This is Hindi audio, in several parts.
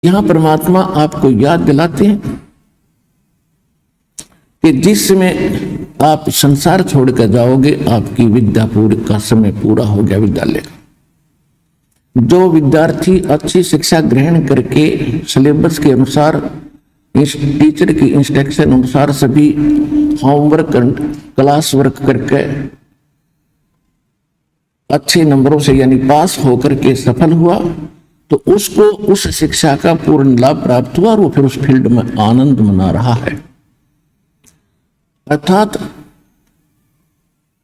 यहां परमात्मा आपको याद दिलाते हैं कि जिस समय आप संसार छोड़कर जाओगे आपकी विद्या पूरी का समय पूरा हो गया विद्यालय का। जो विद्यार्थी अच्छी शिक्षा ग्रहण करके सिलेबस के अनुसार इस टीचर की इंस्ट्रक्शन अनुसार सभी होमवर्क क्लास वर्क करके अच्छे नंबरों से यानी पास होकर के सफल हुआ तो उसको उस शिक्षा का पूर्ण लाभ प्राप्त हुआ और वो फिर उस फील्ड में आनंद मना रहा है। अर्थात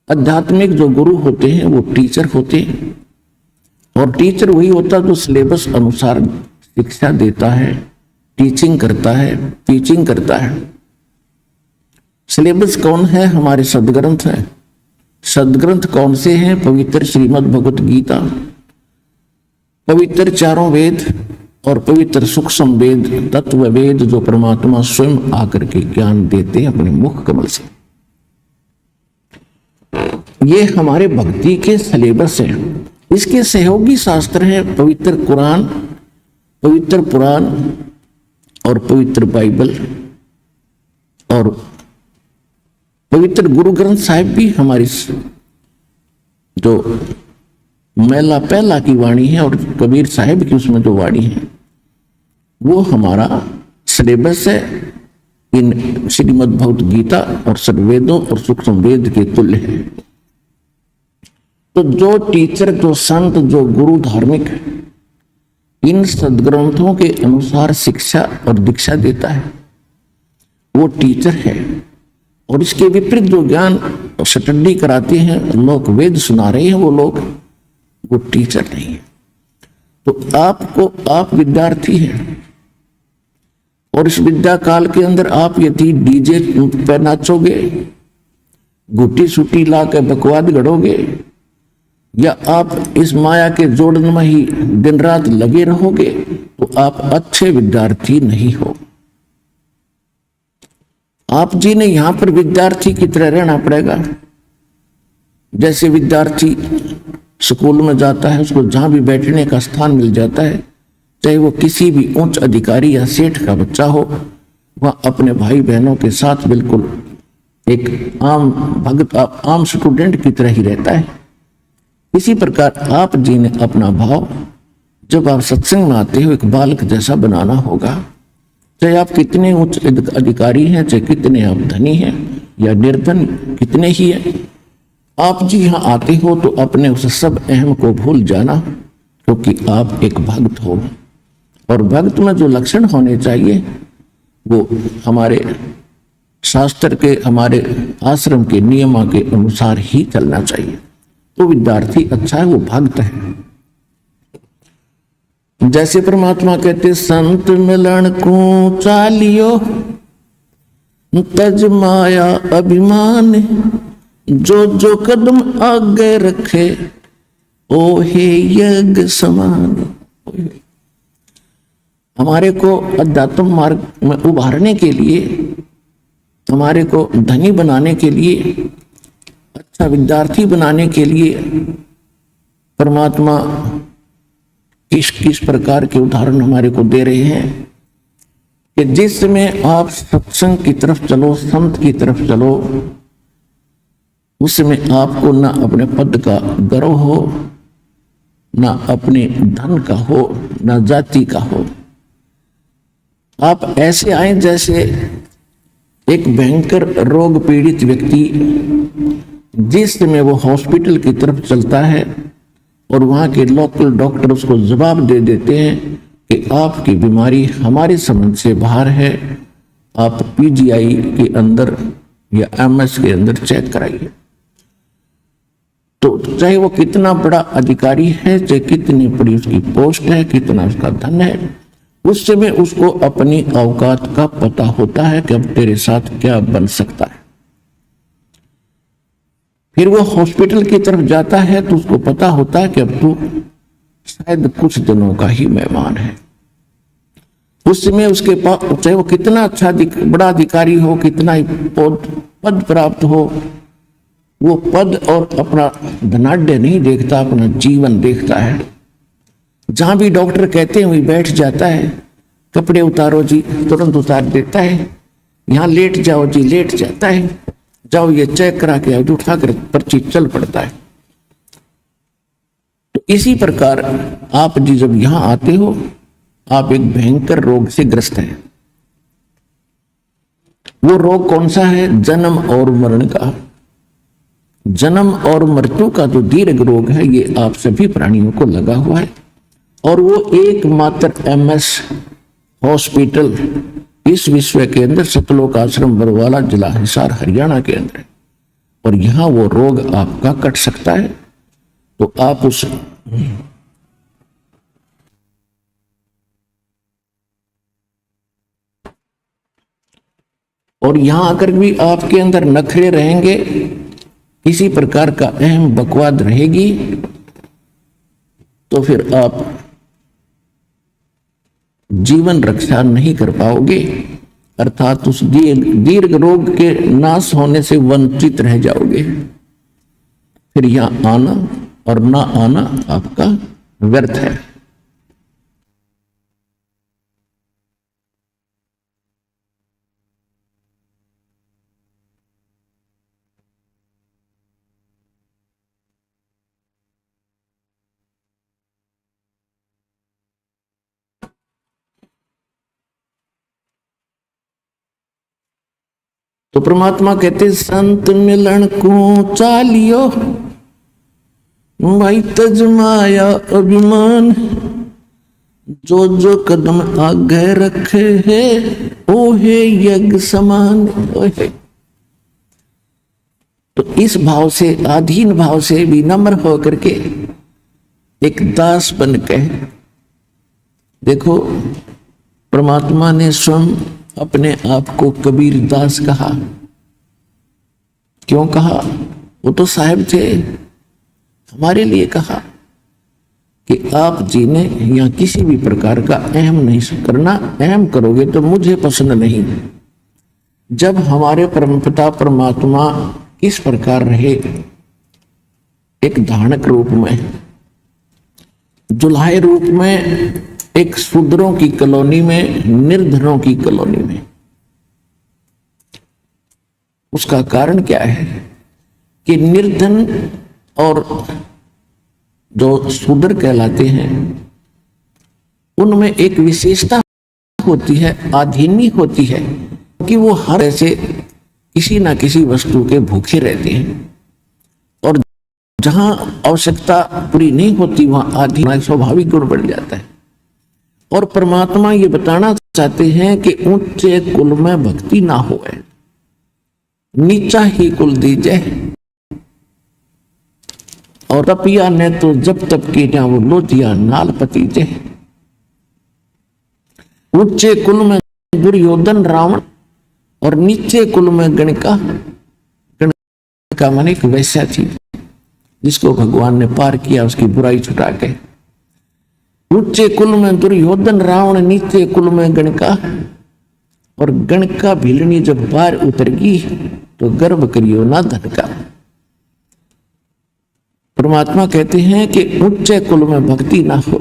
आध्यात्मिक जो गुरु होते हैं वो टीचर होते हैं और टीचर वही होता है जो सिलेबस अनुसार शिक्षा देता है, टीचिंग करता है, टीचिंग करता है। सिलेबस कौन है? हमारे सदग्रंथ है। सदग्रंथ कौन से हैं? पवित्र श्रीमद् भगवत गीता, पवित्र चारों वेद और पवित्र सूक्ष्म वेद, तत्व वेद जो परमात्मा स्वयं आकर के ज्ञान देते हैं अपने मुख कमल से। ये हमारे भक्ति के सिलेबस हैं। इसके सहयोगी शास्त्र हैं पवित्र कुरान, पवित्र पुराण और पवित्र बाइबल और पवित्र गुरु ग्रंथ साहिब भी हमारी जो मैला पहला की वाणी है और कबीर साहिब की उसमें जो वाणी है वो हमारा सिलेबस है। इन श्रीमद् भगवत गीता और सदवेदों और सूक्ष्म वेद के तुल्य है। तो जो टीचर, जो संत, जो गुरु धार्मिक इन सदग्रंथों के अनुसार शिक्षा और दीक्षा देता है वो टीचर है। और इसके विपरीत जो ज्ञान स्टडी कराते हैं, लोग वेद सुना रहे हैं, वो लोग वो टीचर नहीं है। तो आप विद्यार्थी हैं और इस विद्या काल के अंदर आप यदि डीजे पे नाचोगे, गुटी सुटी ला के बकवाद गढ़ोगे या आप इस माया के जोड़न में ही दिन रात लगे रहोगे तो आप अच्छे विद्यार्थी नहीं हो। आप जी ने यहां पर विद्यार्थी की तरह रहना पड़ेगा। जैसे विद्यार्थी स्कूल में जाता है, उसको जहां भी बैठने का स्थान मिल जाता है, चाहे वो किसी भी उच्च अधिकारी या सेठ का बच्चा हो, वह अपने भाई बहनों के साथ बिल्कुल एक आम भक्त, आम स्टूडेंट की तरह ही रहता है। इसी प्रकार आप जी ने अपना भाव जब आप सत्संग में आते हो एक बालक जैसा बनाना होगा। चाहे आप कितने उच्च अधिकारी हैं, चाहे कितने आप धनी हैं या निर्धन कितने ही हैं, आप जी यहाँ आते हो तो अपने उस सब अहम को भूल जाना, क्योंकि आप एक भक्त हो। और भक्त में जो लक्षण होने चाहिए वो हमारे शास्त्र के, हमारे आश्रम के नियमों के अनुसार ही चलना चाहिए। तो विद्यार्थी अच्छा है, वो भक्त है। जैसे परमात्मा कहते संत मिलन को चालियो तज माया अभिमान, जो जो कदम आगे रखे ओ हे यज्ञ समान। हमारे को अध्यात्म मार्ग में उभारने के लिए, हमारे को धनी बनाने के लिए, अच्छा विद्यार्थी बनाने के लिए परमात्मा किस किस प्रकार के उदाहरण हमारे को दे रहे हैं कि जिसमें आप सत्संग की तरफ चलो, संत की तरफ चलो, उसमें आपको ना अपने पद का गर्व हो, ना अपने धन का हो, ना जाति का हो। आप ऐसे आए जैसे एक भयंकर रोग पीड़ित व्यक्ति जिस समय वो हॉस्पिटल की तरफ चलता है और वहां के लोकल डॉक्टर उसको जवाब दे देते हैं कि आपकी बीमारी हमारे समझ से बाहर है, आप पीजीआई के अंदर या एमएस के अंदर चेक कराइए। तो चाहे वो कितना बड़ा अधिकारी है, चाहे कितनी बड़ी उसकी पोस्ट है, कितना उसका धन है, उस समय उसको अपनी औकात का पता होता है कि अब तेरे साथ क्या बन सकता है। फिर वो हॉस्पिटल की तरफ जाता है तो उसको पता होता है कि अब तू शायद कुछ दिनों का ही मेहमान है। उस समय उसके पास चाहे वो कितना अच्छा बड़ा अधिकारी हो, कितना ही पद प्राप्त हो, वो पद और अपना धनाढ्य नहीं देखता, अपना जीवन देखता है। जहां भी डॉक्टर कहते हैं वही बैठ जाता है कपड़े उतारो जी, तुरंत उतार देता है। यहाँ लेट जाओ जी, लेट जाता है। जाओ ये चेक करा के आओ, उठा कर पर्ची चल पड़ता है। तो इसी प्रकार आप जी जब यहां आते हो, आप एक भयंकर रोग से ग्रस्त हैं। वो रोग कौन सा है? जन्म और मरण का। जन्म और मृत्यु का जो दीर्घ रोग है, ये आप सभी प्राणियों को लगा हुआ है। और वो एकमात्र एमएस हॉस्पिटल इस विश्व के अंदर सतलोक आश्रम बरवाला, जिला हिसार, हरियाणा के अंदर है। और यहां वो रोग आपका कट सकता है। तो आप उस और यहां आकर भी आपके अंदर नखरे रहेंगे, किसी प्रकार का अहम बकवाद रहेगी, तो फिर आप जीवन रक्षा नहीं कर पाओगे, अर्थात उस दीर्घ रोग के नाश होने से वंचित रह जाओगे। फिर यहां आना और ना आना आपका व्यर्थ है। तो परमात्मा कहते संत मिलन को चालियो, भाई तजमाया अभिमान, जो जो कदम आगे रखे है ओहे यज्ञ समान। ओहे। तो इस भाव से, अधीन भाव से विनम्र होकर के एक दास बन के देखो, परमात्मा ने स्वयं अपने आप को कबीर दास कहा। क्यों कहा? वो तो साहिब थे, हमारे लिए कहा कि आप जी ने या किसी भी प्रकार का अहम नहीं करना, अहम करोगे तो मुझे पसंद नहीं। जब हमारे परमपिता परमात्मा इस प्रकार रहे, एक धानक रूप में, जुल्हाए रूप में, एक शूद्रों की कॉलोनी में, निर्धनों की कॉलोनी में, उसका कारण क्या है कि निर्धन और जो शूद्र कहलाते हैं उनमें एक विशेषता होती है, आधीनी होती है, कि वो हर ऐसे किसी ना किसी वस्तु के भूखे रहते हैं। और जहां आवश्यकता पूरी नहीं होती वहां आधीन स्वाभाविक गुण बढ़ जाता है। और परमात्मा ये बताना चाहते हैं कि ऊंचे कुल में भक्ति ना होए, नीचा ही कुल दीजे। और तपिया ने तो जब तप की ना वो लोटिया नाल पतीजे। ऊंचे कुल में दुर्योधन रावण और नीचे कुल में गणिका। गणिका माने एक वैश्या थी जिसको भगवान ने पार किया उसकी बुराई छुटा के। ऊंचे कुल में दुर्योधन रावण, नीचे कुल में गणिका। और गणिका भिलनी जब बाहर उतरगी तो गर्व करियो ना धन का। परमात्मा कहते हैं कि ऊंचे कुल में भक्ति ना हो।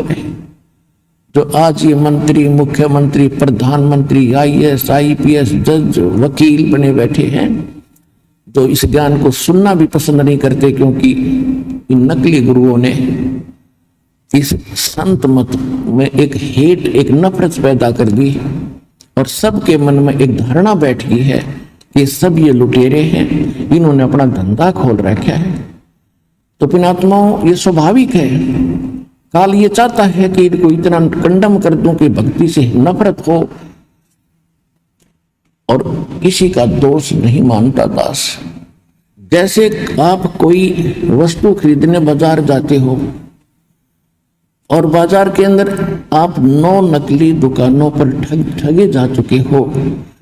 जो आज ये मंत्री, मुख्यमंत्री, प्रधानमंत्री, आईएएस, आईपीएस, जज, वकील बने बैठे हैं, जो इस ज्ञान को सुनना भी पसंद नहीं करते, क्योंकि इन नकली गुरुओं ने इस संत मत में एक हेट, एक नफरत पैदा कर दी। और सबके मन में एक धारणा बैठ गई है कि सब ये लुटेरे हैं, इन्होंने अपना धंधा खोल रखा है। तो पुण्यात्माओं, ये स्वाभाविक है। काल ये चाहता है कि इनको इतना कंडम कर दूं कि भक्ति से नफरत हो। और किसी का दोष नहीं मानता दास। जैसे आप कोई वस्तु खरीदने बाजार जाते हो और बाजार के अंदर आप 9 नकली दुकानों पर ठगे जा चुके हो,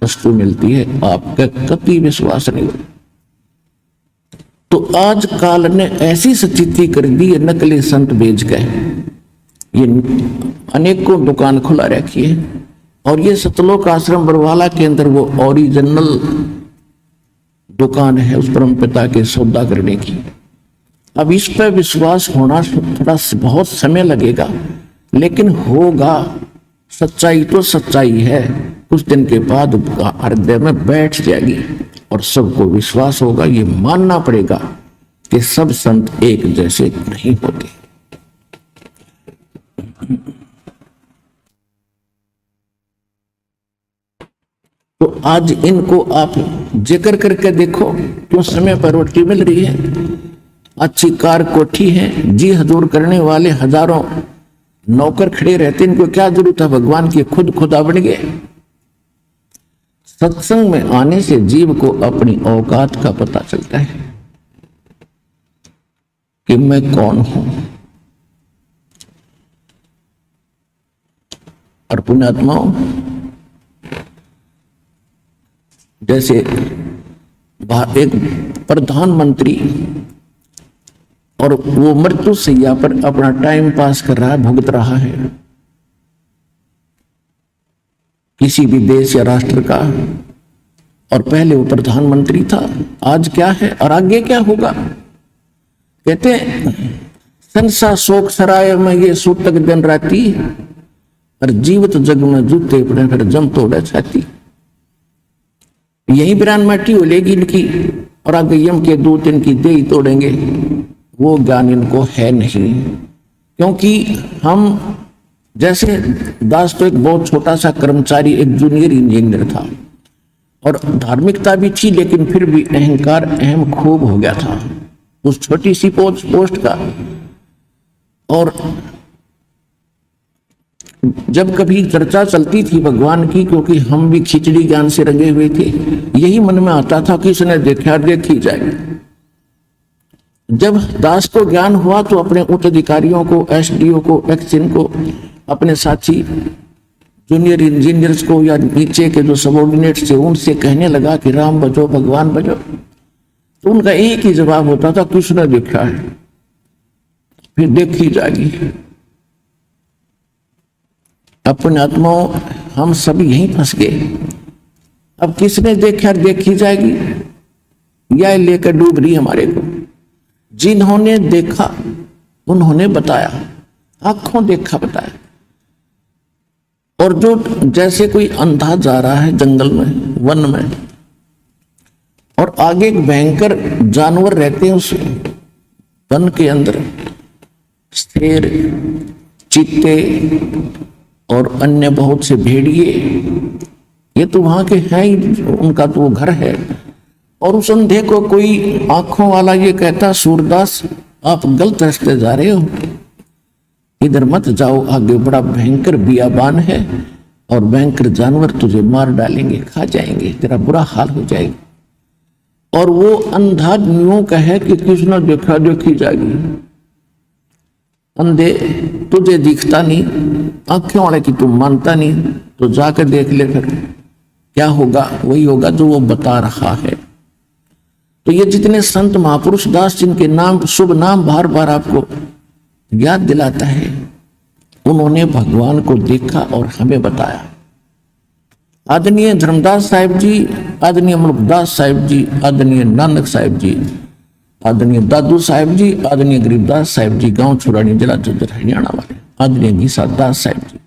वस्तु मिलती है, आपका कभी विश्वास नहीं हो। तो आज काल ने ऐसी स्थिति कर दी है, नकली संत बेच गए। ये अनेकों दुकान खुला रखी है। और ये सतलोक आश्रम बरवाला के अंदर वो ओरिजिनल दुकान है उस परम पिता के सौदा करने की। अब इस पर विश्वास होना थोड़ा बहुत समय लगेगा, लेकिन होगा। सच्चाई तो सच्चाई है, कुछ दिन के बाद हृदय में बैठ जाएगी और सबको विश्वास होगा, ये मानना पड़ेगा कि सब संत एक जैसे नहीं होते। तो आज इनको आप जिक्र करके देखो, क्यों समय पर रोटी मिल रही है, अच्छी कार कोठी है, जी हजूर करने वाले हजारों नौकर खड़े रहते, इनको क्या जरूरत है भगवान की, खुद खुदा बन गए। सत्संग में आने से जीव को अपनी औकात का पता चलता है कि मैं कौन हूं। और पुण्यात्माओं, जैसे एक प्रधानमंत्री और वो मृत्यु सैया पर अपना टाइम पास कर रहा है, भुगत रहा है किसी भी देश या राष्ट्र का, और पहले वो प्रधानमंत्री था, आज क्या है और आगे क्या होगा। कहते संसा शोक सराय में ये सूतक दिन राती, और जीवित जग में जूते पड़े फिर जम तोड़े छाती। यही बिरान माटी हो लेगी इनकी, और आगे यम के दूत इनकी दे ही तोड़ेंगे, वो ज्ञान इनको है नहीं। क्योंकि हम जैसे दास तो एक बहुत छोटा सा कर्मचारी, एक जूनियर इंजीनियर था, और धार्मिकता भी थी, लेकिन फिर भी अहंकार अहम खूब हो गया था उस छोटी सी पोस्ट का। और जब कभी चर्चा चलती थी भगवान की, क्योंकि हम भी खिचड़ी ज्ञान से रंगे हुए थे, यही मन में आता था कि इसने देखा देखी जाए। जब दास को ज्ञान हुआ तो अपने उच्च अधिकारियों को, एसडीओ को, एक्सिन को, अपने साथी जूनियर इंजीनियर्स को या नीचे के जो सबॉर्डिनेट्स थे उनसे कहने लगा कि राम बजो भगवान बजो। तो उनका एक ही जवाब होता था, किसने देखा है, फिर देखी जाएगी। अपने आत्माओं, हम सभी यहीं फंस गए। अब किसने देखा देखी जाएगी, या लेकर डूब रही हमारे को। जिन्होंने देखा उन्होंने बताया, आंखों देखा बताया। और जो जैसे कोई अंधा जा रहा है जंगल में, वन में, और आगे एक भयंकर जानवर रहते हैं उस वन के अंदर, शेर, चीते और अन्य बहुत से भेड़िए, ये तो वहां के हैं ही, उनका तो वो घर है। और उस अंधे को कोई आंखों वाला ये कहता, सूरदास आप गलत रास्ते जा रहे हो, इधर मत जाओ, आगे बड़ा भयंकर बियाबान है और भयंकर जानवर तुझे मार डालेंगे, खा जाएंगे, तेरा बुरा हाल हो जाएगा। और वो अंधा यूं कहे कि किसने देखा देखी जाएगी। अंधे, तुझे दिखता नहीं, आंखें वाले की तुम मानता नहीं, तो जाकर देख ले, फिर क्या होगा, वही होगा जो वो बता रहा है। तो ये जितने संत महापुरुष दास, जिनके नाम, शुभ नाम बार बार आपको याद दिलाता है, उन्होंने भगवान को देखा और हमें बताया। आदरणीय धर्मदास साहिब जी, आदरणीय मुल्कदास साहिब जी, आदरणीय नानक साहिब जी, आदरणीय दादू साहिब जी, आदरणीय गरीबदास साहिब जी, गांव छुरानी, जिला झज्जर, हरियाणा वाले, आदरणीय घीसा दास साहिब जी,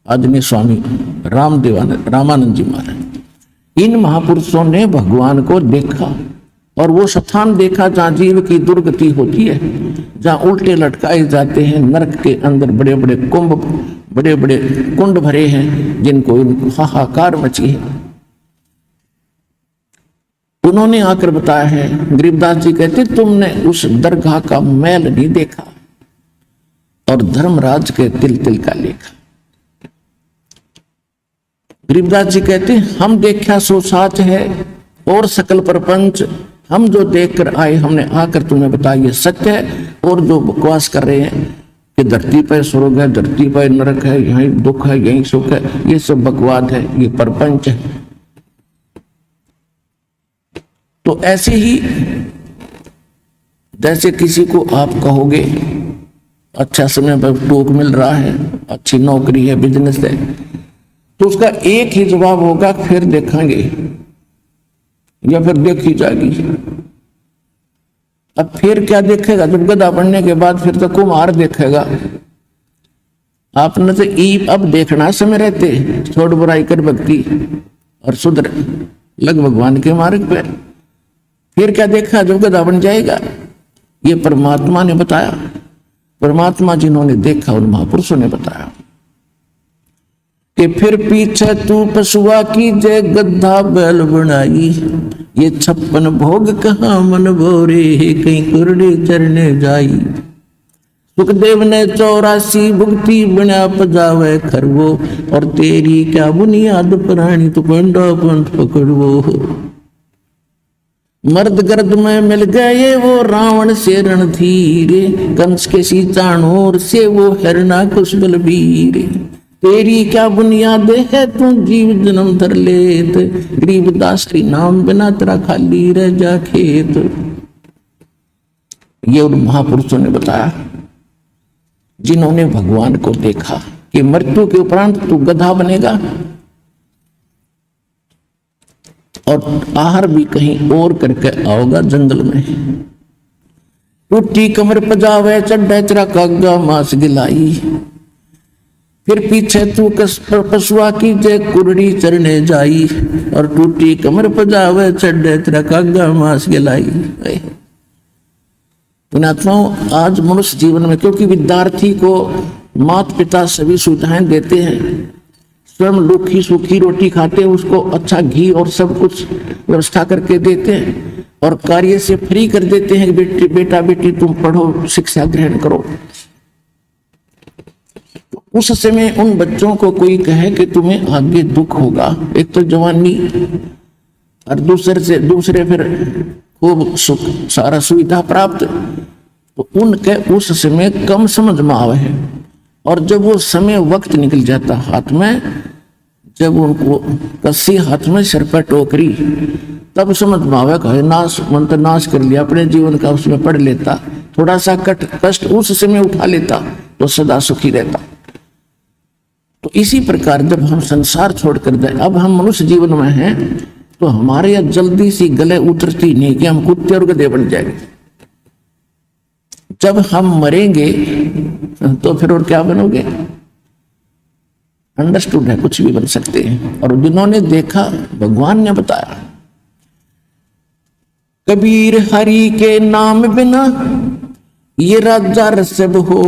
आदरणीय स्वामी रामानंद जी महाराज, इन महापुरुषों ने भगवान को देखा। और वो स्थान देखा जहां जीव की दुर्गति होती है, जहां उल्टे लटकाए जाते हैं, नरक के अंदर बड़े बड़े कुंभ, बड़े बड़े कुंड भरे हैं, जिनको हाहाकार मची है। उन्होंने आकर बताया है। गरीबदास जी कहते, तुमने उस दरगाह का मैल नहीं देखा और धर्मराज के तिल तिल का लेखा। गरीबदास जी कहते, हम देखा सो साच है और सकल प्रपंच, हम जो देख कर आए हमने आकर तुम्हें बताया ये सत्य है। और जो बकवास कर रहे हैं कि धरती पर स्वर्ग है, धरती पर नरक है, यहीं दुख है, यहीं सुख है, ये सब बकवाद है, ये प्रपंच है। तो ऐसे ही जैसे किसी को आप कहोगे अच्छा समय पर टोक मिल रहा है, अच्छी नौकरी है, बिजनेस है, तो उसका एक ही जवाब होगा, फिर देखेंगे या फिर देखी जाएगी। अब फिर क्या देखेगा, जब गधा बनने के बाद फिर तो कुम्हार देखेगा। आपने तो ई अब देखना समय रहते, छोड़ बुराई कर भक्ति और सुधर लग भगवान के मार्ग पे, फिर क्या देखा जो गधा बन जाएगा। ये परमात्मा ने बताया, परमात्मा जिन्होंने देखा उन महापुरुषों ने बताया कि फिर पीछे तू पशुआ की जय गद्दा बैल बनाई, ये 56 भोग कहाँ मन भोरे, कहीं कुरड़े चरने जाई। सुखदेव ने 84 भुक्ति बना पजावे खरवो, और तेरी क्या बुनियाद प्राणी तू पंडा पंथ पकड़वो। मर्द गर्द में मिल गए वो रावण से रणधीरे, कंस के सीचाणोर से वो हिरणा कुश बलबीर। तेरी क्या बुनियाद है तू जीव जन्म धर लेत, गरीबदास हरि नाम बिना तेरा खाली रह जा खेत। ये उन महापुरुषों ने बताया जिन्होंने भगवान को देखा कि मृत्यु के उपरांत तू गधा बनेगा और आहार भी कहीं और करके आओगा जंगल में। टूटी कमर पजावे चढ़े चरा कागा मांस गिलाई, फिर पीछे तू पशुआ की जय कुरड़ी चरने जाई, और टूटी कमर पजावे चढ़े चरा कागा मांस गिलाई। पुण्यात्माओं, आज मनुष्य जीवन में क्योंकि विद्यार्थी को माता पिता सभी सुविधाएं देते हैं, स्वयं लूखी सूखी रोटी खाते हैं, उसको अच्छा घी और सब कुछ व्यवस्था करके देते हैं और कार्य से फ्री कर देते हैं कि बेटा बेटी तुम पढ़ो शिक्षा ग्रहण करो। उस समय उन बच्चों को कोई कहे कि तुम्हें आगे दुख होगा, एक तो जवानी और दूसरे फिर खूब सुख सारा सुविधा प्राप्त, तो उनके उस समय कम समझ में आवे है। और जब वो समय वक्त निकल जाता हाथ में, जब उनको कस्सी हाथ में सिर पर टोकरी, तब समझ में आवे कहे नाश मंत्र नाश कर लिया अपने जीवन का, उसमें पढ़ लेता, थोड़ा सा कष्ट उस समय उठा लेता तो सदा सुखी रहता। तो इसी प्रकार जब हम संसार छोड़कर जाए, अब हम मनुष्य जीवन में हैं, तो हमारे यह जल्दी सी गले उतरती नहीं कि हम कुत्ते और गधे बन जाएंगे। जब हम मरेंगे तो फिर और क्या बनोगे? अंडरस्टूड है, कुछ भी बन सकते हैं। और जिन्होंने देखा भगवान ने बताया, कबीर हरि के नाम बिना ये राजा रसब हो,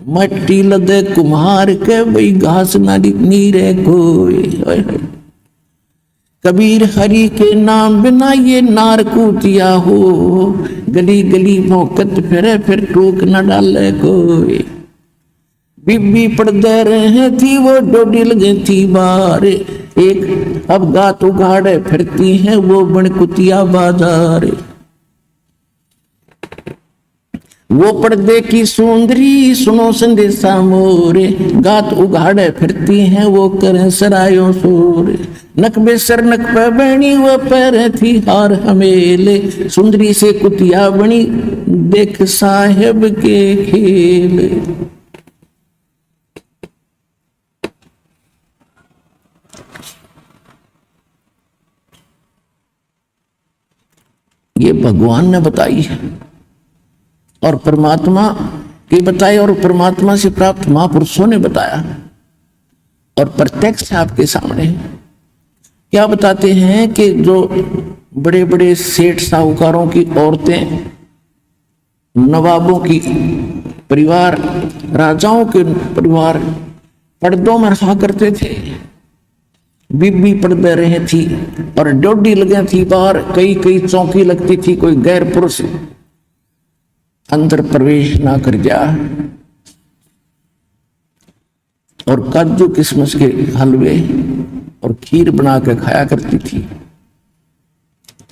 मट्टी लदे कुम्हार के वही घास नारी नीरे कोई। कबीर हरि के नाम बिना ये नार कूतिया हो, गली गली भौंकत फिरे फिर टूक न डाले कोई। बीबी पड़दे रहे थी वो डोडी लगे थी बार, एक अब गात उगाड़े फिरती है वो बनकुतिया बाजार। वो पर्दे की सुंदरी सुनो संदेशा मोरे, गात उगाड़े फिरती हैं वो करें सरायों सोरे। नक बेसर नक पे बनी वो पैर थी हार हमेले, सुंदरी से कुतिया बनी देख साहेब के खेल। ये भगवान ने बताई है और परमात्मा के बताए और परमात्मा से प्राप्त महापुरुषों ने बताया और प्रत्यक्ष आपके सामने क्या बताते हैं कि जो बड़े बड़े सेठ साहूकारों की औरतें, नवाबों की परिवार, राजाओं के परिवार पर्दों में रहा करते थे, बीबी पर्दे रहे थी और डोडी लगे थी बाहर, कई कई चौकी लगती थी, कोई गैर पुरुष अंदर प्रवेश ना कर जा। और काजू किशमिश के हलवे और खीर बना के खाया करती थी,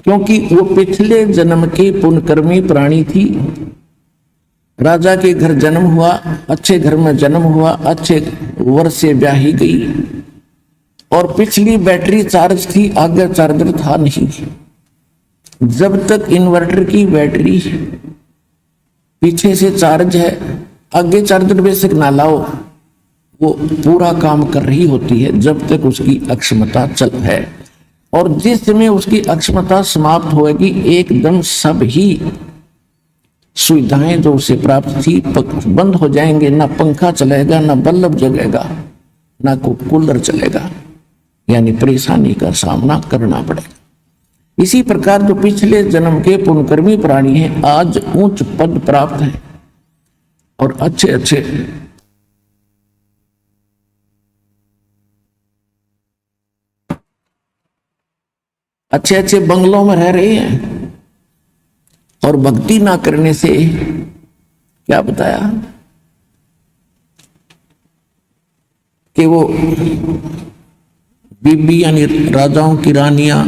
क्योंकि वो पिछले जन्म की पुण्यकर्मी प्राणी थी। राजा के घर जन्म हुआ, अच्छे घर में जन्म हुआ, अच्छे वर्ष से ब्याही गई और पिछली बैटरी चार्ज थी, आगे चार्जर था नहीं। जब तक इन्वर्टर की बैटरी पीछे से चार्ज है, आगे चार्जर बेशक ना लाओ, वो पूरा काम कर रही होती है जब तक उसकी अक्षमता चल है। और जिस समय उसकी अक्षमता समाप्त होगी एकदम सब ही सुविधाएं जो उसे प्राप्त थी बंद हो जाएंगे, ना पंखा चलेगा, ना बल्ब जगेगा, ना कूलर चलेगा, यानी परेशानी का सामना करना पड़ेगा। इसी प्रकार जो पिछले जन्म के पुण्यकर्मी प्राणी हैं आज उच्च पद प्राप्त है और अच्छे अच्छे बंगलों में रह रहे हैं, और भक्ति ना करने से क्या बताया कि वो बीबी यानी राजाओं की रानियां,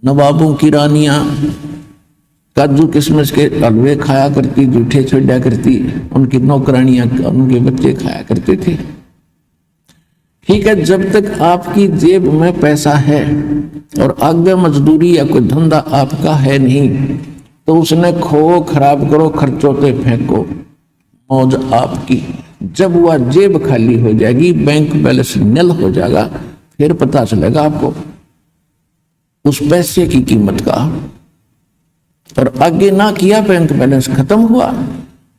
नवाबों की रानियां काजू किशमिश के हलवे खाया करती, जूठे छोड़ा करती, उनकी नौकरानियां उनके बच्चे खाया करते थे। ठीक है, जब तक आपकी जेब में पैसा है और आगे मजदूरी या कोई धंधा आपका है नहीं, तो उसने खो खराब करो, खर्चों पे फेंको, मौज आपकी। जब वह जेब खाली हो जाएगी, बैंक बैलेंस निल हो जाएगा, फिर पता चलेगा आपको उस पैसे की कीमत का। और आगे ना किया, बैंक बैलेंस खत्म हुआ।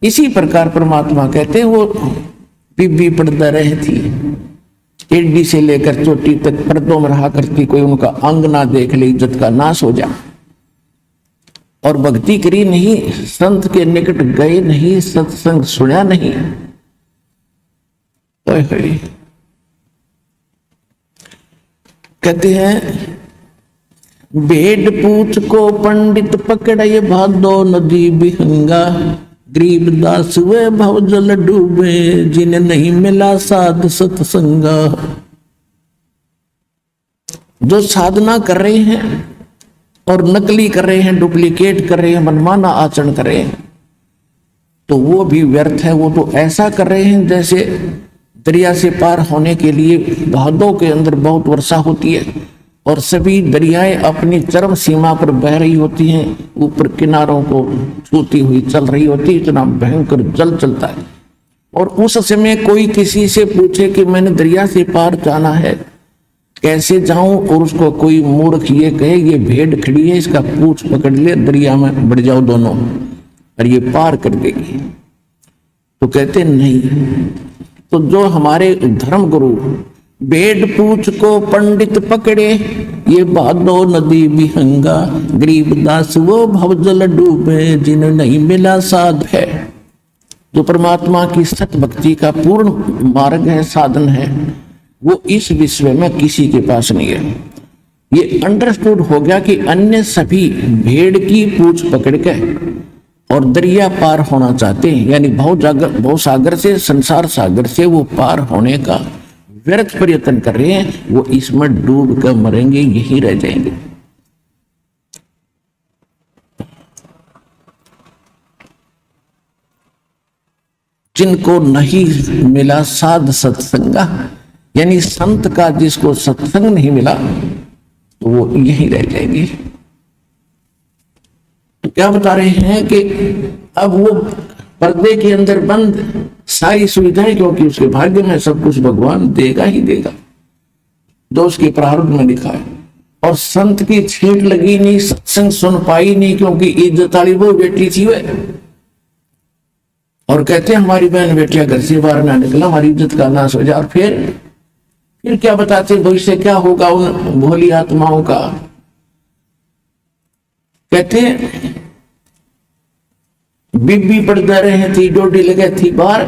इसी प्रकार परमात्मा कहते हैं वो बीबी पर्दा रही थी, एडी से लेकर चोटी तक पर्दों में रहा करती, कोई उनका अंग ना देख ले, इज्जत का नाश हो जा। और भक्ति करी नहीं, संत के निकट गए नहीं, सत्संग सुना नहीं। कहते हैं भेड़ पूछ को पंडित पकड़े, भादो नदी बिहंगा, गरीबदास वे भव जल डूबे, जिन्हें नहीं मिला साध सत्संगा। जो साधना कर रहे हैं और नकली कर रहे हैं, डुप्लीकेट कर रहे हैं, मनमाना आचरण कर रहे हैं, तो वो भी व्यर्थ है। वो तो ऐसा कर रहे हैं जैसे दरिया से पार होने के लिए भादों के अंदर बहुत वर्षा होती है और सभी दरियाएं अपनी चरम सीमा पर बह रही होती हैं, ऊपर किनारों को छूती हुई चल रही होती है, इतना भयंकर जल चलता है। और उस समय कोई किसी से पूछे कि मैंने दरिया से पार जाना है, कैसे जाऊं, और उसको कोई मूर्ख ये कहे ये भेड़ खड़ी है, इसका पूंछ पकड़ ले, दरिया में बढ़ जाओ दोनों और ये पार कर देगी, तो कहते नहीं। तो जो हमारे धर्म गुरु भेड़ पूछ को पंडित पकड़े, ये भादो नदी बिहंगा, गरीबदास वो भवजल डूबे, जिन्हें नहीं मिला साध है। जो परमात्मा की सत भक्ति का पूर्ण मार्ग है, साधन है, वो इस विश्व में किसी के पास नहीं है। ये अंडरस्टूड हो गया कि अन्य सभी भेड़ की पूंछ पकड़ के और दरिया पार होना चाहते हैं, यानी भव सागर से, संसार सागर से वो पार होने का व्यर्थ प्रयत्न कर रहे हैं। वो इसमें डूब कर मरेंगे, यही रह जाएंगे। जिनको नहीं मिला साध सत्संगा, यानी संत का जिसको सत्संग नहीं मिला, तो वो यही रह जाएंगे। तो क्या बता रहे हैं कि अब वो पर्दे के अंदर बंद सारी सुविधाएं, क्योंकि उसके भाग्य में सब कुछ भगवान देगा ही देगा जो उसके प्रारब्ध में लिखा है। और संत की छेड़ लगी नहीं, सत्संग सुन पाई नहीं, क्योंकि इज्जत वाली वो बेटी थी वे। और कहते हैं हमारी बहन बेटियां घर से बाहर ना निकला, हमारी इज्जत का नाश हो जाए। और फिर क्या बताते भविष्य क्या होगा उन भोली आत्माओं का। कहते हैं बीबी पर्दा रहे थी, डोडी लगे थी बाहर,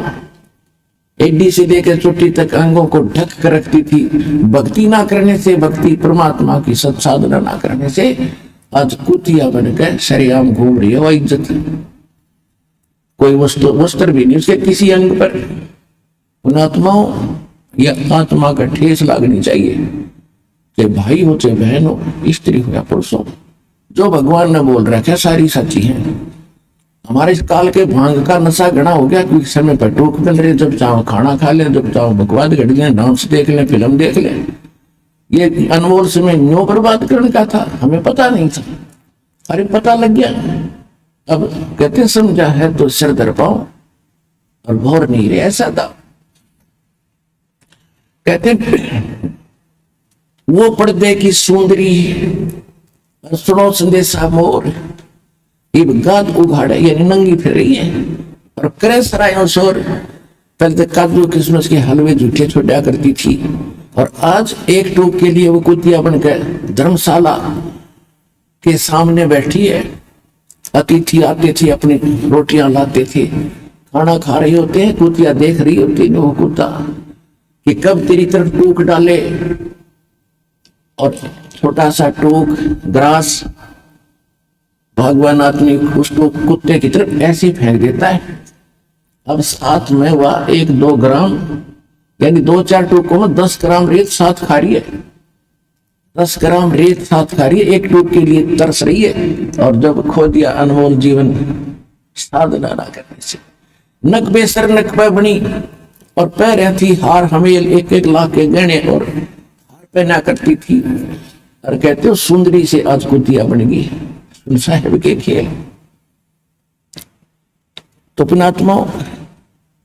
एडी से लेकर चोटी तक अंगों को ढक कर रखती थी। भक्ति ना करने से, भक्ति परमात्मा की सत्साधना ना करने से आज कुतिया बनकर सरेआम घूम रही है। वह इज्जत कोई वस्त्र भी नहीं उसके किसी अंग पर। उन आत्माओं या आत्मा का ठेस लागनी चाहिए, चाहे भाई हो, चाहे बहन हो, स्त्री हो या पुरुष हो। जो भगवान ने बोल रखा है सारी सच्ची है। हमारे इस काल के भांग का नशा गणा हो गया, क्योंकि समय पर टूक मिल रहे, जब चाहो खाना खा लें, जब चाहो बकवाद घड़ लें, डांस देख लें, फिल्म देख लें। ये अनमोल समय न्यो बर्बाद करने का था, हमें पता नहीं था, अरे पता लग गया। अब कहते समझा है तो सिर धर पाओ और भौर नहीं रहे, ऐसा था। कहते वो पर्दे की सुंदरी, सुनो संदेशा मोर, इब गाद उघाड़े यानी नंगी फिर रही है और करे सरायों शोर। पहले तो काजू किशमिश के हलवे झूठे छोड़ा करती थी और आज एक टूक के लिए वो कुतिया बनकर धर्मशाला के सामने बैठी है। अतिथि आते थे, अपनी रोटियां लाते थे, खाना खा रहे होते हैं, कुतिया देख रही होती है वो कुत्ता कि कब तेरी तरफ टूक डाले और छोटा सा टूक ग्रास भगवान आदमी उसको कुत्ते की तरफ ऐसे फेंक देता है। अब साथ में वह 1-2 ग्राम यानी 2-4 टूकों में 10 ग्राम रेत साथ खा रही है, 10 ग्राम रेत साथ खा रही है, एक टूक के लिए तरस रही है। और जब खो दिया अनमोल जीवन साधना ना करने से, नक बेसर नक पे बनी और पैर थी हार हमेल 1-1 लाख के गहने और हार पहना करती थी। और कहते हो सुंदरी से आज कुतिया बन गई, साहेब के खेल। तो पुणात्मा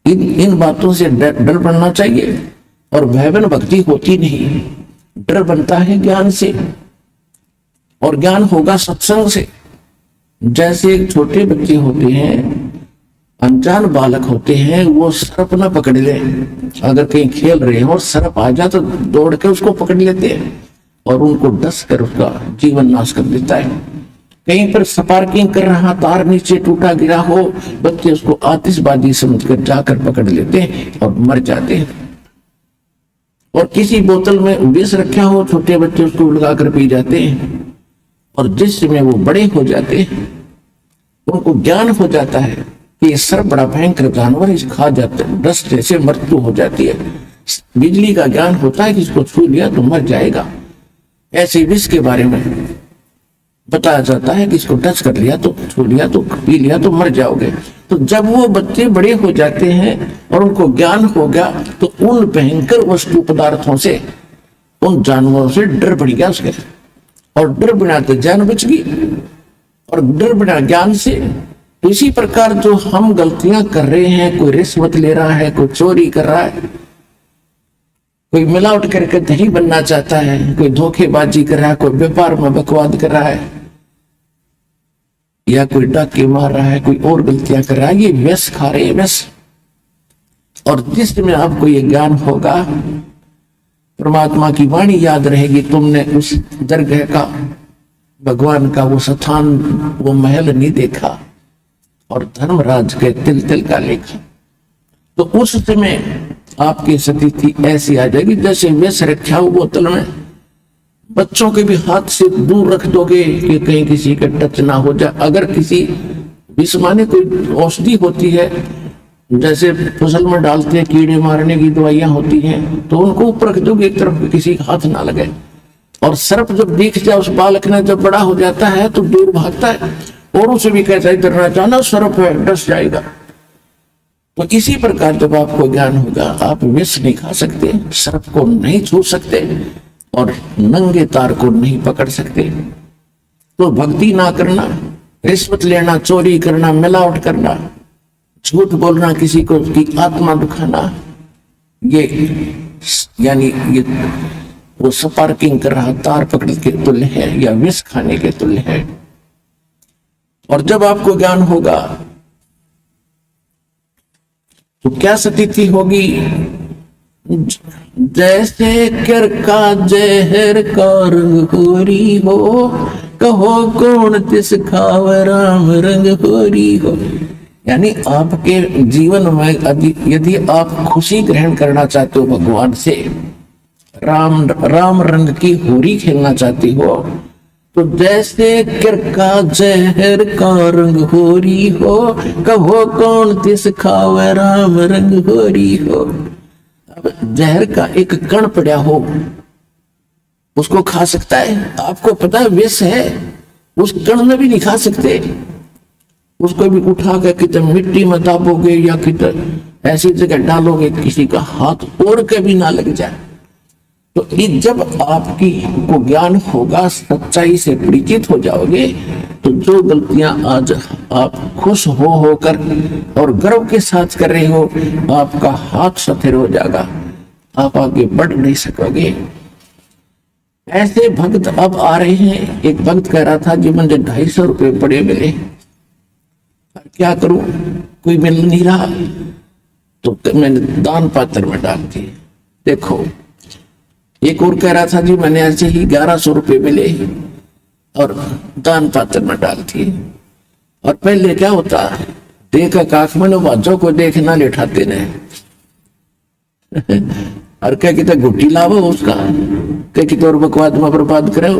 इन बातों से डर बनना चाहिए। और भयवन भक्ति होती नहीं, डर बनता है ज्ञान से और ज्ञान होगा सत्संग से। जैसे एक छोटे बच्चे होते हैं, अनजान बालक होते हैं, वो सर्प न पकड़ ले, अगर कहीं खेल रहे हैं और सर्प आ जाए तो दौड़ के उसको पकड़ लेते हैं और उनको डस कर उसका जीवन नाश कर देता है। कहीं पर स्पार्किंग कर रहा तार नीचे टूटा गिरा हो, बच्चे उसको आतिशबाजी समझकर जाकर पकड़ लेते हैं और मर जाते हैं। और किसी बोतल में विष रखा हो, छोटे बच्चे उसको उलगा कर पी जाते हैं और जिस समय वो बड़े हो जाते हैं उनको ज्ञान हो जाता है कि ये सर्प बड़ा भयंकर जानवर इसे खा जाते हैं, डस से मृत्यु हो जाती है। बिजली का ज्ञान होता है कि इसको छू लिया तो मर जाएगा। ऐसे विष के बारे में बताया जाता है कि इसको टच कर लिया तो छू लिया तो पी लिया तो मर जाओगे। तो जब वो बच्चे बड़े हो जाते हैं और उनको ज्ञान हो गया तो उन भयंकर वस्तु पदार्थों से, उन जानवरों से डर बढ़ गया उसके, और डर बिना तो जान बच गई और डर बिना ज्ञान से। तो इसी प्रकार जो हम गलतियां कर रहे हैं, कोई रिश्वत ले रहा है, कोई चोरी कर रहा है, कोई मिलावट करके दही बनना चाहता है, कोई धोखेबाजी कर रहा है, कोई व्यापार में बकवाद कर रहा है, या कोई डाके मार रहा है, कोई और गलतियां कर रहा है, ये व्यस खा रहे हैं व्यस। और जिसमें आपको ये ज्ञान होगा, परमात्मा की वाणी याद रहेगी, तुमने उस दरगाह का, भगवान का वो स्थान, वो महल नहीं देखा और धर्मराज के तिल तिल का लेखा, तो उस समय आपकी स्थिति ऐसी आ जाएगी जैसे व्यस रखा हो बोतल में, बच्चों के भी हाथ से दूर रख दोगे कि कहीं किसी का टच ना हो जाए। अगर किसी विष माने कोई औषधि होती है, जैसे फसल में डालते हैं कीड़े मारने की दवाइयां होती हैं, तो उनको ऊपर रख दोगे एक तरफ, किसी का हाथ ना लगे। और सर्प जब दिख जाए उस बालक ने, जब बड़ा हो जाता है तो दूर भागता है और उसे भी कहता है डरना चाहना, सर्प है डस जाएगा। तो इसी प्रकार जब आपको ज्ञान होगा, आप विष नहीं खा सकते, सर्प को नहीं छू सकते और नंगे तार को नहीं पकड़ सकते। तो भक्ति ना करना, रिश्वत लेना, चोरी करना, मिलावट करना, झूठ बोलना, किसी को की आत्मा दुखाना, ये यानी ये वो स्पार्किंग कर रहा तार पकड़ के तुल्य है या विष खाने के तुल्य है। और जब आपको ज्ञान होगा तो क्या स्थिति होगी? जैसे कर का जहर का रंग होरी हो, कहो कौन तिस खाव राम रंग होरी हो। यानी आपके जीवन में यदि आप खुशी ग्रहण करना चाहते हो भगवान से, राम रंग की होरी खेलना चाहती हो, तो जैसे कर का जहर का रंग होरी हो, कहो कौन तिस खावे राम रंग होरी हो। अब जहर का एक कण पड़ा हो, उसको खा सकता है? आपको पता है विष है, उस कण में भी नहीं खा सकते। उसको भी उठा के कितने मिट्टी में दाबोगे या कितने ऐसी जगह डालोगे किसी का हाथ और के भी ना लग जाए। तो जब आपकी को ज्ञान होगा, सच्चाई से परिचित हो जाओगे, तो जो गलतियां आज आप खुश होकर और गर्व के साथ कर रहे हो, आपका हाथ सथेर हो जाएगा, आप आगे बढ़ नहीं सकोगे। ऐसे भक्त अब आ रहे हैं। एक भक्त कह रहा था जी मुझे 250 रुपये बड़े मिले, क्या करूं, कोई मिल नहीं रहा, तो मैंने दान पात्र में डाल दिए। देखो एक और कह रहा था जी मैंने ऐसे ही 1100 रुपये मिले और दान पात्र में डाल दिए। और पहले क्या होता, देखा काख में बाजों को देखना लेठाते ने और क्या कहते घुट्टी लावो उसका, क्या कहते और बकवाद में बर्बाद करो,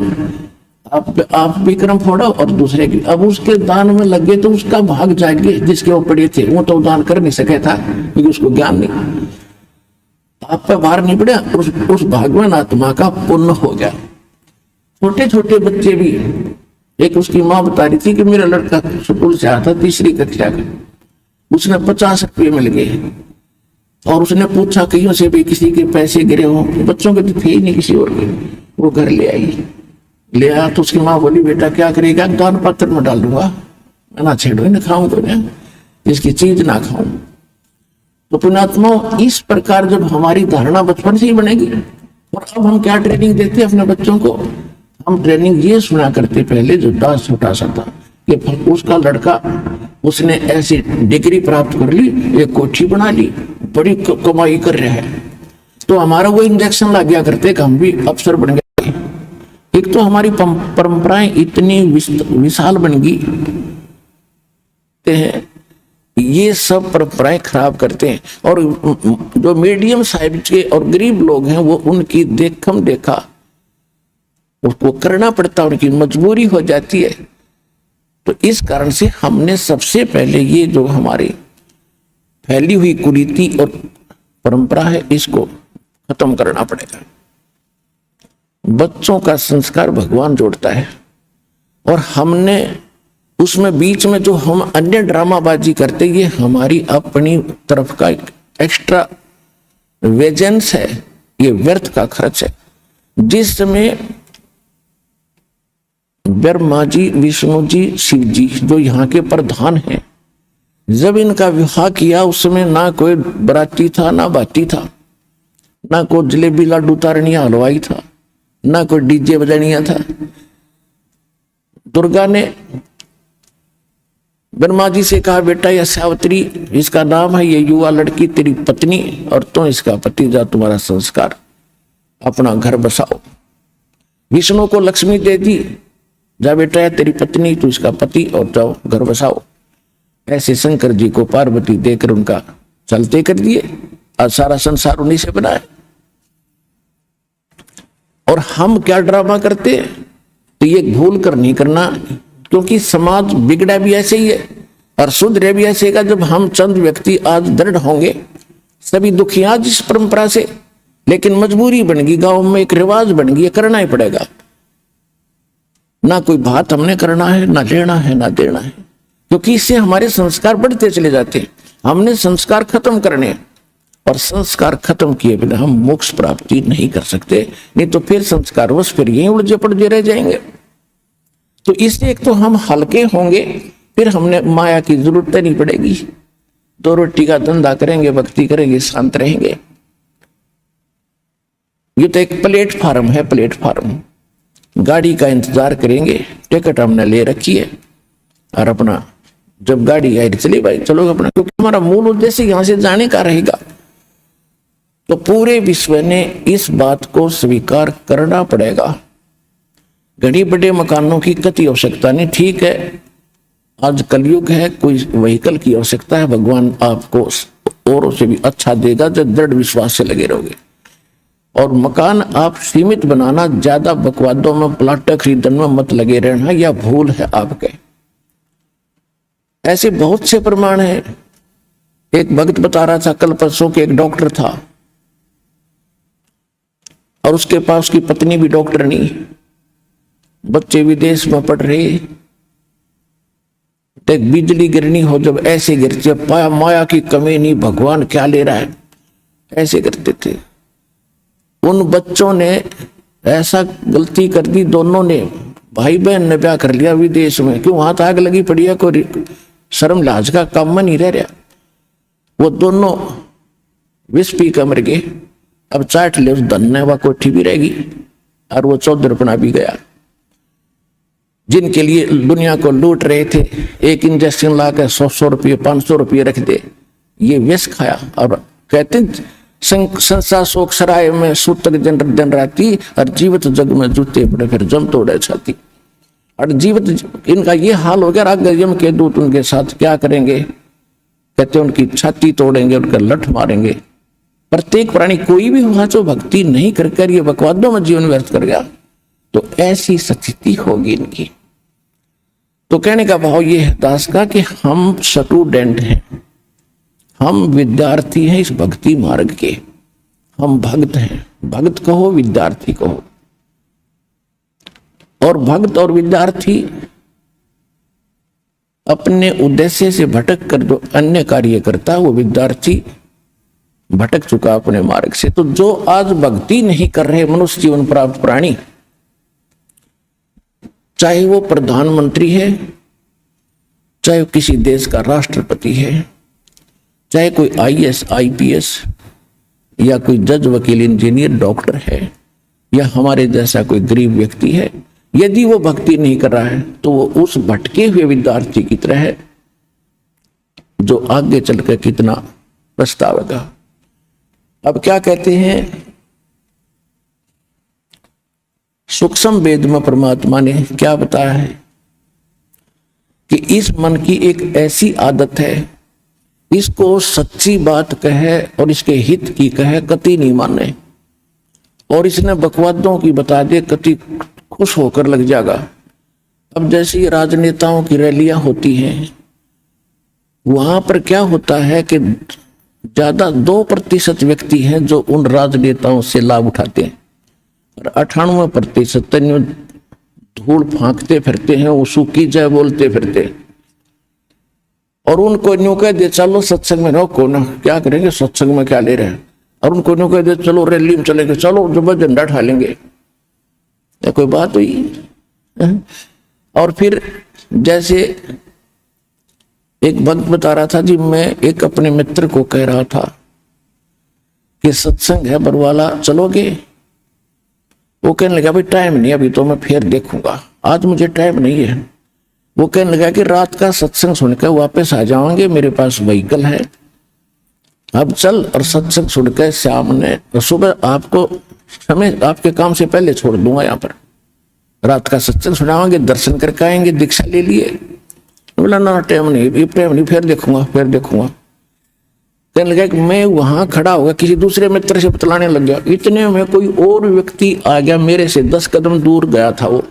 आप भी क्रम फोड़ो और दूसरे की। अब उसके दान में लगे तो उसका भाग जाएंगे, जिसके वो पड़े थे वो तो दान कर नहीं सके था क्योंकि उसको ज्ञान नहीं, आप पे भार नहीं पड़ा, उस भागवान आत्मा का पुण्य हो गया। छोटे छोटे बच्चे भी, एक उसकी माँ बता रही थी कि मेरा लड़का स्कूल से आता 3री कक्षा का, उसने 50 रुपये मिल गए और उसने पूछा कहीं से भी किसी के पैसे गिरे हो, बच्चों के तो थे ही नहीं किसी और के, वो घर ले आया तो उसकी माँ बोली बेटा क्या करेगा, दान पात्र में डाल दूंगा, मैं ना छेड़ो ना खाऊं तो ना इसकी चीज ना खाऊं। तो पुण्यात्मा इस प्रकार जब हमारी धारणा बचपन से ही बनेगी, और अब हम क्या ट्रेनिंग देते अपने बच्चों को, हम ट्रेनिंग ये सुना करते पहले जो दास छोटा सा था कि उसका लड़का उसने ऐसी डिग्री प्राप्त कर ली, एक कोठी बना ली, बड़ी कमाई कर रहा है, तो हमारा वो इंजेक्शन लग गया करते कि हम भी अफसर बन गए। एक तो हमारी परंपराएं इतनी विशाल बन गई हैं, ये सब परंपराएं खराब करते हैं। और जो मीडियम साइज के और गरीब लोग हैं वो उनकी देखम देखा उसको करना पड़ता, उनकी मजबूरी हो जाती है। तो इस कारण से हमने सबसे पहले ये जो हमारी फैली हुई कुरीति और परंपरा है इसको खत्म करना पड़ेगा। बच्चों का संस्कार भगवान जोड़ता है, और हमने उसमें बीच में जो हम अन्य ड्रामाबाजी करते, ये हमारी अपनी तरफ का एक्स्ट्रा वेजेंस है, ये व्यर्थ का खर्च है। जिस समय ब्रह्मा जी, विष्णु जी, शिव जी जो यहाँ के प्रधान हैं, जब इनका विवाह किया उस समय ना कोई बराती था, ना बाती था, ना कोई जलेबी लाडू तारनिया हलवाई था, ना कोई डीजे बजानिया था। दुर्गा ने ब्रह्मा जी से कहा बेटा यह सावित्री इसका नाम है, ये युवा लड़की तेरी पत्नी और तुम इसका पति, जा तुम्हारा संस्कार, अपना घर बसाओ। विष्णु को लक्ष्मी दे दी, जा बेटा है तेरी पत्नी, तू इसका पति और जाओ घर बसाओ। ऐसे शंकर जी को पार्वती देकर उनका चलते कर दिए, और सारा संसार उन्हीं से बना है। और हम क्या ड्रामा करते हैं, तो ये भूल कर नहीं करना, क्योंकि समाज बिगड़ा भी ऐसे ही है और सुधरे भी ऐसे का। जब हम चंद व्यक्ति आज दृढ़ होंगे, सभी दुखी आज इस परंपरा से, लेकिन मजबूरी बन गई, गांव में एक रिवाज बन गई, करना ही पड़ेगा। ना कोई बात हमने करना है, ना लेना है, ना देना है, क्योंकि इससे हमारे संस्कार बढ़ते चले जाते हैं। हमने संस्कार खत्म करने, और संस्कार खत्म किए बिना हम मोक्ष प्राप्ति नहीं कर सकते, नहीं तो फिर संस्कार बस फिर यहीं उलझे पड़े रह जाएंगे। तो इससे एक तो हम हल्के होंगे, फिर हमने माया की जरूरत नहीं पड़ेगी, 2 रोटी का धंधा करेंगे, भक्ति करेंगे, शांत रहेंगे। ये तो एक प्लेटफार्म है, प्लेटफार्म, गाड़ी का इंतजार करेंगे, टिकट हमने ले रखी है, और अपना जब गाड़ी आई चली भाई चलो अपना, क्योंकि हमारा मूल उद्देश्य यहां से जाने का रहेगा। तो पूरे विश्व ने इस बात को स्वीकार करना पड़ेगा। घड़ी बड़े मकानों की कति आवश्यकता नहीं, ठीक है आज कलयुग है, कोई व्हीकल की आवश्यकता है, भगवान आपको औरों से भी अच्छा देगा जब दृढ़ विश्वास से लगे रहोगे। और मकान आप सीमित बनाना, ज्यादा बकवादों में प्लाट खरीदने में मत लगे रहना, यह भूल है आपके। ऐसे बहुत से प्रमाण हैं। एक भक्त बता रहा था कल परसों के, एक डॉक्टर था और उसके पास उसकी पत्नी भी डॉक्टर नहीं, बच्चे विदेश में पढ़ रहे, एक बिजली गिरनी हो जब ऐसे गिरते, पाया माया की कमी नहीं, भगवान क्या ले रहा है, ऐसे करते थे। उन बच्चों ने ऐसा गलती कर दी, दोनों ने, भाई बहन ने ब्याह कर लिया विदेश में, क्यों वहां तो आग लगी पड़ी है, कोई शर्म लाज का काम में नहीं रह रहा। वो दोनों विष पी कर मर गए। अब चाट ले उस धन ने, वह कोठी भी रहेगी और वो चौधरपना भी गया। जिनके लिए दुनिया को लूट रहे थे, एक इंजेक्शन ला कर 100 रुपये 500 रुपये रख दे, ये विष खाया। और कहते संसार शोक सराय में सूतक दिन राती, और जीवित जग में जूते पड़े फिर जम तोड़े छाती। और जीवित इनका ये हाल हो गया, आगे यम के दूत उनके साथ क्या करेंगे, कहते उनकी छाती तोड़ेंगे, उनका लठ मारेंगे। प्रत्येक प्राणी कोई भी हुआ जो भक्ति नहीं कर ये बकवादों में जीवन व्यर्थ कर गया, तो ऐसी स्थिति होगी इनकी। तो कहने का भाव ये है दास का कि हम स्टूडेंट हैं, हम विद्यार्थी हैं इस भक्ति मार्ग के, हम भक्त हैं। भक्त कहो विद्यार्थी कहो, और भक्त और विद्यार्थी अपने उद्देश्य से भटक कर जो अन्य कार्य करता है वो विद्यार्थी भटक चुका अपने मार्ग से। तो जो आज भक्ति नहीं कर रहे मनुष्य जीवन प्राप्त प्राणी, चाहे वो प्रधानमंत्री है, चाहे वो किसी देश का राष्ट्रपति है, चाहे कोई IAS IPS या कोई जज वकील इंजीनियर डॉक्टर है, या हमारे जैसा कोई गरीब व्यक्ति है, यदि वो भक्ति नहीं कर रहा है तो वो उस भटके हुए विद्यार्थी की तरह है जो आगे चलकर कितना पछतावेगा। अब क्या कहते हैं, सूक्ष्म वेद में परमात्मा ने क्या बताया है कि इस मन की एक ऐसी आदत है, इसको सच्ची बात कहे और इसके हित की कहे कति नहीं माने, और इसने बकवादों की बता दे कति खुश होकर लग जाएगा। अब जैसी राजनेताओं की रैलियां होती हैं, वहां पर क्या होता है कि ज्यादा 2% व्यक्ति हैं जो उन राजनेताओं से लाभ उठाते हैं, और 98% धूल फांकते फिरते हैं, उसू की जय बोलते फिरते। और उनको न्यू कह दे चलो सत्संग में रहो, ना क्या करेंगे, सत्संग में क्या ले रहे हैं। और उनको न्यू कह दे चलो रैली में चलेंगे, चलो जब झंडा उठा लेंगे, या कोई बात हुई। और फिर जैसे एक भक्त बता रहा था जी, मैं एक अपने मित्र को कह रहा था कि सत्संग है बरवाला चलोगे, वो कहने लगा भाई टाइम नहीं, अभी तो मैं फिर देखूंगा, आज मुझे टाइम नहीं है। वो कहने लगा कि रात का सत्संग सुनकर वापस आ जाओगे, मेरे पास व्हीकल है, अब चल और सत्संग सुनकर शाम ने सुबह आपको समय आपके काम से पहले छोड़ दूंगा, यहाँ पर रात का सत्संग सुनावांगे, दर्शन करके आएंगे, दीक्षा ले लिए। बोला ना टाइम नहीं, टाइम नहीं, फिर देखूंगा फिर देखूंगा। कहने लगा कि मैं वहां खड़ा होगा, किसी दूसरे मित्र से बतलाने लग गया। इतने में कोई और व्यक्ति आ गया, मेरे से 10 कदम दूर गया था वो।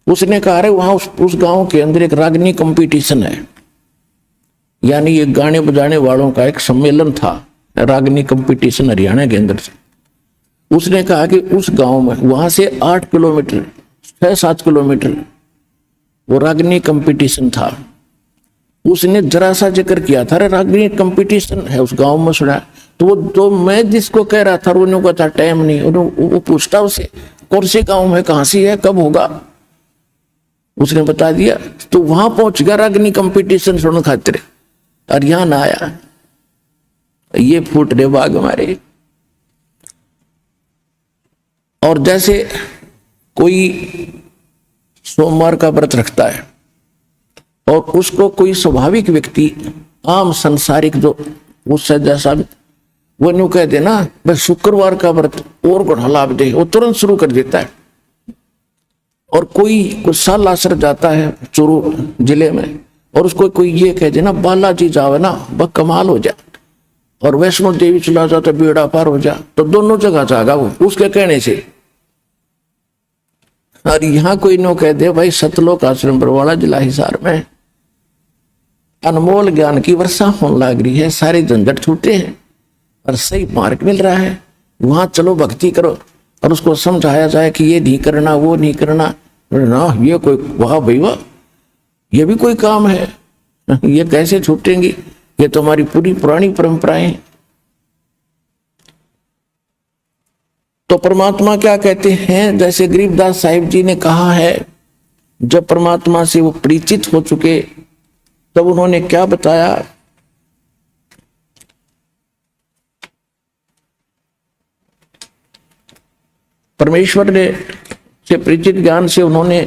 उसने कहा अरे वहां उस गांव के अंदर एक रागनी कंपटीशन है, यानी ये गाने बजाने वालों का एक सम्मेलन था, रागनी कंपटीशन हरियाणा के अंदर से। उसने कहा कि उस गांव में वहां से 8 किलोमीटर 6-7 किलोमीटर वो रागनी कंपटीशन था। उसने जरा सा जिक्र किया था, रागनी कंपटीशन है उस गांव में, सुना। तो वो जो मैं जिसको कह रहा था उन्होंने कहा था टाइम नहीं, वो पूछता उसे कौन से गांव में, कहां से है, कब होगा, उसने बता दिया। तो वहां पहुंच गया रागनी कंपटीशन सुनने खातिर, और यहां ना आया। ये फूट रहे बाग हमारे। और जैसे कोई सोमवार का व्रत रखता है और उसको कोई स्वाभाविक व्यक्ति आम संसारिक जो उससे जैसा वो न्यू कह देना भाई शुक्रवार का व्रत और को लाभ दे, वो तुरंत शुरू कर देता है। और कोई कुछ साल आसर जाता है चूरू जिले में और उसको कोई ये कह देना बालाजी जावे ना वह कमाल हो जाए, और वैष्णो देवी चला जाता तो बेड़ा पार हो जा, तो दोनों जगह जाएगा वो उसके कहने से। और यहां कोई नो कह दे भाई सतलोक आश्रम बरवाला जिला हिसार में अनमोल ज्ञान की वर्षा होने लग रही है, सारे झंझट छूटे हैं और सही मार्ग मिल रहा है, वहां चलो भक्ति करो। और उसको समझाया जाए कि ये नहीं करना वो नहीं करना, ना ये कोई वाह भाई वाह, ये भी कोई काम है, ये कैसे छूटेंगी, ये तो हमारी पूरी पुरानी परंपराएं। तो परमात्मा क्या कहते हैं, जैसे गरीबदास साहिब जी ने कहा है, जब परमात्मा से वो परिचित हो चुके तब उन्होंने क्या बताया, परमेश्वर ने से परिचित ज्ञान से उन्होंने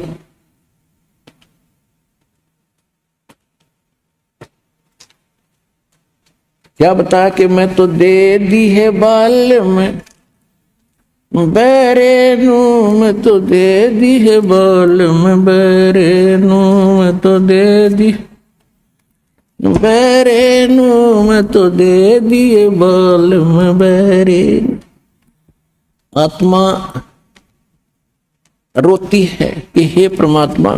क्या बताया कि मैं तो दे दी है बाल में बैरेनू, मैं तो दे दी है बाल में बैरेनू, मैं तो दे दी बैरेनू, मैं तो दे दिए बाल में बैरेनू। आत्मा रोती है कि हे परमात्मा,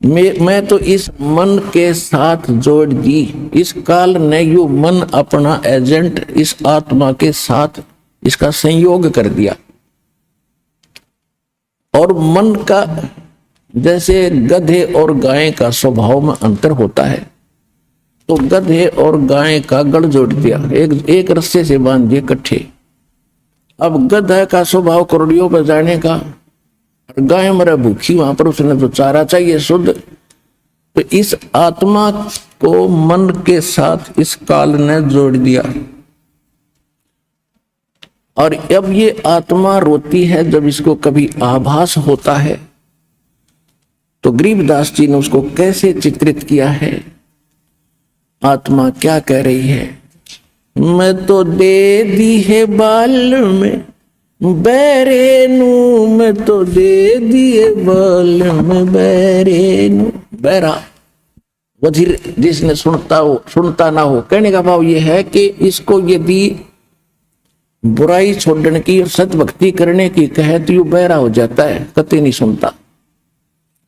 मैं तो इस मन के साथ जोड़ दी, इस काल ने यू मन अपना एजेंट इस आत्मा के साथ इसका संयोग कर दिया। और मन का जैसे गधे और गाय का स्वभाव में अंतर होता है, तो गधे और गाय का गढ़ जोड़ दिया, एक रस्से से बांध दिए इकट्ठे। अब गधा का स्वभाव करोड़ियों पर जाने का, गाय मरा भूखी, वहां पर उसने तो चारा चाहिए शुद्ध। तो इस आत्मा को मन के साथ इस काल ने जोड़ दिया। और अब ये आत्मा रोती है जब इसको कभी आभास होता है। तो गरीबदास जी ने उसको कैसे चित्रित किया है, आत्मा क्या कह रही है, मैं तो दे दी है बाल में बैरेनू, मैं तो दे दिए बाल में बैरेनू। बैरा वजीर जिसने सुनता ना हो, कहने का भाव यह है कि इसको यदि बुराई छोड़ने की और सत भक्ति करने की कहे तो यू बहरा हो जाता है, कतई नहीं सुनता।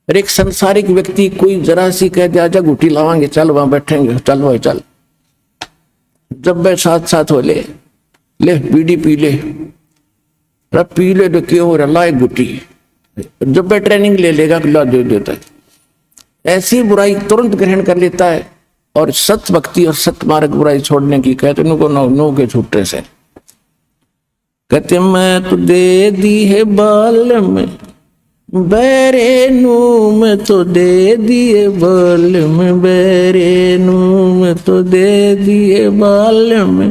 और एक संसारिक व्यक्ति कोई जरा सी कह दे आजा घुटी लावांगे, चल वहां बैठेंगे, चल भाई चल, जब वे साथ साथ हो ले बीड़ी पी ले, पी ले तो क्यों हो रहा, ला एक गुटी, जब वे ट्रेनिंग ले लेगा ला दे देता है। ऐसी बुराई तुरंत ग्रहण कर लेता है। और सत भक्ति और सत मार्ग बुराई छोड़ने की कहते उनको नो के छूटने से कहते मैं तो दे दी है बाल में बैरेनू, मैं तो दे दिए बाल में बैरेनू, मैं तो दे दिए बाल में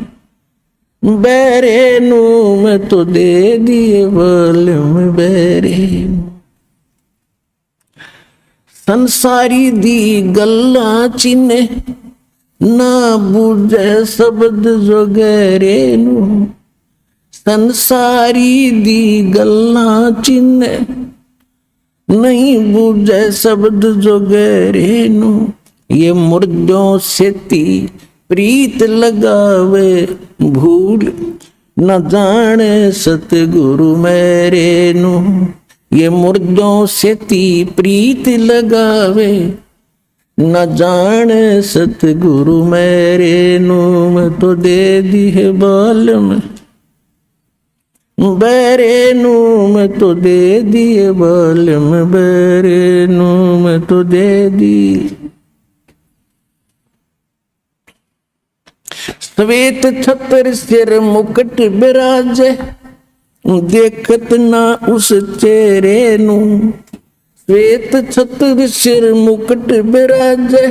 बैरेनू, मैं तो दे दिए बाल में बैरेनू। संसारी दी गल्ला चिन्हे ना बूझे शब्द जो गहरेनू, संसारी दी गल्ला चिन्हे नहीं बूझे शब्द जो गहरेनू, ये मुर्दों से ती प्रीत लगावे भूल न जाने सतगुरु मेरे नू, ये मुर्दों से ती प्रीत लगावे न जाने सतगुरु मेरे नू, मैं तो दे दी है बाल में बैरेनू, मैं तो दे दिए बाल में बैरेनू, मैं तो दे दी। श्वेत छत्र सिर मुकुट बिराजे देखत ना उस चेहरे नू, श्वेत छत्र सिर मुकुट बिराजे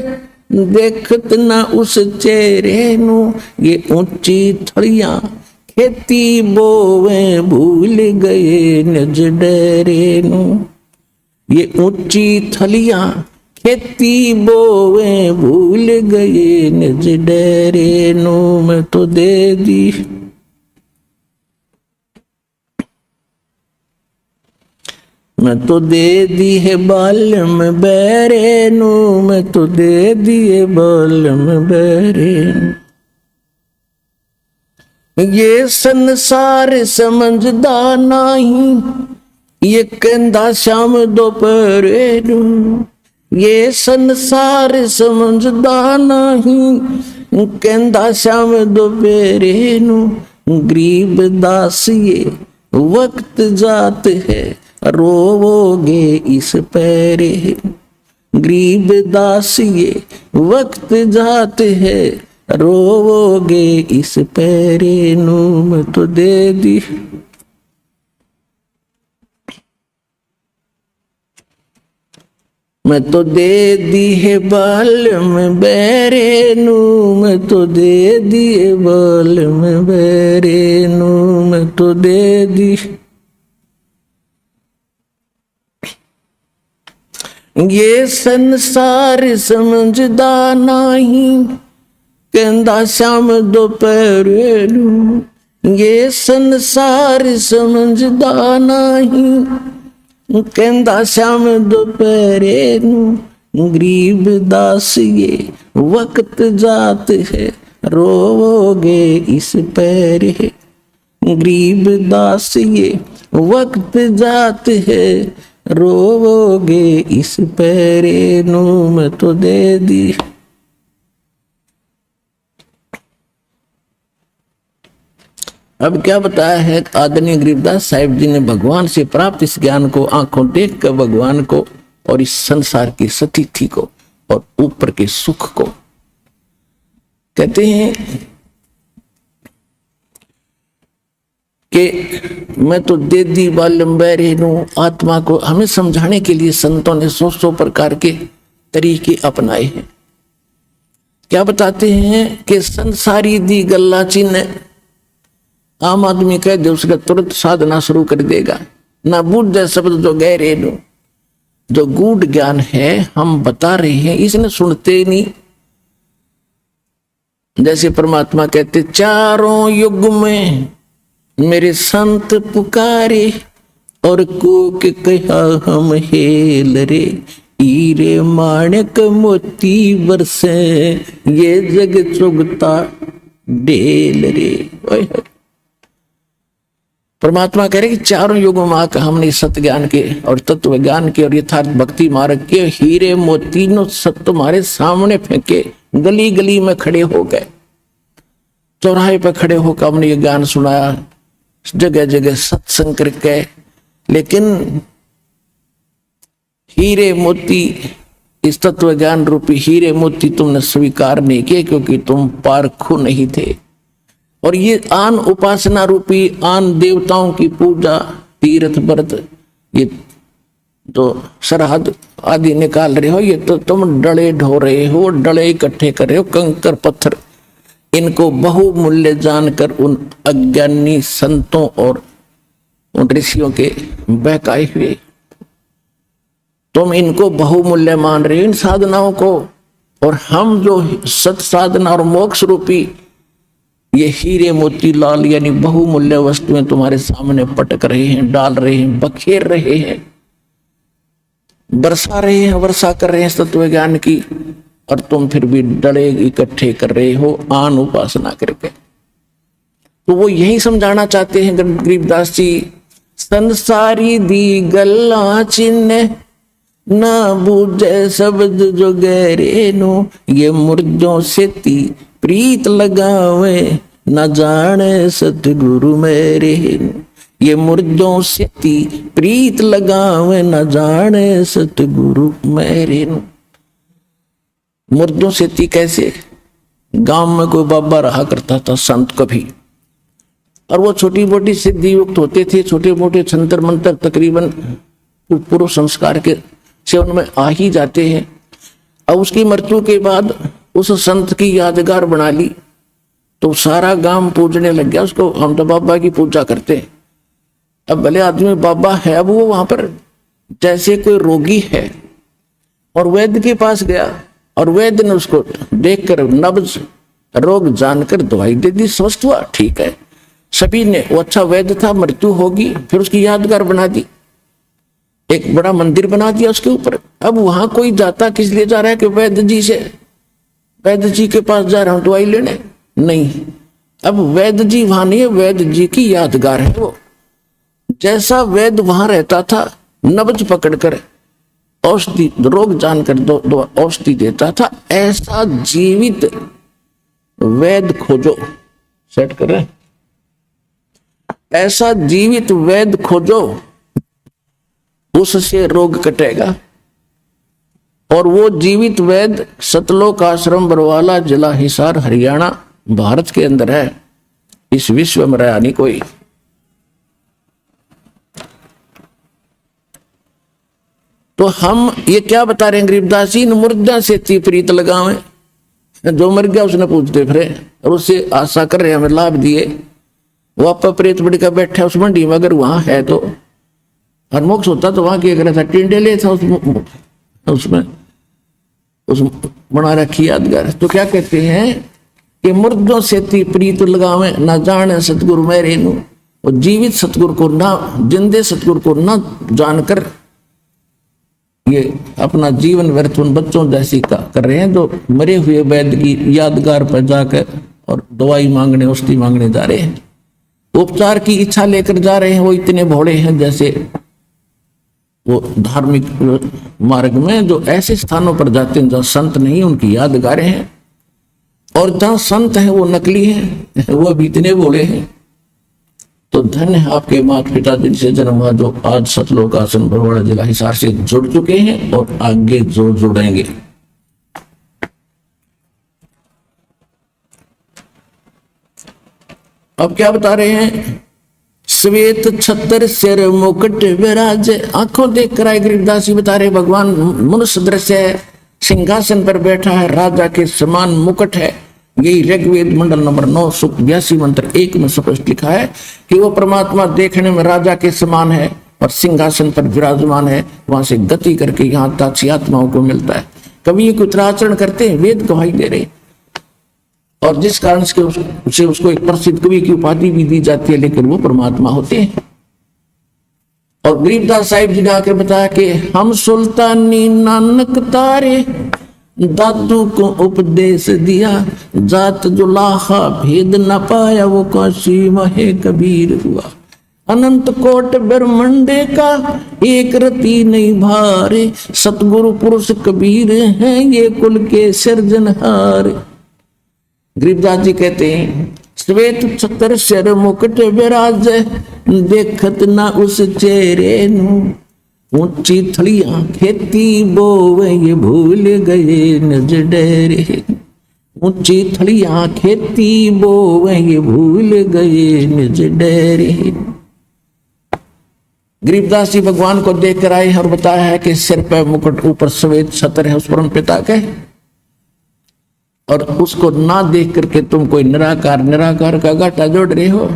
देखत ना उस चेहरे नू, ये ऊंची थड़ियां खेती बोवे भूल गए निज डेरे नू, ये ऊंची थलियां खेती बोवे भूल गए निज डेरे नू, मैं तो दे दी। मैं तो दे दी है बाल में बैरेनू, मैं तो दे दिए बाल में बैरेनू। ये संसार समझदा नहीं, ये कहंदा शाम दोपहरे नू, ये संसार समझदा नहीं, कहंदा शाम दोपहरे नू, गरीब दास ये वक्त जात है रोवोगे इस पैरे, गरीब दास ये वक्त जात है रोवोगे इस पैरे नू, मैं तो दे दी। मैं तो दे दी है बाल में बैरेनू, मैं तो दे दिए बाल में बैरेनू, मैं तो दे दी। ये संसार समझदा नहीं, कहंदा श्याम दोपहरे नू ये संसार समझदा नहीं। कहंदा श्याम दोपहरे नू गरीब दास ये वक्त जात है रोवोगे इस पैरे। गरीब दास ये वक्त जात है रोवोगे इस पैरे नू मैं तो दे दी। अब क्या बताया है आदरणीय गरीबदास साहिब जी ने भगवान से प्राप्त इस ज्ञान को आंखों देख कर भगवान को और इस संसार की सतिथि को और ऊपर के सुख को कहते हैं कि मैं तो दे दी बालम बैरे नू। आत्मा को हमें समझाने के लिए संतों ने 100 प्रकार के तरीके अपनाए हैं। क्या बताते हैं कि संसारी दी गल्ला चिन्ह आम आदमी कह दे उसका तुरंत साधना शुरू कर देगा। ना बूझ शब्द जो गहरे नो, जो गूढ़ ज्ञान है हम बता रहे हैं इसने सुनते नहीं। जैसे परमात्मा कहते चारों युग में मेरे संत पुकारे और कोक कहा हम हेल रे। हीरे माणक मोती बरसे ये जग चुगता डेल रे। परमात्मा कह रहे कि चारों युगों में आकर हमने सत्य ज्ञान के और तत्व ज्ञान के और यथार्थ भक्ति मार्ग के हीरे मोती नो सब तुम्हारे सामने फेंके। गली गली में खड़े हो गए, चौराहे पर खड़े होकर हमने ये ज्ञान सुनाया, जगह जगह सत्संग करके। लेकिन हीरे मोती इस तत्व ज्ञान रूपी हीरे मोती तुमने स्वीकार नहीं किए क्योंकि तुम पारखू नहीं थे। और ये आन उपासना रूपी आन देवताओं की पूजा तीर्थ व्रत ये तो सरहद आदि निकाल रहे हो, ये तो तुम डले ढो रहे हो, डले इकट्ठे कर रहे हो, कंकर पत्थर। इनको बहुमूल्य जानकर उन अज्ञानी संतों और उन ऋषियों के बहकाए हुए तुम इनको बहुमूल्य मान रहे हो इन साधनाओं को। और हम जो सत साधना और मोक्ष रूपी ये हीरे मोती लाल यानी बहुमूल्य वस्तुएं तुम्हारे सामने पटक रहे हैं, डाल रहे हैं, बखेर रहे हैं, बरसा रहे हैं, वर्षा कर रहे हैं तत्व ज्ञान की। और तुम फिर भी डले इकट्ठे कर रहे हो आन उपासना करके। तो वो यही समझाना चाहते हैं गरीबदास जी। संसारी दी गल्ला चिन्ह ना बूझे शब्द जो गहरे नो। ये मुर्दों से ती प्रीत लगावे न जाने सतगुरु मेरे। ये मुर्दों से ती प्रीत लगावे न जाने सतगुरु मेरे। मुर्दों से ती कैसे? गांव में कोई बाबा रहा करता था संत कभी, और वो छोटी मोटी सिद्धि युक्त होते थे, छोटे मोटे छंतर मंत्र तकरीबन पूर्व संस्कार के सेवन में आ ही जाते हैं। अब उसकी मृत्यु के बाद उस संत की यादगार बना ली तो सारा गांव पूजने लग गया उसको। हम तो बाबा की पूजा करते हैं। अब भले आदमी बाबा है, अब वो वहां पर जैसे कोई रोगी है और वैद्य के पास गया और वैद्य ने उसको देखकर नब्ज रोग जानकर दवाई दे दी, स्वस्थ हुआ, ठीक है। सभी ने, वो अच्छा वैद्य था, मृत्यु होगी, फिर उसकी यादगार बना दी, एक बड़ा मंदिर बना दिया उसके ऊपर। अब वहां कोई जाता किस लिए जा रहा है कि वैद्य जी के पास जा रहा हूं दवाई लेने, नहीं। अब वैद्य जी वहां नहीं है, वैद्य जी की यादगार है वो। जैसा वैद्य वहां रहता था, नब्ज पकड़कर औषधि रोग जानकर दो औषधि देता था, ऐसा जीवित वैद्य खोजो। सेट कर रहे, ऐसा जीवित वैद्य खोजो, उससे रोग कटेगा। और वो जीवित वैद्य सतलोक आश्रम बरवाला, जिला हिसार, हरियाणा, भारत के अंदर है। इस विश्व में रहा नहीं कोई। तो हम ये क्या बता रहे हैं गरीबदास जी? मुर्दा से ती प्रीत लगावे, जो मर गया उसने पूछते फिरे और उससे आशा कर रहे हमें लाभ दिए। वो आप प्रेत बड़ी का बैठा उस मंडी में, अगर वहां है तो हरमोक्ष होता तो वहां क्या करे था, टिंडेले था उसमें उस बना रखी यादगार। तो क्या कहते हैं कि मुर्दों से ती प्रीत लगावे, ना जाने सतगुरु मेरे नु। और जीवित सतगुरु को ना, जिंदे सतगुरु को ना जानकर ये अपना जीवन व्यर्थ उन बच्चों जैसी कर रहे हैं जो मरे हुए वैद्य की यादगार पर जाकर और दवाई मांगने, औषधि मांगने जा रहे हैं, उपचार की इच्छा लेकर जा रहे हैं। वो इतने भोले हैं जैसे वो धार्मिक मार्ग में जो ऐसे स्थानों पर जाते हैं जहाँ संत नहीं, उनकी यादगारें हैं, और जहाँ संत है वो नकली है, वो भी इतने भोले हैं। तो धन्य है आपके माता पिता जिनसे जन्म हुआ, जो आज सतलोक आश्रम बरवाड़ा जिला हिसार से जुड़ चुके हैं और आगे जो जुड़ेंगे। अब क्या बता रहे हैं? श्वेत छत्र सिर मुकुट विराज, आंखों देख कर आए गरीबदास जी बता रहे भगवान मनुष्य दृश्य है, सिंहासन पर बैठा है, राजा के समान मुकुट है। यही ऋग्वेद मंडल नंबर 9 सूक्त 82 मंत्र 1 में स्पष्ट लिखा है कि वो परमात्मा देखने में राजा के समान है और सिंहासन पर विराजमान है। वहां से गति करके यहाँ ताक्षी आत्माओं को मिलता है। कभी ये उत्तराचरण करते हैं, वेद गवाही दे रहे, और जिस कारण से उसको एक प्रसिद्ध कवि की उपाधि भी दी जाती है, लेकिन वो परमात्मा होते हैं। और गरीबदास साहिब जी ने आकर बताया कि हम सुल्तानी नानक तारे, दादू को उपदेश दिया, जात जो लाहा भेद न पाया, वो काशी महे कबीर हुआ। अनंत कोट ब्रह्मंडे का एक रति नहीं भारे, सतगुरु पुरुष कबीर हैं ये कुल के सिरजनहार। गरीबदास जी कहते हैं श्वेत छत्र सिर मुकुट विराज, देखत ना उस चेहरे नु, ऊंची थलियां खेती बोवे ये भूल गए निज डेरे। ऊंची थलियां खेती बोवे ये भूल गए निज डेरे। गरीबदास जी भगवान को देखकर आए और बताया है कि सिर पर मुकुट, ऊपर श्वेत छत्र है उस परम पिता के, और उसको ना देख करके तुम कोई निराकार का घाटा जोड़ रहे हो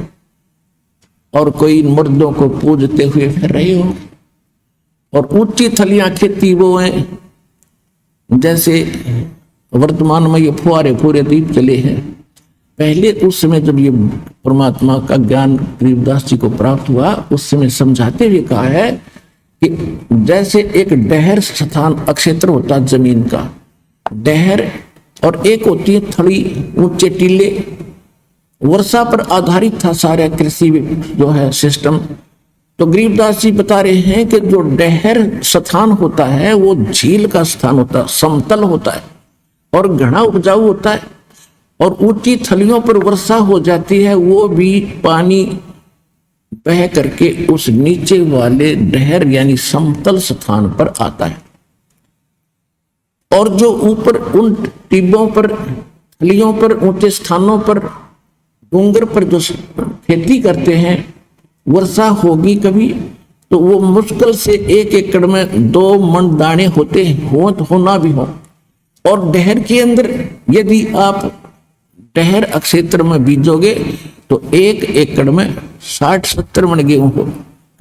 और कोई मुर्दों को पूजते हुए फिर रहे हो। और ऊंची थलियां खेती वो हैं, जैसे वर्तमान में ये फुहारे पूरे दीप चले हैं। पहले उस समय जब ये परमात्मा का ज्ञान गरीबदास जी को प्राप्त हुआ, उस समय समझाते हुए कहा है कि जैसे एक डहर स्थान अक्षेत्र होता है जमीन का डहर, और एक होती है थड़ी, ऊंचे टीले, वर्षा पर आधारित था सारा कृषि जो है सिस्टम। तो गरीबदास जी बता रहे हैं कि जो डहर स्थान होता है वो झील का स्थान होता है, समतल होता है और घना उपजाऊ होता है, और ऊंची थलियों पर वर्षा हो जाती है, वो भी पानी बह करके उस नीचे वाले डहर यानी समतल स्थान पर आता है। और जो ऊपर उन टिब्बों पर, थलियों पर, ऊंचे स्थानों पर, डूंगर पर जो खेती करते हैं, वर्षा होगी कभी तो वो मुश्किल से 1 एकड़ में 2 मन दाने होते हो, होना भी हो। और डहर के अंदर यदि आप डहर अक्षेत्र में बीजोगे तो 1 एकड़ में 60-70 मन गेहूं हो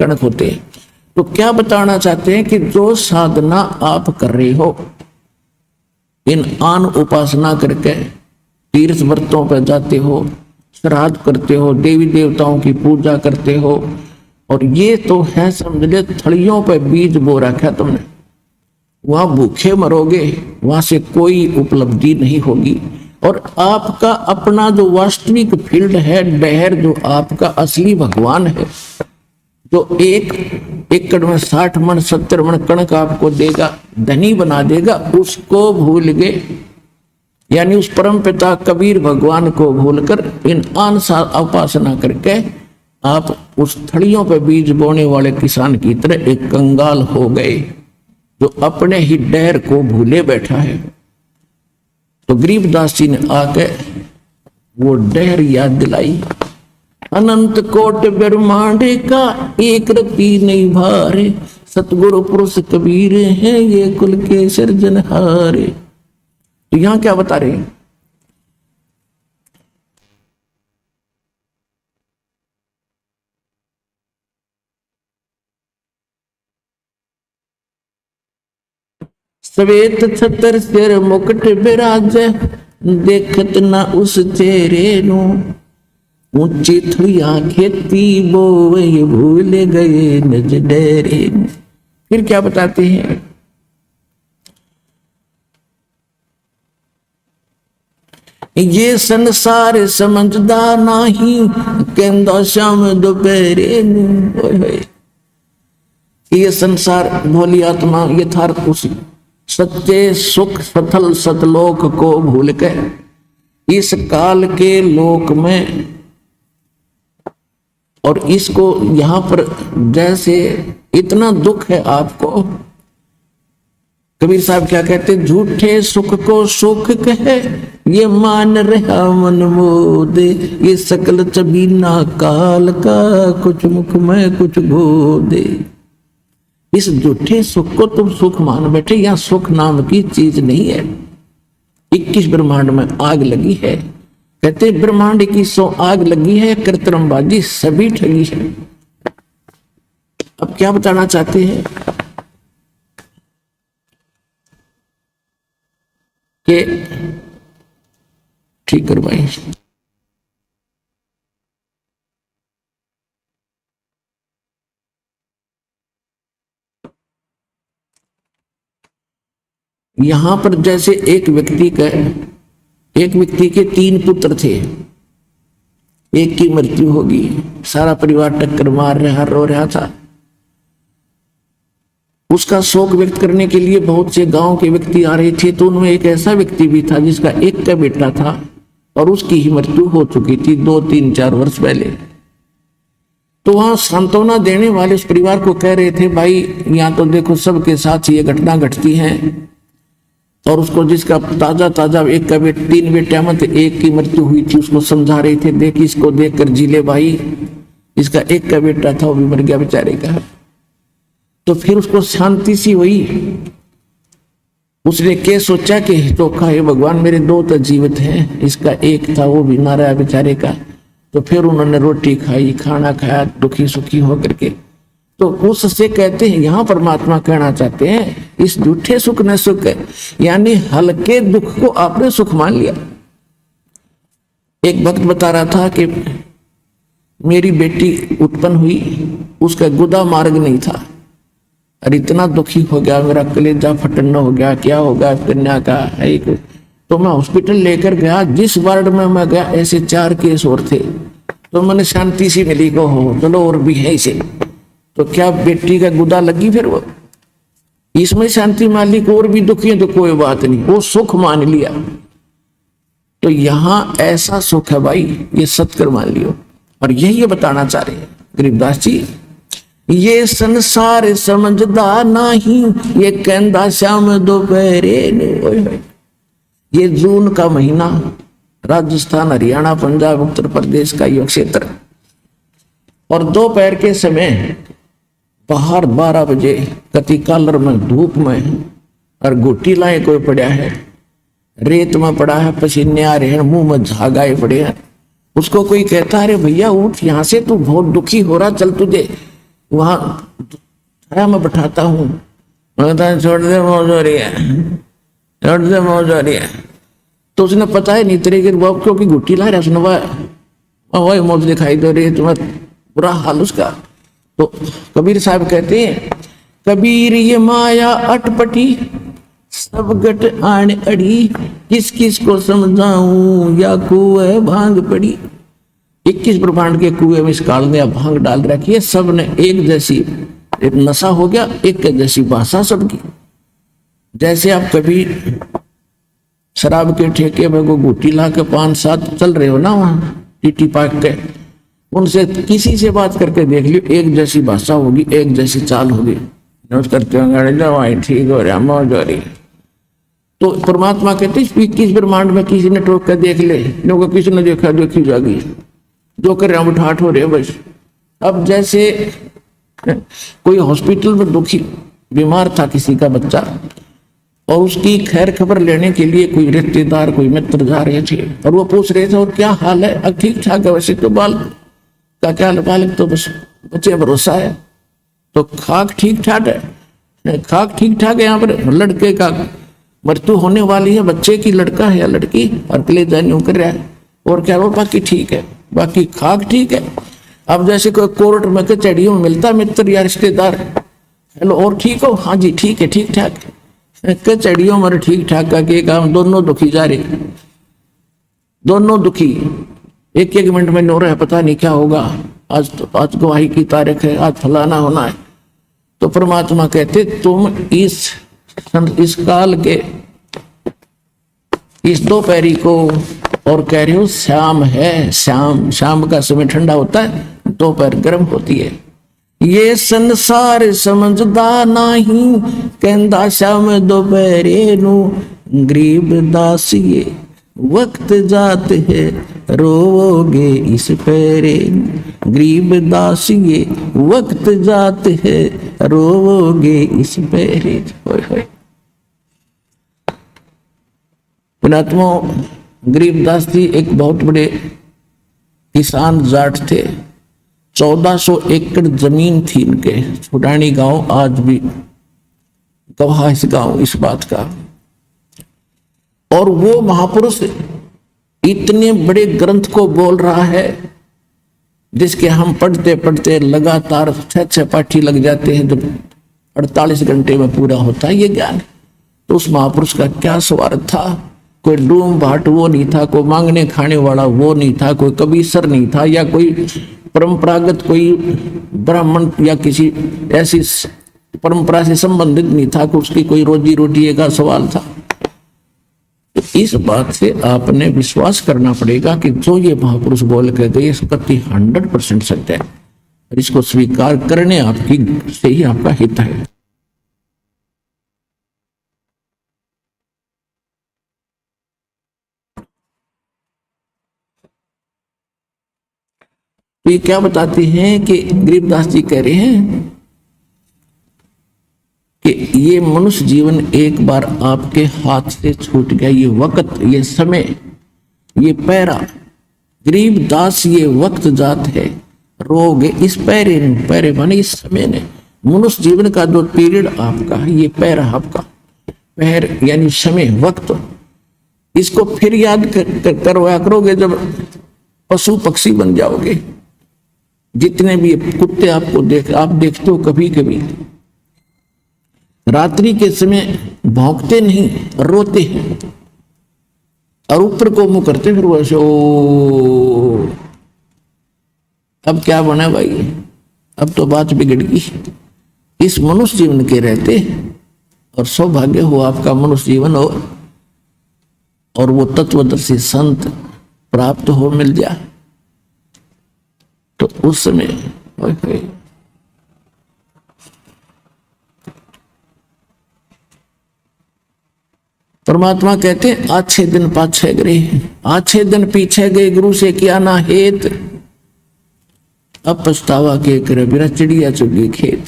कणक होते हैं। तो क्या बताना चाहते हैं कि जो साधना आप कर रहे हो, इन आन उपासना करके तीर्थ व्रतों पर जाते हो, श्राद्ध करते हो, देवी देवताओं की पूजा करते हो, और ये तो है समझ ले थड़ियों पर बीज बो रखा तुमने, वहां भूखे मरोगे, वहां से कोई उपलब्धि नहीं होगी। और आपका अपना जो वास्तविक फील्ड है डहर, जो आपका असली भगवान है, जो 1 एकड़ में 60 मन 70 मन कणक आपको देगा, धनी बना देगा, उसको भूल गए। यानी उस परम पिता कबीर भगवान को भूलकर इन आनसार उपासना करके आप उस थड़ियों पे बीज बोने वाले किसान की तरह एक कंगाल हो गए जो अपने ही डहर को भूले बैठा है। तो गरीबदास जी ने आके वो डहर याद दिलाई। अनंत कोट ब्रह्मांड का एक रति नहीं भारे, सतगुरु पुरुष कबीर हैं ये कुल के सिरजनहारे। तो यहां क्या बता रहे हैं? श्वेत छत्र सिर मुकुट विराज, देखत ना उस चेहरे नु, ऊंची थुड़िया खेती बोवे भूल गए नज डेरे। फिर क्या बताते हैं, ये संसार समझदा नाही, कहंदा श्याम दोपहरे नु। ये संसार भोली आत्मा यथार्थ उसी सच्चे सुख सथल सतलोक को भूल के इस काल के लोक में, और इसको यहां पर जैसे इतना दुख है आपको, कबीर साहब क्या कहते, झूठे सुख को सुख कहे ये मान रहा मन मोदे, ये सकल चबीना काल का कुछ मुख में कुछ गोदे। इस झूठे सुख को तुम सुख मान बैठे, यहां सुख नाम की चीज नहीं है। 21 ब्रह्मांड में आग लगी है, कहते ब्रह्मांड की 100 आग लगी है, कृत्रिमबाजी सभी ठगी है। अब क्या बताना चाहते हैं कि ठीक करवाई, यहां पर जैसे एक व्यक्ति के 3 पुत्र थे, एक की मृत्यु होगी, सारा परिवार टक्कर मार रहा रो रहा था। उसका शोक व्यक्त करने के लिए बहुत से गांव के व्यक्ति आ रहे थे, तो उनमें एक ऐसा व्यक्ति भी था जिसका एक का बेटा था और उसकी ही मृत्यु हो चुकी थी 2, 3, 4 वर्ष पहले। तो वहां सांत्वना देने वाले उस परिवार को कह रहे थे, भाई यहाँ तो देखो सबके साथ ये घटना घटती है, और उसको जिसका ताजा एक का 3 बेटा मत एक की मृत्यु हुई थी, उसको समझा रहे थे, देख इसको देख कर जी ले भाई, इसका एक का बेटा था वो भी मर गया बेचारे का। तो फिर उसको शांति सी हुई, उसने क्या सोचा कि धोखा है भगवान, मेरे 2 तो जीवित हैं, इसका एक था वो भी ना रहा बेचारे का। तो फिर उन्होंने रोटी खाई, खाना खाया, दुखी सुखी होकर के। तो उससे कहते हैं, यहां परमात्मा कहना चाहते हैं, इस झूठे सुख ने सुख है, यानी हल्के दुख को आपने सुख मान लिया। एक भक्त बता रहा था कि मेरी बेटी उत्पन्न हुई, उसका गुदा मार्ग नहीं था, और इतना दुखी हो गया, मेरा कलेजा फटन हो गया, क्या होगा कन्या का है। तो मैं हॉस्पिटल लेकर गया, जिस वार्ड में मैं गया ऐसे 4 केस और थे, तो मैंने शांति सी मिली को हो चलो और भी है इसे। तो क्या बेटी का गुदा लगी, फिर वो इसमें शांति मालिक और भी दुखी है तो कोई बात नहीं, वो सुख मान लिया। तो यहां ऐसा सुख है भाई, ये सत्कर मान लियो। और यही ये बताना चाह रहे हैं गरीबदास जी, ये संसार समझदा नहीं, ये कहंदा श्याम दोपहरे ने। ये जून का महीना, राजस्थान, हरियाणा, पंजाब, उत्तर प्रदेश का ये क्षेत्र, और दोपहर के समय बाहर 12 बजे कति कालर में धूप में, और गोटी लाए कोई पड़ा है, रेत में पड़ा है, पसीने आ रहे हैं, मुंह में झाग आए पड़े हैं। उसको कोई कहता है, अरे भैया उठ यहाँ से, तू बहुत दुखी हो रहा, चल तुझे वहां छाया में बैठाता हूं। छोड़ दे मौज हो रही है, छोड़ दे मौज हो रही है। तो उसने पता है नहीं तेरे के बाप क्योंकि गुट्टी ला रहा, उसने वही मौज दिखाई दे रही है, तुम्हें बुरा हाल उसका। तो कबीर साहब कहते हैं, कबीर ये माया अटपटी, सब गट आन अड़ी, किस किस को समझाऊं या कुएं भांग पड़ी। 21 ब्रह्मांड के कुएं में इस काल ने भांग डाल रखी है, सब ने एक जैसी, एक नशा हो गया, एक जैसी भाषा सबकी। जैसे आप कभी शराब के ठेके में गुट्टी ला के 5-7 चल रहे हो ना, वहां टीटी पाक के, उनसे किसी से बात करके देख लियो, एक जैसी भाषा होगी, एक जैसी चाल होगी, करते होंगे ठीक हो रहा, मौज हो रही। तो परमात्मा कहते 21 ब्रह्मांड में किसी ने टोक कर देख ले, लोगों किसी ने देखा देखी जागी, जो कर रहे ठाठ हो रहे बस। अब जैसे कोई हॉस्पिटल में दुखी बीमार था किसी का बच्चा, और उसकी खैर खबर लेने के लिए कोई रिश्तेदार कोई मित्र जा रहे थे, और वो पूछ रहे थे और क्या हाल है, अब ठीक ठाक है, वैसे तो बाल का क्या बालक तो बस बच्चे भरोसा है, तो खाक ठीक ठाक है, खाक ठीक ठाक है। यहाँ पर लड़के का मृत्यु होने वाली है बच्चे की, लड़का है या लड़की, और कलेजा यूं कर रहा है और क्या रो, बाकी ठीक है, बाकी खाक ठीक है। अब जैसे कोई कोर्ट में कचहरियों में मिलता मित्र या रिश्तेदार, हेलो और ठीक हो, हाँ जी ठीक है, ठीक ठाक है। कचहरियों में ठीक ठाक का के काम, दोनों दुखी जा रहे, दोनों दुखी, एक एक मिनट में नो रहा है, पता नहीं क्या होगा, आज तो आज गवाही की तारीख है, आज फलाना होना है। तो परमात्मा कहते तुम इस काल के इस दोपहरी को और कह रहे हो शाम है, शाम, शाम का समय ठंडा होता है, दोपहर गर्म होती है। ये संसार समझदा नहीं, कहंदा शाम दोपहरे नू, गरीब दासिए वक्त जात है, रोओगे इस पैरे, गरीब दासिए वक्त जात है, रोओगे इस पैरे। पुणात्मा गरीबदास जी एक बहुत बड़े किसान जाट थे। 1400 एकड़ जमीन थी इनके। छुटानी गांव आज भी गवाह इस गांव इस बात का। और वो महापुरुष इतने बड़े ग्रंथ को बोल रहा है जिसके हम पढ़ते पढ़ते लगातार 6 पाठी लग जाते हैं, जब 48 घंटे में पूरा होता है ये ज्ञान। तो उस महापुरुष का क्या स्वार्थ था? कोई डूम भाट वो नहीं था, कोई मांगने खाने वाला वो नहीं था, कोई कबीसर नहीं था, या कोई परंपरागत कोई ब्राह्मण या किसी ऐसी परंपरा से संबंधित नहीं था कि उसकी कोई रोजी रोटी का सवाल था। तो इस बात से आपने विश्वास करना पड़ेगा कि जो ये महापुरुष बोल के गए इस कति 100% सत्य है, और इसको स्वीकार करने आपकी से ही आपका हित है। तो ये क्या बताते हैं कि गरीबदास जी कह रहे हैं कि ये मनुष्य जीवन एक बार आपके हाथ से छूट गया, ये वक्त, ये समय, ये पैरा, गरीबदास ये वक्त जात है, रोगे इस पैरे ने, पैरे माने इस समय ने, मनुष्य जीवन का जो पीरियड आपका है ये पैरा आपका, पैर यानी समय, वक्त, इसको फिर याद करवाया करोगे जब पशु पक्षी बन जाओगे। जितने भी कुत्ते आपको आप देखते हो कभी कभी रात्रि के समय भौंकते नहीं, रोते हैं और ऊपर को मुंह करते, फिर वैसे ओ। अब क्या बना भाई, अब तो बात बिगड़ गई। इस मनुष्य जीवन के रहते और सौभाग्य हो आपका मनुष्य जीवन हो और वो तत्वदर्शी संत प्राप्त हो, मिल जाए, तो उस समय परमात्मा कहते हैं अच्छे दिन पाछे गए, अच्छे दिन पीछे गए, गुरु से किया ना हेत, अब पछतावा के करे बिना चिड़िया चुगी खेत।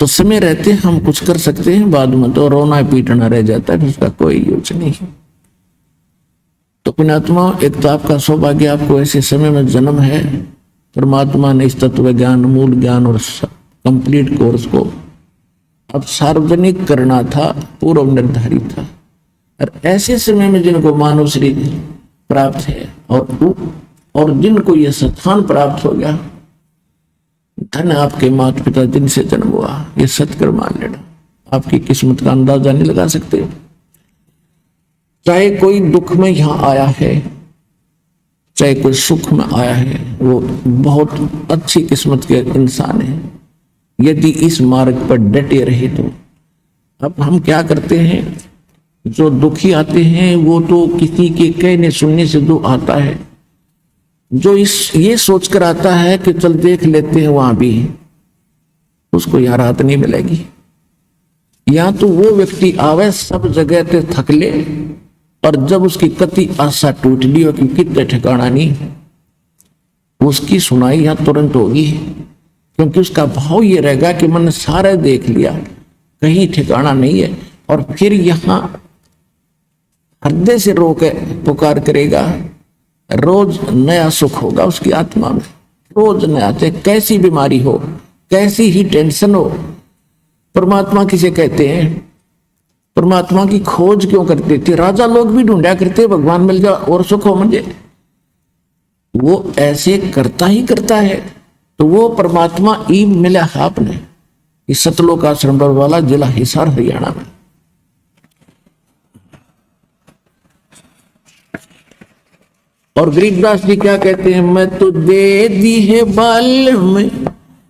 तो समय रहते हम कुछ कर सकते हैं, बाद में तो रोना पीटना रह जाता है, उसका कोई यूज नहीं। तो पुण्यात्मा एक तो आपका सौभाग्य, आपको ऐसे समय में जन्म है। परमात्मा ने इस तत्व ज्ञान, मूल ज्ञान और कंप्लीट कोर्स को अब सार्वजनिक करना था, पूर्व निर्धारित था। और ऐसे समय में जिनको मानव शरीर प्राप्त है और जिनको यह स्थान प्राप्त हो गया, धन आपके माता पिता जिनसे जन्म हुआ, ये सत्कर मान लेना। आपकी किस्मत का अंदाजा नहीं लगा सकते। चाहे कोई दुख में यहां आया है, चाहे कोई सुख में आया है, वो बहुत अच्छी किस्मत के इंसान है यदि इस मार्ग पर डटे रहे तो। अब हम क्या करते हैं, जो दुखी आते हैं वो तो किसी के कहने सुनने से जो आता है, जो ये सोचकर आता है कि चल देख लेते हैं वहां भी, उसको यहाँ राहत नहीं मिलेगी। या तो वो व्यक्ति आवे सब जगह पे थक ले, और जब उसकी कति आशा टूट ली हो कि कितने ठिकाना नहीं, उसकी सुनाई यहाँ तुरंत होगी, क्योंकि उसका भाव ये रहेगा कि मैंने सारा देख लिया, कहीं ठिकाना नहीं है। और फिर यहाँ हृदय से रो के पुकार करेगा, रोज नया सुख होगा उसकी आत्मा में, रोज नया, चाहे कैसी बीमारी हो, कैसी ही टेंशन हो। परमात्मा किसे कहते हैं? परमात्मा की खोज क्यों करते थे? राजा लोग भी ढूंढा करते भगवान मिल जा और सुख हो मुझे। वो ऐसे करता ही करता है। तो वो परमात्मा ई मिला आपने इस सतलोक आश्रम वाला, जिला हिसार, हरियाणा में। और गरीबदास जी क्या कहते हैं? मैं तो दे दी है बाल में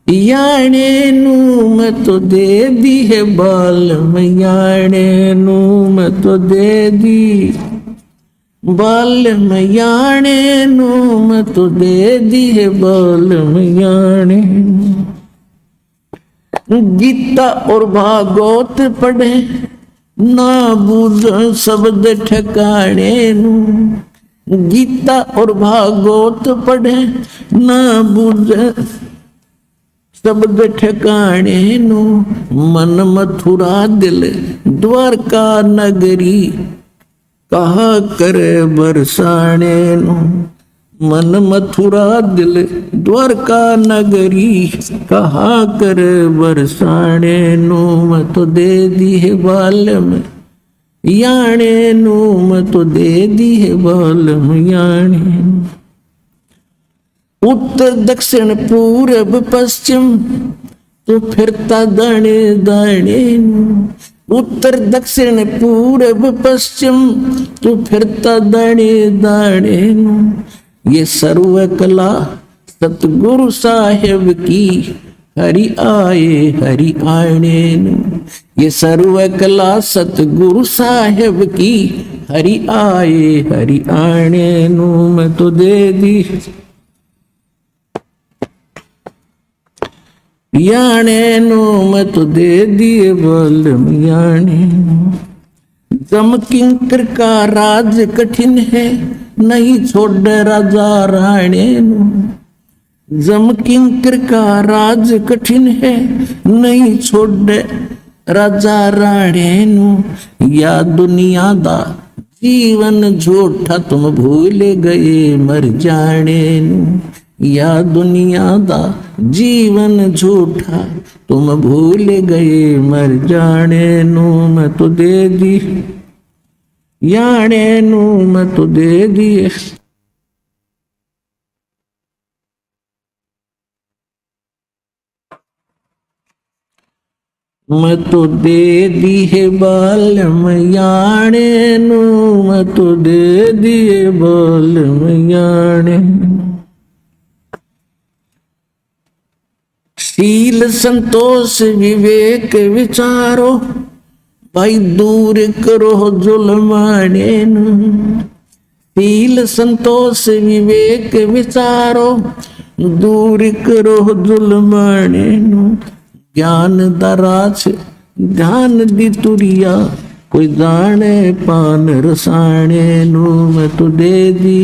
याने नू, मैं तो दे दी है बाल में याने नू, मैं तो दे दी बाल में याने नू, मैं तो दे दी है बाल में याने। गीता और भागवत पढ़े ना बूझ शब्द ठिकाने नू, गीता और भागवत पढ़े ना बूझ शब्द ठिकाने नू, मन मथुरा दिल द्वारका नगरी कहा करे बरसाने नू, मन मथुरा दिल द्वारका नगरी कहा करे बरसाने नू, मैं तो दे दी है बाल में याने नू, मैं तो दे दी है बाल में याने। उत्तर दक्षिण पूरब पश्चिम तो फिरता दाने दाने नू, उत्तर दक्षिण पूरब पश्चिम तो फिरता दाने दाने नू, ये सर्व कला सतगुरु साहेब की हरि आए हरि आने नू, ये सर्व कला सतगुरु साहेब की हरि आए हरि आने नू, मैं तो दे दी याने नू, मैं तो दे दिए बल याने। जम किंकर का राज कठिन है नहीं छोड़ राजा राणे नू, जम किंकर का राज कठिन है नहीं छोड़ राजा राणे नू, या दुनिया दा जीवन झूठा तुम भूल गए मर जाने नू, या दुनिया दा जीवन झूठा तुम भूल गए मर जाने नू, मैं तो दे दी याने नू, मैं तो दे दी। मैं तो दे दी है बाल में याने नू, मैं तो दे दिए बाल में याने। शील संतोष विवेक विचारो भाई दूर करो जुल्माने नू, शील संतोष विवेक विचारो दूर करो जुल्माने नू, ज्ञान दराज ध्यान दी तुरिया कोई जाने पान रसाने नू, मैं तो दे दी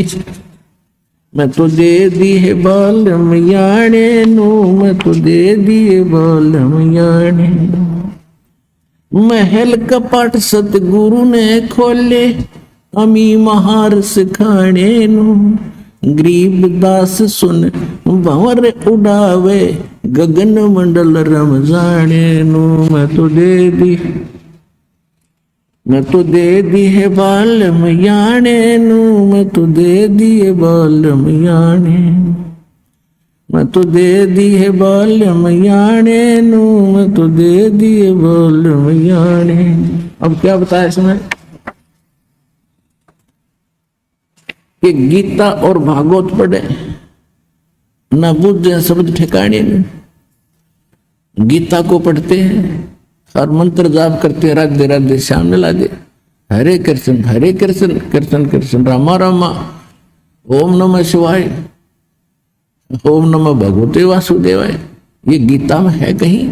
मैं तो दे दी है बाल याने नू, मैं तो दे दिए बाल याने। महल कपट सतगुरु ने खोले अमी महार सिखाने नू, गरीब दास सुन भंवर उड़ावे गगन मंडल रमजाने नू, मैं तो दे दी मैं तो दे दी है बाल याने नू, मैं तो दे दिए बाल याने, मैं तो दे दी है बाल याने नू, मैं तो दे दिए बाल याने। अब क्या बताया इसमें कि गीता और भागवत पढ़े ना बुझे शब्द ठिकाने में। गीता को पढ़ते हैं और मंत्र जाप करते हैं, राधे राधे श्याम लादे, हरे कृष्ण कृष्ण कृष्ण रामा रामा, ओम नमः शिवाय, ओम नमः भगवते वासुदेवाय। ये गीता में है कहीं?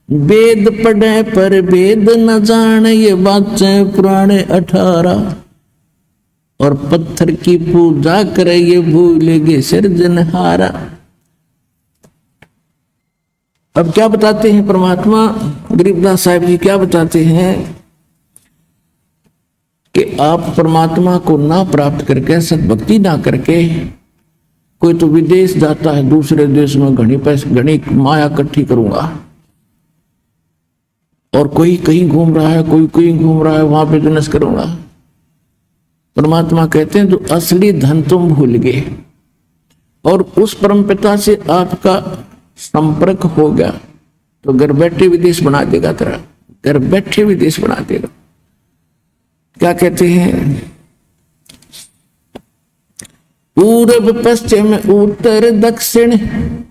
वेद पढ़े पर वेद न जाने ये बातें पुराने 18, और पत्थर की पूजा करे ये भूलेगे सिरजनहारा। अब क्या बताते हैं परमात्मा गरीबदास साहिब जी, क्या बताते हैं कि आप परमात्मा को ना प्राप्त करके, सद्भक्ति ना करके, कोई तो विदेश जाता है, दूसरे देश में घनी माया इकट्ठी करूंगा, और कोई कहीं घूम रहा है, कोई कहीं घूम रहा है, वहां पे बिजनेस करूंगा। परमात्मा कहते हैं जो असली धन तुम भूल गए और उस परमपिता से आपका संपर्क हो गया तो घर बैठे विदेश बना देगा, तेरा घर बैठे विदेश बना देगा। क्या कहते हैं, पूरब पश्चिम उत्तर दक्षिण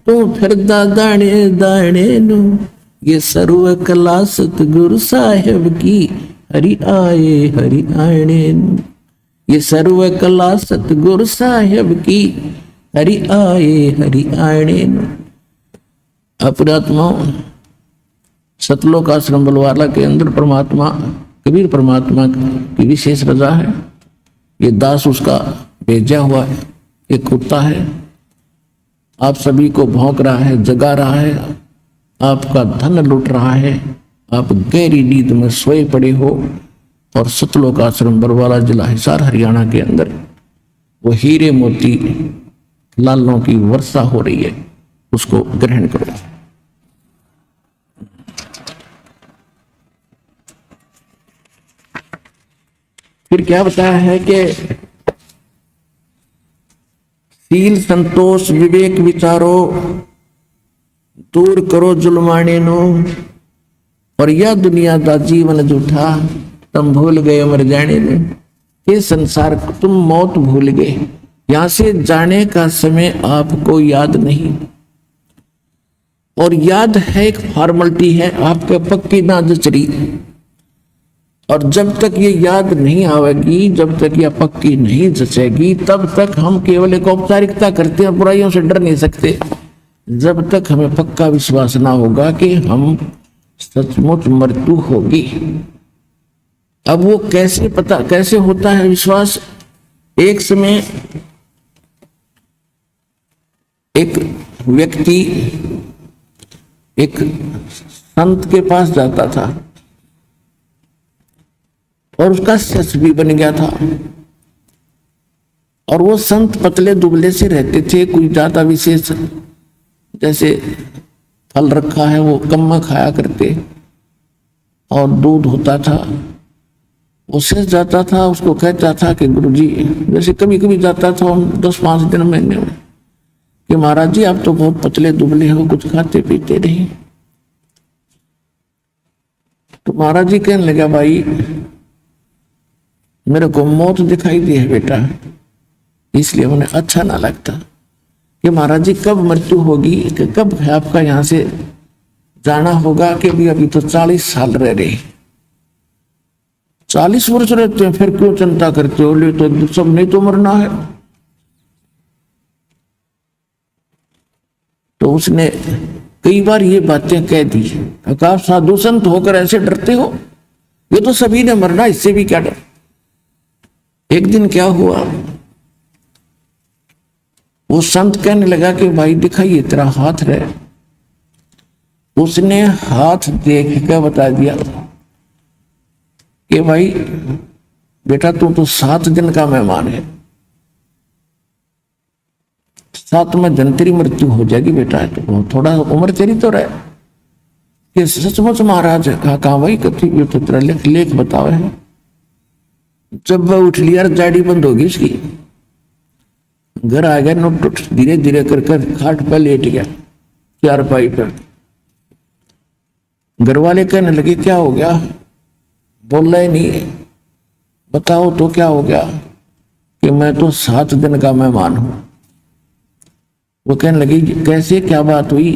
तू फिरदा दाणे दाणे नु, ये सर्व कला सतगुरु साहेब की हरि आए हरि आने नु, ये सर्व कला सतगुरु साहेब की हरि आए हरि आने नु। अपरात्मा सतलोक आश्रम बलवाला के अंदर परमात्मा कबीर परमात्मा की विशेष रजा है। ये दास उसका भेजा हुआ है, एक कुत्ता है, आप सभी को भौंक रहा है, जगा रहा है, आपका धन लूट रहा है, आप गहरी नींद में सोए पड़े हो और सतलोक आश्रम बरवाला जिला हिसार हरियाणा के अंदर वो हीरे मोती लालों की वर्षा हो रही है, उसको ग्रहण करो। फिर क्या बताया है कि शील संतोष विवेक विचारो दूर करो जुल्माने नो, और यह दुनिया दा जीवन जूठा तुम भूल गए मर जाने दे। ये संसार तुम मौत भूल गए, यहां से जाने का समय आपको याद नहीं, और याद है एक फॉर्मेलिटी है, आपके पक्की ना जचरी। और जब तक ये याद नहीं आवेगी, जब तक यह पक्की नहीं जचेगी, तब तक हम केवल एक औपचारिकता करते हैं, बुराइयों से डर नहीं सकते। जब तक हमें पक्का विश्वास ना होगा कि हम सचमुच मृत्यु होगी। अब वो कैसे होता है विश्वास? एक समय एक व्यक्ति एक संत के पास जाता था और उसका शिष्य भी बन गया था, और वो संत पतले दुबले से रहते थे, कोई ज्यादा विशेष जैसे फल रखा है वो कम खाया करते, और दूध होता था। वो शिष्य जाता था, उसको कहता था कि गुरुजी, जैसे कभी कभी जाता था 10-5 दिन महीने में, कि महाराज जी आप तो बहुत पतले दुबले हो, कुछ खाते पीते नहीं। तो महाराज जी कहने लगा, भाई मेरे को मौत दिखाई दी है बेटा, इसलिए मुझे अच्छा ना लगता कि महाराज जी कब मृत्यु होगी, कि कब आपका यहां से जाना होगा, कि भी अभी तो 40 साल रह रहे, 40 वर्ष रहते हैं, फिर क्यों चिंता करते हो, ले तो सब नहीं तो मरना है। तो उसने कई बार ये बातें कह दी, आप साधु संत होकर ऐसे डरते हो, ये तो सभी ने मरना, इससे भी क्या डर। एक दिन क्या हुआ, वो संत कहने लगा कि भाई दिखाइए तेरा हाथ रहे। उसने हाथ देख कर बता दिया कि भाई बेटा तू तो 7 दिन का मेहमान है, 7वें दिन तेरी मृत्यु हो जाएगी बेटा, तो थोड़ा उम्र तेरी तो रहे। कि सचमुच महाराज कहा भाई कथी, ये तो तेरा लेख बताओ है। जब वह उठ लिया, गाड़ी बंद होगी उसकी, घर आ गया, नोट टूट धीरे धीरे कर खाट पर लेट गया, चारपाई पर। घर वाले कहने लगे क्या हो गया, बोल रहे नहीं, बताओ तो क्या हो गया, कि मैं तो 7 दिन का मेहमान हूं। वो कहने लगी कैसे, क्या बात हुई,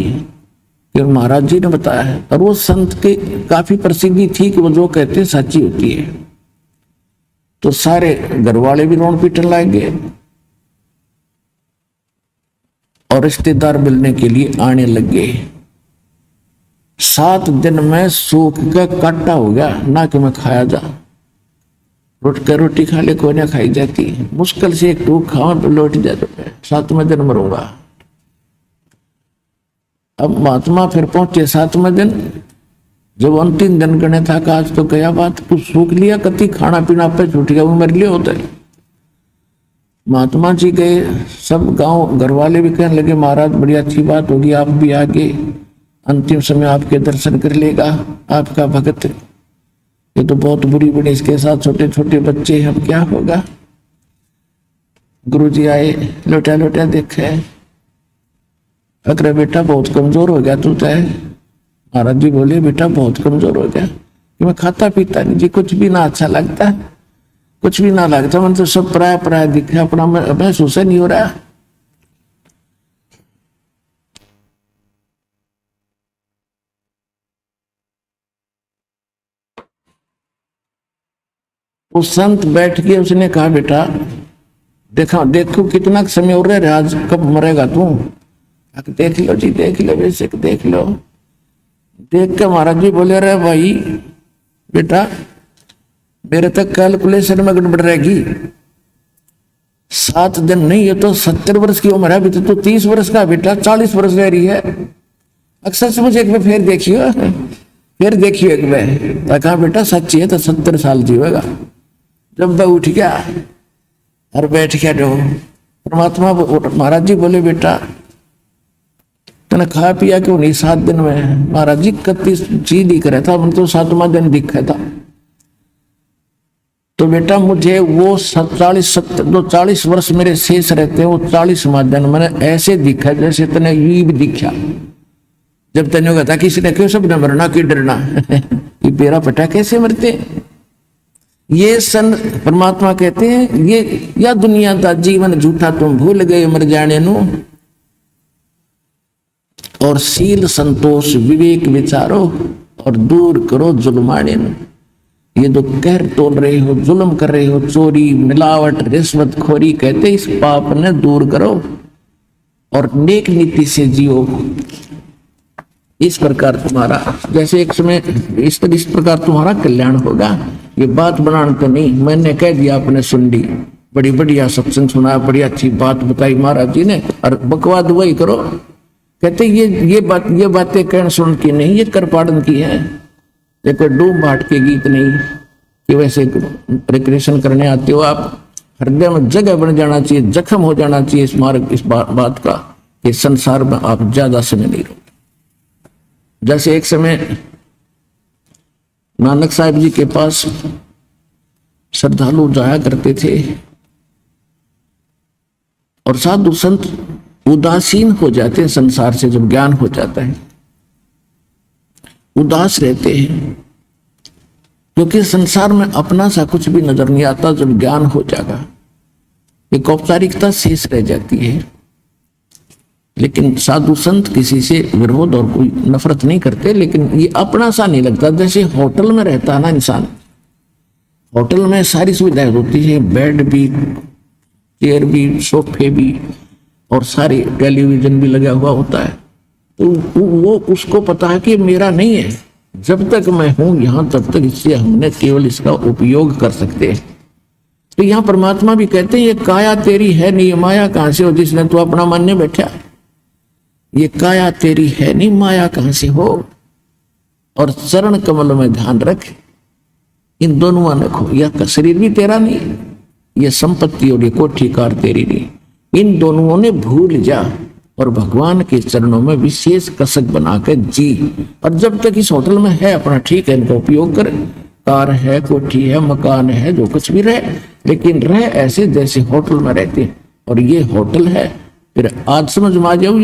कि महाराज जी ने बताया है। और वो संत के काफी प्रसिद्धि थी कि वो जो कहते सच्ची होती है। तो सारे घर वाले भी रोन पीटन लाएंगे और रिश्तेदार मिलने के लिए आने लग गए। 7 दिन में सूख का काटा हो गया, ना कि मैं खाया जा, रोटी खा ले कोई ना खाई जाती, मुश्किल से एक टूक खाओ तो लौट जाता, 7वें दिन मरूंगा। अब महात्मा फिर पहुंचे 7वें दिन, जब अंतिम दिन गणे था, आज तो गया बात, कुछ सूख लिया, कति खाना पीना पे छूट गया, वो मेरे लिए होता है। महात्मा जी गए, सब गांव घर वाले भी कहने लगे महाराज बड़ी अच्छी बात होगी, आप भी आ गए, अंतिम समय आपके दर्शन कर लेगा आपका भगत। ये तो बहुत बुरी बुरी, इसके साथ छोटे छोटे बच्चे, अब क्या होगा। गुरुजी आए, लोटा लोटा देखे, अगर बेटा बहुत कमजोर हो गया तू तय। महाराज जी बोले बेटा बहुत कमजोर हो गया कि मैं खाता पीता नहीं जी, कुछ भी ना अच्छा लगता, कुछ भी ना लगता, मन तो सब पराया पराया दिखे, अपना महसूस नहीं हो रहा। वो संत बैठ के उसने कहा बेटा देखा देखो कितना समय हो रहा, आज कब मरेगा तू। देख लो जी, देख लो, वैसे देख लो। देख के महाराज जी बोले रहे भाई बेटा मेरे तक कैलकुलेशन में गड़बड़ रहेगी, 7 दिन नहीं, ये तो 70 वर्ष की उम्र है, अभी तो 30 वर्ष का बेटा 40 वर्ष रह रही है। अक्सर से मुझे एक बार फिर देखियो एक बार। कहा बेटा सच्ची है तो 70 साल जीवेगा। जब वह उठ गया और बैठ गया, जो परमात्मा महाराज जी बोले बेटा तने खा पिया क्यों नहीं 7 दिन में। महाराज जी 31 जी दिख रहा था, मतलब 7वां दिन दिखा था। तो बेटा मुझे वो 40 वर्ष मेरे शेष रहते हैं, वो 40वां दिन मैंने ऐसे दिखा जैसे तने यूं भी दिखा। जब तने कहता किसी ने क्यों सब न मरना क्यों डरना ये पेरा पटा कैसे मरते। ये सन परमात्मा कहते हैं ये या दुनिया का जीवन झूठा तुम भूल गए मर जाने नु, और शील संतोष विवेक विचारो और दूर करो जुल्माने नु। ये जो कहर तोल रहे हो, जुल्म कर रहे हो, चोरी मिलावट रिश्वत खोरी, कहते इस पाप ने दूर करो और नेक नीति से जियो। इस प्रकार तुम्हारा जैसे एक समय इस प्रकार तुम्हारा कल्याण होगा। ये बात बनाने तो नहीं, मैंने कह दिया आपने सुन ली, बड़ी बढ़िया सत्संग सुना, बड़ी अच्छी बात बताई महाराज जी ने, और बकवाद वही करो। कहते ये बातें कहने सुन की नहीं, ये करपाड़न की है। ये कोई डूब भाट के गीत नहीं कि वैसे रिक्रिएशन करने आते हो आप। हृदय में जगह बन जाना चाहिए, जख्म हो जाना चाहिए इस बात का कि संसार में आप ज्यादा समय नहीं रहो। जैसे एक समय नानक साहिब जी के पास श्रद्धालु जाया करते थे और साधु संत उदासीन हो जाते हैं संसार से। जब ज्ञान हो जाता है उदास रहते हैं, क्योंकि संसार में अपना सा कुछ भी नजर नहीं आता। जब ज्ञान हो जाएगा एक औपचारिकता शेष रह जाती है। लेकिन साधु संत किसी से विरोध और कोई नफरत नहीं करते, लेकिन ये अपना सा नहीं लगता। जैसे होटल में रहता है ना इंसान, होटल में सारी सुविधाएं होती है, बेड भी, चेयर भी, सोफे भी, और सारे टेलीविजन भी लगा हुआ होता है। तो वो उसको पता है कि मेरा नहीं है, जब तक मैं हूं यहां तब तक इससे हमने केवल इसका उपयोग कर सकते हैं। तो यहाँ परमात्मा भी कहते हैं ये काया तेरी है नहीं, माया कहां से हो जिसने तू अपना मानने बैठा। ये काया तेरी है नहीं, माया कहां से हो। और चरण कमल में ध्यान रख, इन दोनों ने खो। यह शरीर भी तेरा नहीं, ये संपत्ति और ये कोठी कार तेरी नहीं, इन दोनों ने भूल जा और भगवान के चरणों में विशेष कसक बनाकर जी। और जब तक इस होटल में है अपना ठीक है, इनका उपयोग कर। कार है, कोठी है, मकान है, जो कुछ भी रहे, लेकिन रहे ऐसे जैसे होटल में रहते हैं। और ये होटल है, फिर आज समझ में आ जाओ,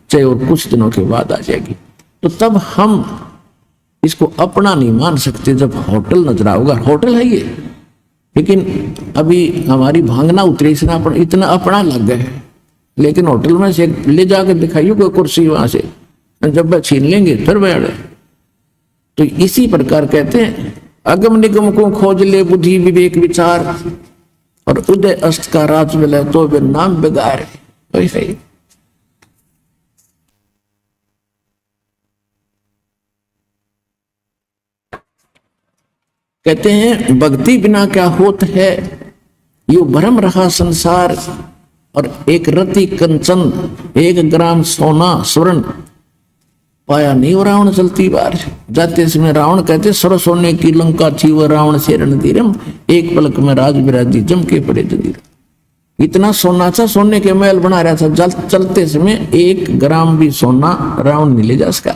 चाहे और कुछ दिनों के बाद आ जाएगी। तो तब हम इसको अपना नहीं मान सकते जब होटल नजर आओगा। होटल है ये, लेकिन अभी हमारी भांगना उतरी से इतना अपना लग गए है। लेकिन होटल में से ले जाकर दिखाइए कोई कुर्सी वहां से, जब वह छीन लेंगे फिर बैठ। तो इसी प्रकार कहते हैं अगम निगम को खोज ले बुद्धि विवेक विचार, और उदय अस्त का राज मिले तो वे नाम बिगाड़। वैसे ही कहते हैं भक्ति बिना क्या होत है, यू भरम रहा संसार। और एक रति कंचन 1 ग्राम सोना स्वर्ण पाया नहीं, वो रावण चलती बार। जाते समय रावण कहते सर सोने की लंका थी वह रावण से रणधीरम, एक पलक में राज विराजी जम के पड़े जदीर। इतना सोना था, सोने के महल बना रहा था, चलते समय 1 ग्राम भी सोना रावण नहीं ले जा सका।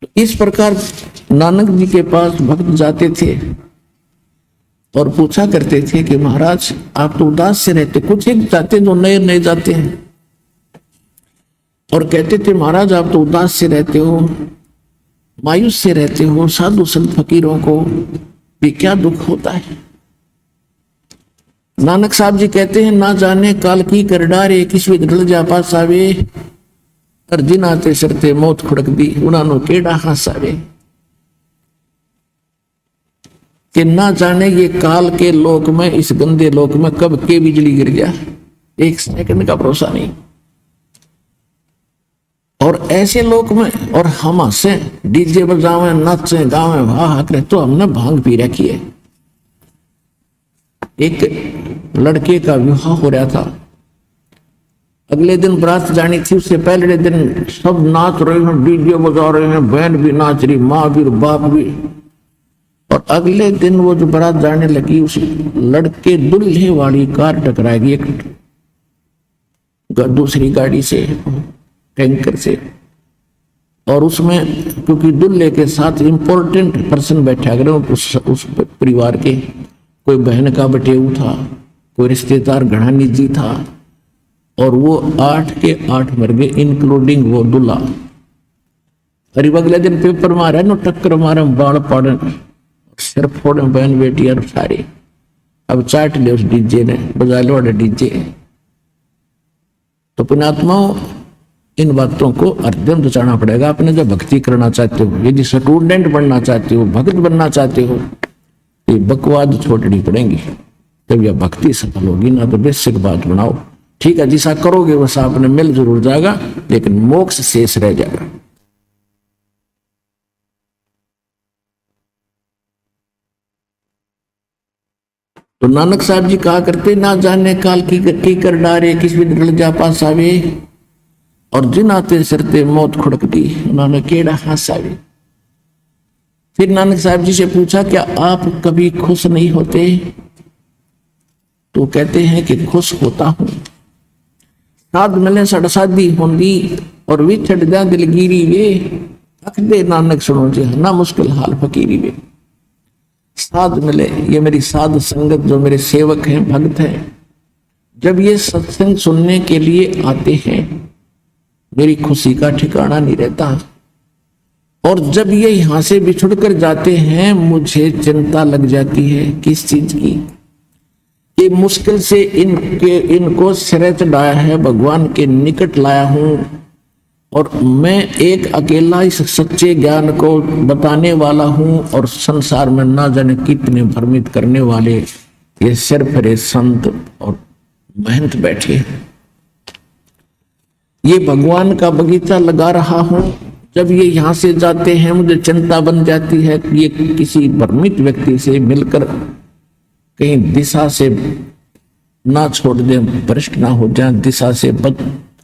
तो इस प्रकार नानक जी के पास भक्त जाते थे और पूछा करते थे कि महाराज आप तो उदास से रहते, कुछ एक जाते जो नए नए जाते हैं, और कहते थे महाराज आप तो उदास से रहते हो, मायूस से रहते हो, साधु संत फकीरों को भी क्या दुख होता है। नानक साहब जी कहते हैं ना जाने काल की कर डारे, किस भी ढल जा पास आवे, और जिन आते सरते मौत खुड़क दी, उन्होंने केड़ा हास आवे। कि ना जाने ये काल के लोक में, इस गंदे लोक में कब के बिजली गिर गया, एक सेकंड का भरोसा नहीं। और ऐसे लोक में और हम हंसे, डीजे बजावे, नाचे गावे, वाह करे, तो हमने भांग पी रखी है। एक लड़के का विवाह हो रहा था, अगले दिन बारात जानी थी, उससे पहले दिन सब नाच रहे हैं, डीजे बजा रहे हैं, बहन भी नाच रही, माँ भी, बाप भी। और अगले दिन वो जो बारात जाने लगी, उस लड़के दुल्हे वाली कार टकराएगी एक दूसरी गाड़ी से, टैंकर से। और उसमें क्योंकि दूल्हे के साथ इंपॉर्टेंट पर्सन बैठा, अगर उस परिवार के कोई बहन का बटेऊ था, कोई रिश्तेदार घना निजी था, और वो 8 के 8 मर गए, इंक्लूडिंग वो दूल्हा। करीब अगले दिन पेपर मारा नो, टक्कर मारे, बाल पाड़े, सिर फोड़े, बहन बेटी और सारे। अब चाट ले उस डीजे ने, बजा लो डीजे। तो पुण्यात्माओं, इन बातों को अध्ययन बचाना पड़ेगा। आपने जो भक्ति करना चाहते हो, यदि स्टूडेंट बनना चाहते हो, भक्त बनना चाहते हो, ये बकवाद छोड़नी पड़ेंगी, तब यह भक्ति सफल होगी। ना तो बेसिक बात बनाओ, ठीक है जिसा करोगे वैसा आपने मिल जरूर जाएगा, लेकिन मोक्ष शेष रह जाएगा। तो नानक साहब जी कहा करते, ना जाने काल की कर डारे, किस भी ढल जा पास आवे, और जिन आते सरते मौत खुड़क दी, उन्होंने केड़ा हास आवे। फिर नानक साहब जी से पूछा, क्या आप कभी खुश नहीं होते? तो कहते हैं कि खुश होता हूं। साध मिले सड़ साधी होंदी, और विछड़ जा दिलगिरी वे, अख दे नानक सुनो जी ना मुश्किल हाल फकीरी वे। साध मिले, ये मेरी साध संगत, जो मेरे सेवक हैं, भक्त हैं, जब ये सत्संग सुनने के लिए आते हैं, मेरी खुशी का ठिकाना नहीं रहता। और जब ये यहां से बिछुड़ कर जाते हैं, मुझे चिंता लग जाती है। किस चीज की? ये मुश्किल से इनको सिरे चढ़ाया है, भगवान के निकट लाया हूं, और मैं एक अकेला इस सच्चे ज्ञान को बताने वाला हूं, और संसार में ना जाने कितने भ्रमित करने वाले ये सिर फरे संत और महंत बैठे। ये भगवान का बगीचा लगा रहा हूं, जब ये यहां से जाते हैं, मुझे चिंता बन जाती है कि ये किसी भ्रमित व्यक्ति से मिलकर कहीं दिशा से ना छोड़ दें, भ्रष्ट ना हो जाए, दिशा से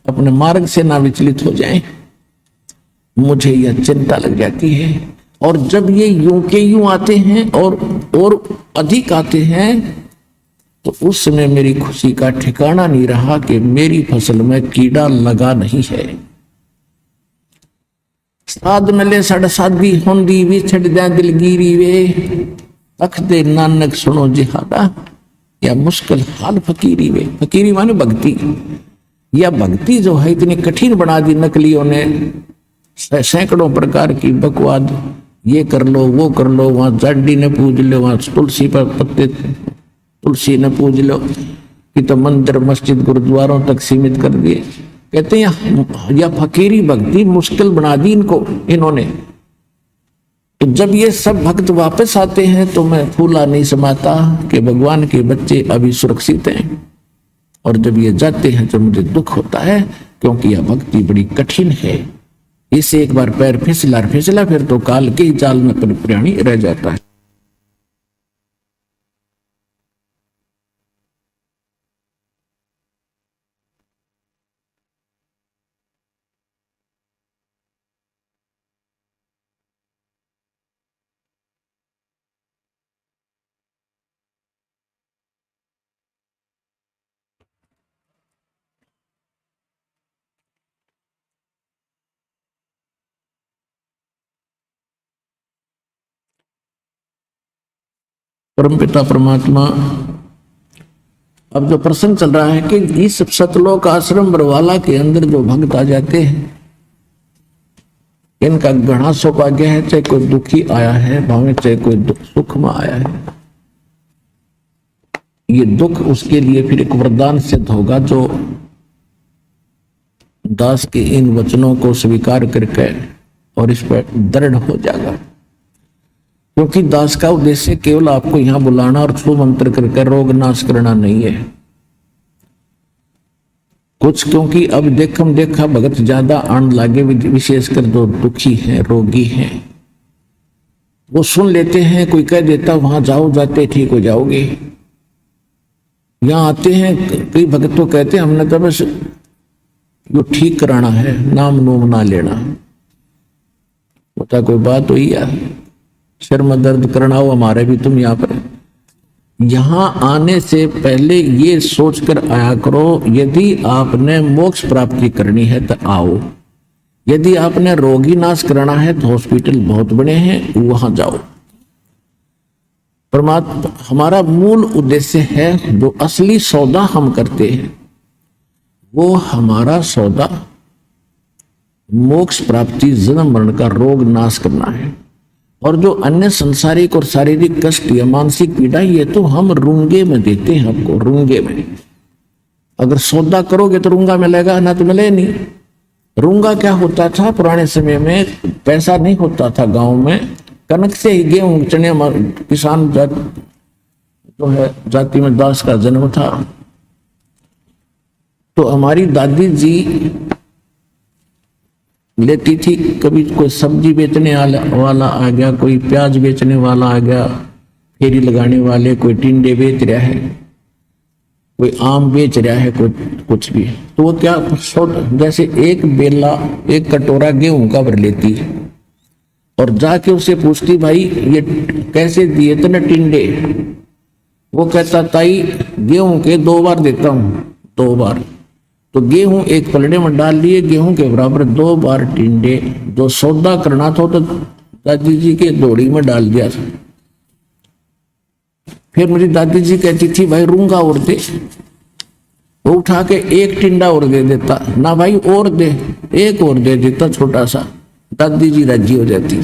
अपने मार्ग से ना विचलित हो जाएं, मुझे यह चिंता लग जाती है। और जब ये यूं के यूं आते हैं और अधिक आते हैं, तो उस समय मेरी खुशी का ठिकाना नहीं रहा कि मेरी फसल में कीड़ा लगा नहीं है। साध मिले सड़ साधी होंदी, विछड़ जा दिलगिरी वे, अख दे नानक सुनो जिहादा, या मुश्किल हाल फकीरी वे। फकीरी माने भक्ति। यह भक्ति जो है इतनी कठिन बना दी नकलियों ने, सैकड़ों प्रकार की बकवाद, ये कर लो वो कर लो, वहां जाडी ने पूज लो, वहां तुलसी पर पत्ते तुलसी ने पूज लो, कि तो मंदिर मस्जिद गुरुद्वारों तक सीमित कर दिए। कहते हैं यह फकीरी भक्ति मुश्किल बना दी इन्होंने। तो जब ये सब भक्त वापस आते हैं, तो मैं फूला नहीं समाता कि भगवान के बच्चे अभी सुरक्षित हैं। और जब ये जाते हैं तो मुझे दुख होता है, क्योंकि यह भक्ति बड़ी कठिन है। इसे एक बार पैर फिसला फिर तो काल के ही जाल में प्राणी रह जाता है। परमपिता परमात्मा, अब जो प्रसंग चल रहा है कि इस सतलोक आश्रम बरवाला के अंदर जो भक्त आ जाते हैं, इनका घना सौभाग्य है, चाहे कोई दुखी आया है भावे चाहे कोई सुख में आया है, ये दुख उसके लिए फिर एक वरदान सिद्ध होगा, जो दास के इन वचनों को स्वीकार करके और इस पर दृढ़ हो जाएगा। क्योंकि दास का उद्देश्य केवल आपको यहां बुलाना और छू मंत्र करके रोग नाश करना नहीं है कुछ, क्योंकि अब देखम देखा भगत ज्यादा आन लागे, विशेषकर जो दुखी हैं रोगी हैं वो सुन लेते हैं, कोई कह देता वहां जाओ, जाते ठीक हो जाओगे। यहां आते हैं कई भगत तो कहते हैं हमने तो बस यो ठीक कराना है, नाम नूम ना लेना। होता कोई बात हुई यार, सिर में दर्द करना हो हमारे भी, तुम यहाँ पर यहां आने से पहले ये सोचकर आया करो, यदि आपने मोक्ष प्राप्ति करनी है तो आओ, यदि आपने रोगी नाश कराना है तो हॉस्पिटल बहुत बड़े हैं, वहां जाओ। परमात्मा हमारा मूल उद्देश्य है, जो असली सौदा हम करते हैं वो हमारा सौदा मोक्ष प्राप्ति, जन्म मरण का रोग नाश करना है। और जो अन्य संसारिक और शारीरिक कष्ट या मानसिक पीड़ा, ये तो हम रूंगे में देते हैं आपको, रूंगे में। अगर सौदा करोगे तो रूंगा मिलेगा, ना तो मिले नहीं। रूंगा क्या होता था पुराने समय में, पैसा नहीं होता था गांव में, कनक से ही गेहूं चने, किसान जो है जाति में दास का जन्म था। तो हमारी दादी जी लेती थी, कभी कोई सब्जी बेचने वाला आ गया, कोई प्याज बेचने वाला आ गया, फेरी लगाने वाले, कोई टिंडे बेच रहा है, कोई आम बेच रहा है, कोई कुछ भी, तो वो क्या जैसे एक बेला एक कटोरा गेहूं का भर लेती और जाके उससे पूछती भाई ये कैसे दिए थे टिंडे। वो कहता ताई गेहूं के 2 बार देता हूं, 2 बार। तो गेहूं एक पलड़े में डाल लिए, गेहूं के बराबर 2 बार टिंडे। जो सौदा करना था तो दादी जी के दौड़ी में डाल दिया। फिर मेरी दादी जी कहती थी भाई रूंगा और दे, वो उठा के एक टिंडा और दे देता, ना भाई और दे, एक और दे देता छोटा सा, दादी जी राजी हो जाती।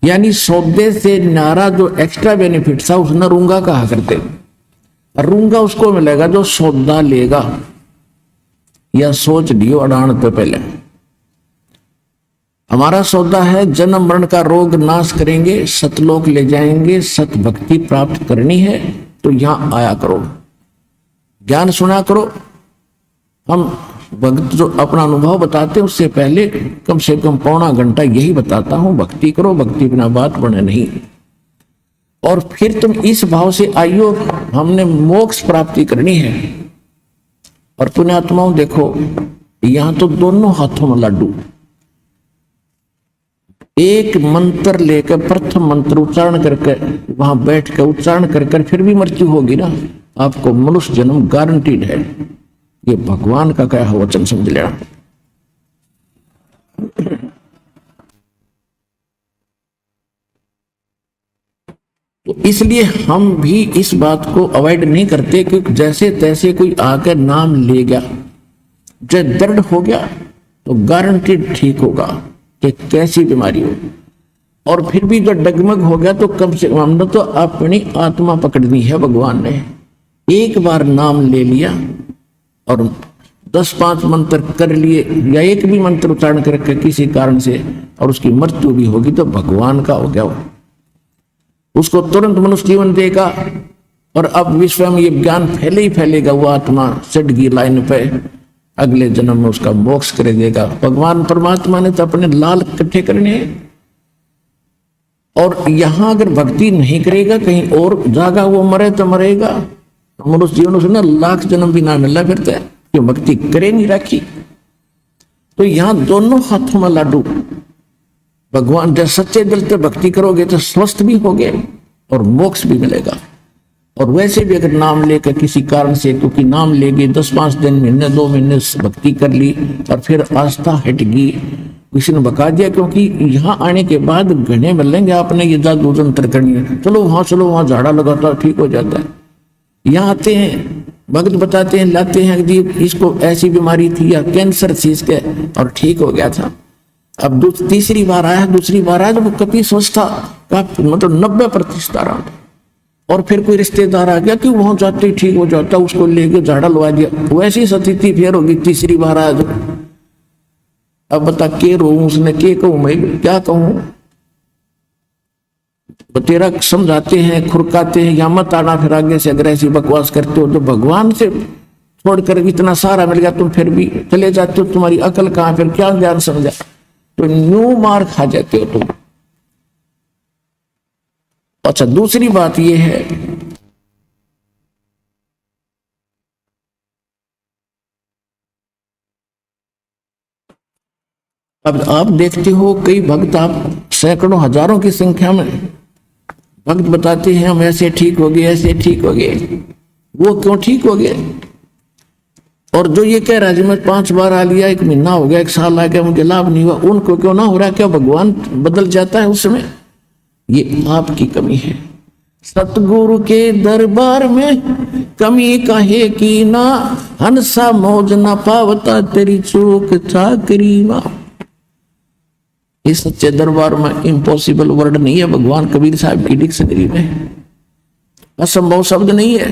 यानी सौदे से नारा जो एक्स्ट्रा बेनिफिट था उसने रूंगा कहा करते। रूंगा उसको मिलेगा जो सौदा लेगा, या सोच लियो अड़ान पे पहले। हमारा सौदा है जन्म मरण का रोग नाश करेंगे, सतलोक ले जाएंगे, सत भक्ति प्राप्त करनी है तो यहां आया करो, ज्ञान सुना करो। हम भक्त जो अपना अनुभव बताते हैं उससे पहले कम से कम पौना घंटा यही बताता हूं, भक्ति करो, भक्ति बिना बात बने नहीं। और फिर तुम इस भाव से आइयो, हमने मोक्ष प्राप्ति करनी है। और पुण्यात्माओं देखो, यहां तो दोनों हाथों में लड्डू, एक मंत्र लेकर प्रथम मंत्र उच्चारण करके वहां बैठ कर उच्चारण कर फिर भी मृत्यु होगी ना, आपको मनुष्य जन्म गारंटीड है। ये भगवान का क्या वचन समझ लेना। तो इसलिए हम भी इस बात को अवॉइड नहीं करते, क्योंकि जैसे तैसे कोई आकर नाम ले गया, जब दर्द हो गया तो गारंटीड ठीक होगा, कि कैसी बीमारी हो। और फिर भी जब डगमग हो गया तो कम से कम हमने तो अपनी आत्मा पकड़नी है। भगवान ने एक बार नाम ले लिया और 10-5 मंत्र कर लिए, या एक भी मंत्र उच्चारण करके किसी कारण से और उसकी मृत्यु भी होगी तो भगवान का हो गया, उसको तुरंत मनुष्य जीवन देगा। और अब विश्व में ये ज्ञान फैले ही फैलेगा, वो आत्मा चढ़ गई लाइन पे, अगले जन्म में उसका मोक्ष कर देगा। भगवान परमात्मा ने तो अपने लाल इकट्ठे करने हैं। और यहां अगर भक्ति नहीं करेगा, कहीं और जागा वो मरे तो मरेगा, मनुष्य जीवन उसने लाख जन्म भी ना मिलना फिरता है, क्यों भक्ति करे नहीं रखी। तो यहां दोनों हाथों में लाडू, भगवान जब सच्चे दिल से भक्ति करोगे तो स्वस्थ भी होगे और मोक्ष भी मिलेगा। और वैसे भी अगर नाम लेकर किसी कारण से, क्योंकि नाम लेके 10-5 दिन, महीने 2 महीने भक्ति कर ली और फिर आस्था हट गई किसी ने बका दिया, क्योंकि यहाँ आने के बाद घने मिलेंगे आपने ये जादू तंत्र करनी है, चलो वहां झाड़ा लगाता ठीक हो जाता है। यहाँ आते हैं भक्त बताते हैं, लाते हैं जी इसको ऐसी बीमारी थी या कैंसर थी इसके और ठीक हो गया था। अब तीसरी बार आया, दूसरी बार आया, जब कभी सोचता का मतलब 90% आ रहा, और फिर कोई रिश्तेदार आ गया कि वहां जाते ही ठीक हो जाता, उसको लेके झाड़ा लगा दिया, वैसी स्थिति फिर होगी तीसरी बार आया जो। अब बता के रो उसने के कहूं, मैं क्या कहूं, तो तेरा समझाते हैं खुरकाते हैं या मत आना, फिर आगे से अगर ऐसी बकवास करते हो तो भगवान से छोड़कर इतना सारा मिल गया तुम फिर भी चले जाते हो, तुम्हारी अकल कहां, फिर क्या ज्ञान समझा, तो न्यू मार खा जाते हो तुम। अच्छा दूसरी बात यह है, अब आप देखते हो कई भक्त, आप सैकड़ों हजारों की संख्या में भक्त बताते हैं हम ऐसे ठीक हो गए, ऐसे ठीक हो गए। वो क्यों ठीक हो गए? और जो ये कह रहा है मैं 5 बार आ लिया, 1 महीना हो गया, 1 साल आ गया, मुझे लाभ नहीं हुआ, उनको क्यों ना हो रहा? क्या भगवान बदल जाता है उस समय? ये आपकी कमी है। सतगुरु के दरबार में कमी काहे की ना, हंसा मौज ना पावता तेरी चूक चाकरी मा। इस सच्चे दरबार में इम्पॉसिबल वर्ड नहीं है भगवान कबीर साहब की डिक्शनरी में, असंभव शब्द नहीं है।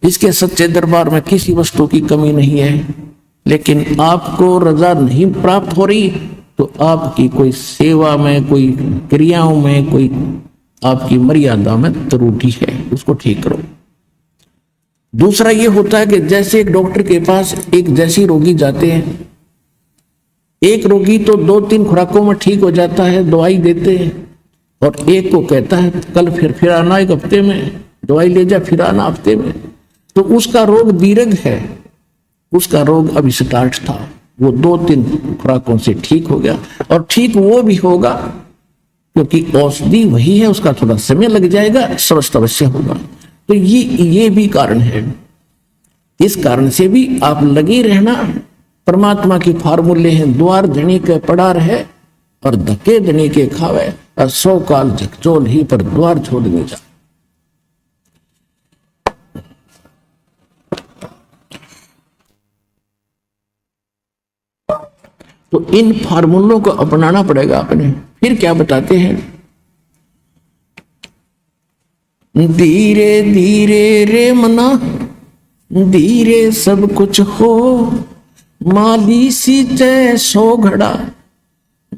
इसके सच्चे दरबार में किसी वस्तु की कमी नहीं है। लेकिन आपको रजा नहीं प्राप्त हो रही तो आपकी कोई सेवा में, कोई क्रियाओं में, कोई आपकी मर्यादा में त्रुटि है, उसको ठीक करो। दूसरा ये होता है कि जैसे एक डॉक्टर के पास एक जैसी रोगी जाते हैं, एक रोगी तो 2-3 खुराकों में ठीक हो जाता है, दवाई देते हैं, और एक को कहता है कल फिर आना 1 हफ्ते में, दवाई ले जा फिर आना हफ्ते में, तो उसका रोग दीर्घ है, उसका रोग अभी स्टार्ट था, वो 2-3 खुराकों से ठीक हो गया, और ठीक वो भी होगा क्योंकि औषधि वही है, उसका थोड़ा समय लग जाएगा, स्वस्थ अवश्य होगा। तो ये भी कारण है। इस कारण से भी आप लगे रहना, परमात्मा की फार्मूले हैं, द्वार धनी के पड़ार है और धके धनी के खावे, और 100 काल झकझोल ही पर द्वार छोड़ने जा। तो इन फार्मूलों को अपनाना पड़ेगा अपने। फिर क्या बताते हैं, धीरे धीरे रे मना, धीरे सब कुछ हो, माली सींचे 100 घड़ा,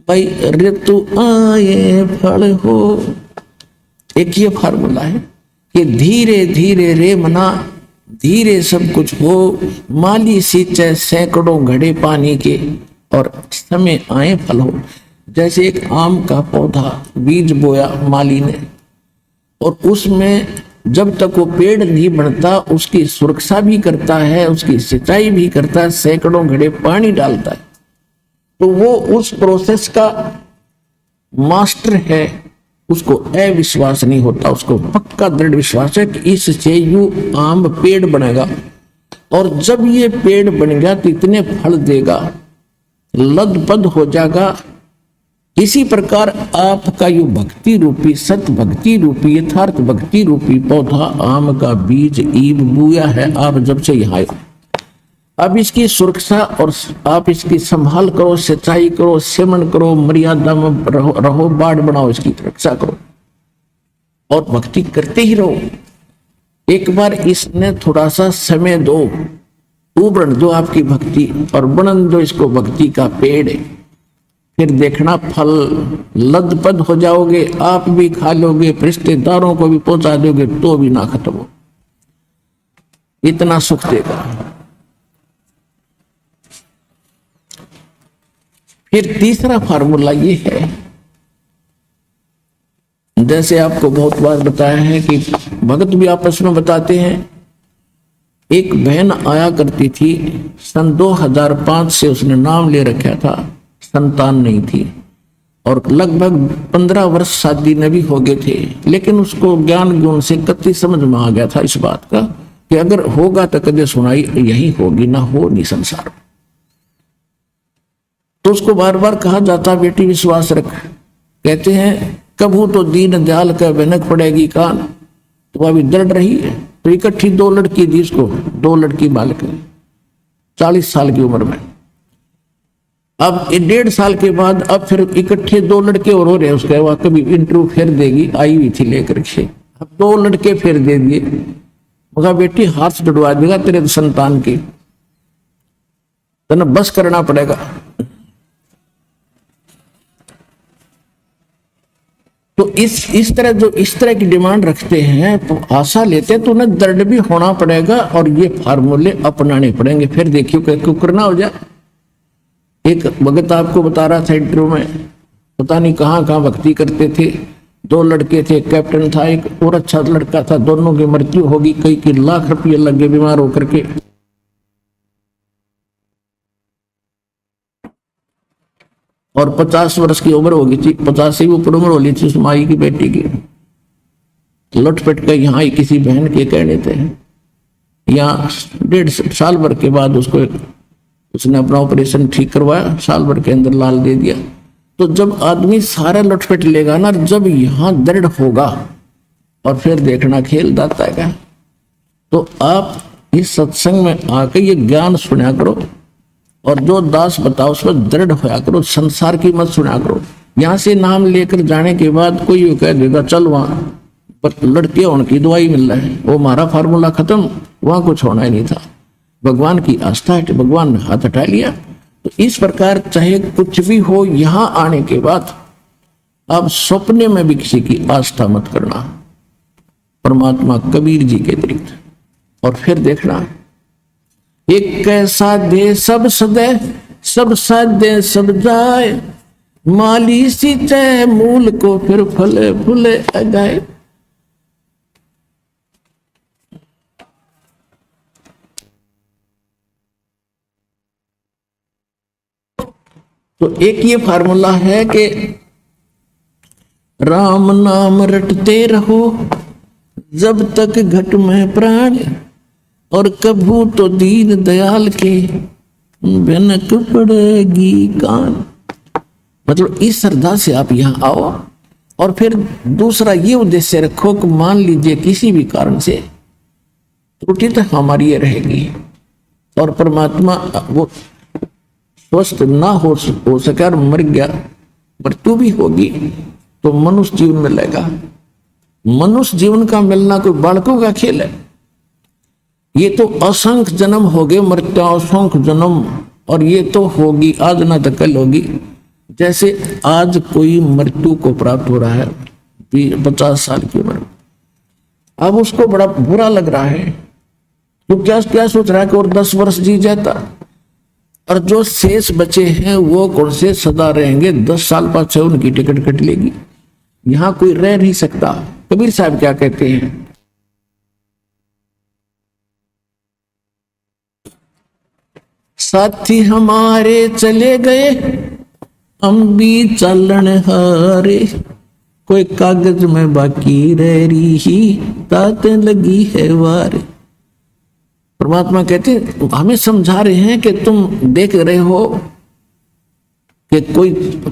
भाई ऋतु आए फल हो। एक ये फार्मूला है कि धीरे धीरे रे मना, धीरे सब कुछ हो, माली सींचे सैकड़ों घड़े पानी के, और समय आए फल हो। जैसे एक आम का पौधा बीज बोया माली ने, और उसमें जब तक वो पेड़ नहीं बनता उसकी सुरक्षा भी करता है, उसकी सिंचाई भी करता है, सैकड़ों घड़े पानी डालता है, तो वो उस प्रोसेस का मास्टर है। उसको अविश्वास नहीं होता, उसको पक्का दृढ़ विश्वास है कि इससे यू आम पेड़ बनेगा, और जब ये पेड़ बन गया तो इतने फल देगा, लदपद हो जाएगा। इसी प्रकार आपका यो भक्ति रूपी, सत भक्ति रूपी, यथार्थ भक्ति रूपी पौधा आम का बीज ईब बुया है। आप जब से यहाँ आए, अब इसकी सुरक्षा और आप इसकी संभाल करो, सिंचाई करो, सेवन करो, मर्यादा में रहो, बाढ़ बनाओ, इसकी रक्षा करो और भक्ति करते ही रहो। एक बार इसने थोड़ा सा समय दो, उबरन दो आपकी भक्ति, और बनन दो इसको भक्ति का पेड़, फिर देखना फल लदपद हो जाओगे, आप भी खा लोगे, रिश्तेदारों को भी पहुंचा दोगे, तो भी ना खत्म हो, इतना सुख देगा। फिर तीसरा फार्मूला ये है, जैसे आपको बहुत बार बताया है कि भगत भी आपस में बताते हैं। एक बहन आया करती थी, सन 2005 से उसने नाम ले रखा था, संतान नहीं थी, और लगभग 15 वर्ष शादी में भी हो गए थे, लेकिन उसको ज्ञान गुण से कति समझ में आ गया था इस बात का कि अगर होगा तो कदे सुनाई यही होगी, ना हो नहीं संसार। तो उसको बार बार कहा जाता बेटी विश्वास रख। कहते हैं कभू तो दीन दयाल का भनक पड़ेगी कान, तो वह अभी दर्द रही है। तो इकट्ठी 2 लड़की दी इसको, 2 लड़की बालक 40 साल की उम्र में। अब 1.5 साल के बाद अब फिर इकट्ठे 2 लड़के और हो रहे हैं उसके, वह कभी इंटरव्यू फिर देगी, आई हुई थी लेकर के। अब 2 लड़के फिर दे दिए। मगर बेटी हाथ जुड़वा देगा तेरे संतान की, तो बस करना पड़ेगा। तो इस तरह की डिमांड रखते हैं तो आशा लेते हैं, तो उन्हें दर्द भी होना पड़ेगा और ये फार्मूले अपनाने पड़ेंगे। फिर देखियो क्यों करना हो जाए। एक भगत आपको बता रहा था इंटरव्यू में, पता नहीं कहाँ भक्ति करते थे, 2 लड़के थे, कैप्टन था, एक और अच्छा लड़का था, दोनों की मृत्यु होगी, कई की लाख रुपये लग गए बीमार होकर के। और 50 वर्ष की उम्र होगी थी, 50 से भी ऊपर उम्र होली थी उस माई की बेटी की। लौट-पट के यहाँ किसी बहन के कहने थे, यहाँ 1.5 साल भर के बाद उसने अपना ऑपरेशन ठीक करवाया, साल भर के अंदर लाल दे दिया। तो जब आदमी सारा लौट-पट लेगा ना, जब यहाँ दर्द होगा और फिर देखना खेल जाता है क्या। तो आप इस सत्संग में आकर ये ज्ञान सुना करो और जो दास बताओ उसमें दृढ़ होया करो, संसार की मत सुना करो। यहां से नाम लेकर जाने के बाद कोई ये कह देगा चल वहां पर लड़के होने की दवाई मिल रहा है, वो हमारा फार्मूला खत्म, वहां कुछ होना ही नहीं था। भगवान की आस्था है, भगवान ने हाथ हटा लिया। तो इस प्रकार चाहे कुछ भी हो, यहां आने के बाद आप सपने में भी किसी की आस्था मत करना, परमात्मा कबीर जी के अतिरिक्त। और फिर देखना, एक कैसा दे सब सदे, सब साधे सब जाए, माली सींचे मूल को फिर फले फूले अगाए। तो एक ये फार्मूला है कि राम नाम रटते रहो जब तक घट में प्राण, और कभू तो दीन दयाल के भनक पड़ेगी कान। मतलब इस श्रद्धा से आप यहाँ आओ। और फिर दूसरा ये उद्देश्य रखो कि मान लीजिए किसी भी कारण से त्रुटि तो हमारी ये रहेगी और परमात्मा वो स्वस्थ ना हो सके और मर गया, मृत्यु भी होगी, तो मनुष्य जीवन मिलेगा। मनुष्य जीवन का मिलना कोई बालकों का खेल है। ये तो असंख्य जन्म हो गए, मृत्यु असंख्य जन्म, और ये तो होगी आज ना तो कल होगी। जैसे आज कोई मृत्यु को प्राप्त हो रहा है 50 साल की उम्र, अब उसको बड़ा बुरा लग रहा है, तो क्या सोच रहा है कि और 10 वर्ष जी जाता, और जो शेष बचे हैं वो कौन से सदा रहेंगे, 10 साल बाद से उनकी टिकट कट लेगी, यहां कोई रह नहीं सकता। कबीर साहब क्या कहते हैं, साथी हमारे चले गए हम भी चलन हारे, कोई कागज में बाकी रह रही ही ताते लगी है वार। परमात्मा कहते हमें समझा रहे हैं कि तुम देख रहे हो कि कोई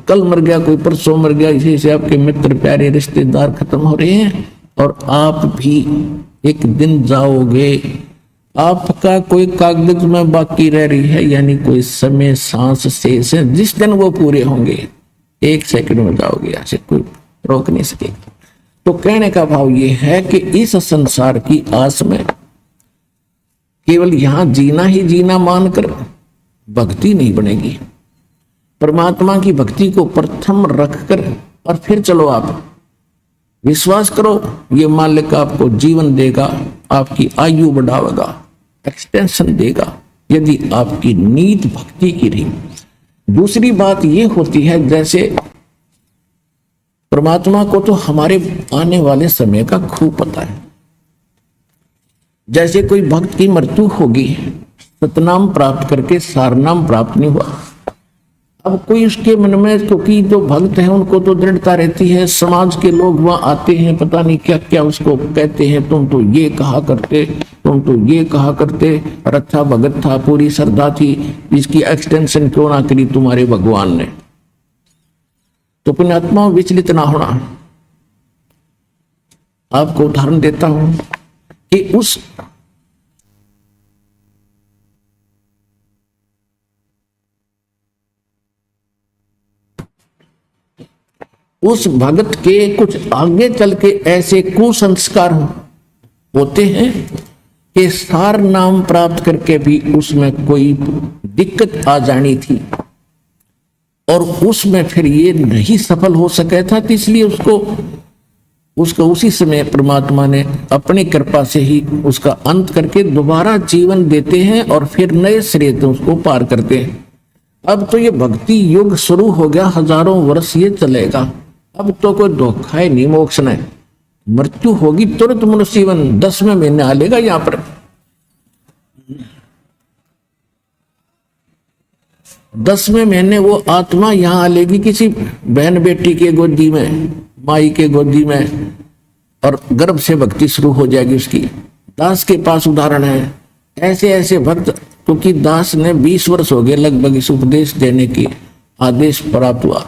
कल मर गया, कोई परसों मर गया, इसी से आपके मित्र प्यारे रिश्तेदार खत्म हो रहे हैं और आप भी एक दिन जाओगे। आपका कोई कागज में बाकी रह रही है, यानी कोई समय सांस शेष है, जिस दिन वो पूरे होंगे 1 सेकंड में जाओगे, ऐसे कोई रोक नहीं सकेगा। तो कहने का भाव ये है कि इस संसार की आस में केवल यहां जीना ही जीना मानकर भक्ति नहीं बनेगी। परमात्मा की भक्ति को प्रथम रखकर और फिर चलो, आप विश्वास करो ये मालिक आपको जीवन देगा, आपकी आयु बढ़ावेगा, एक्सटेंशन देगा, यदि आपकी नीत भक्ति की रही। दूसरी बात ये होती है, जैसे परमात्मा को तो हमारे आने वाले समय का खूब पता है। जैसे कोई भक्त की मृत्यु होगी, सतनाम प्राप्त करके सारनाम प्राप्त नहीं हुआ, अब कोई उसके मन में, क्योंकि जो भक्त है उनको तो दृढ़ता रहती है, समाज के लोग वहां आते हैं, पता नहीं क्या क्या उसको कहते हैं, तुम तो ये कहा करते, तुम तो ये कहा करते, और अच्छा भगत था, पूरी श्रद्धा थी, इसकी एक्सटेंशन क्यों ना करी तुम्हारे भगवान ने। तो पुण्यात्मा विचलित ना होना। आपको उदाहरण देता हूं कि उस भगत के कुछ आगे चल के ऐसे कुसंस्कार होते हैं कि सार नाम प्राप्त करके भी उसमें कोई दिक्कत आ जानी थी, और उसमें फिर ये नहीं सफल हो सका था, तो इसलिए उसको उसी समय परमात्मा ने अपनी कृपा से ही उसका अंत करके दोबारा जीवन देते हैं और फिर नए सिरे से उसको पार करते हैं। अब तो ये भक्ति युग शुरू हो गया, हजारों वर्ष ये चलेगा। अब तो कोई धोखा है नहीं, मोक्ष नहीं, मृत्यु होगी तुरंत मनुष्य जीवन 10वें महीने आ लेगा। यहां पर 10वें महीने वो आत्मा यहां आ लेगी किसी बहन बेटी के गोदी में, माई के गोदी में, और गर्भ से भक्ति शुरू हो जाएगी उसकी। दास के पास उदाहरण है, ऐसे ऐसे भक्त, क्योंकि दास ने 20 वर्ष हो गए लगभग इस उपदेश देने की आदेश प्राप्त हुआ,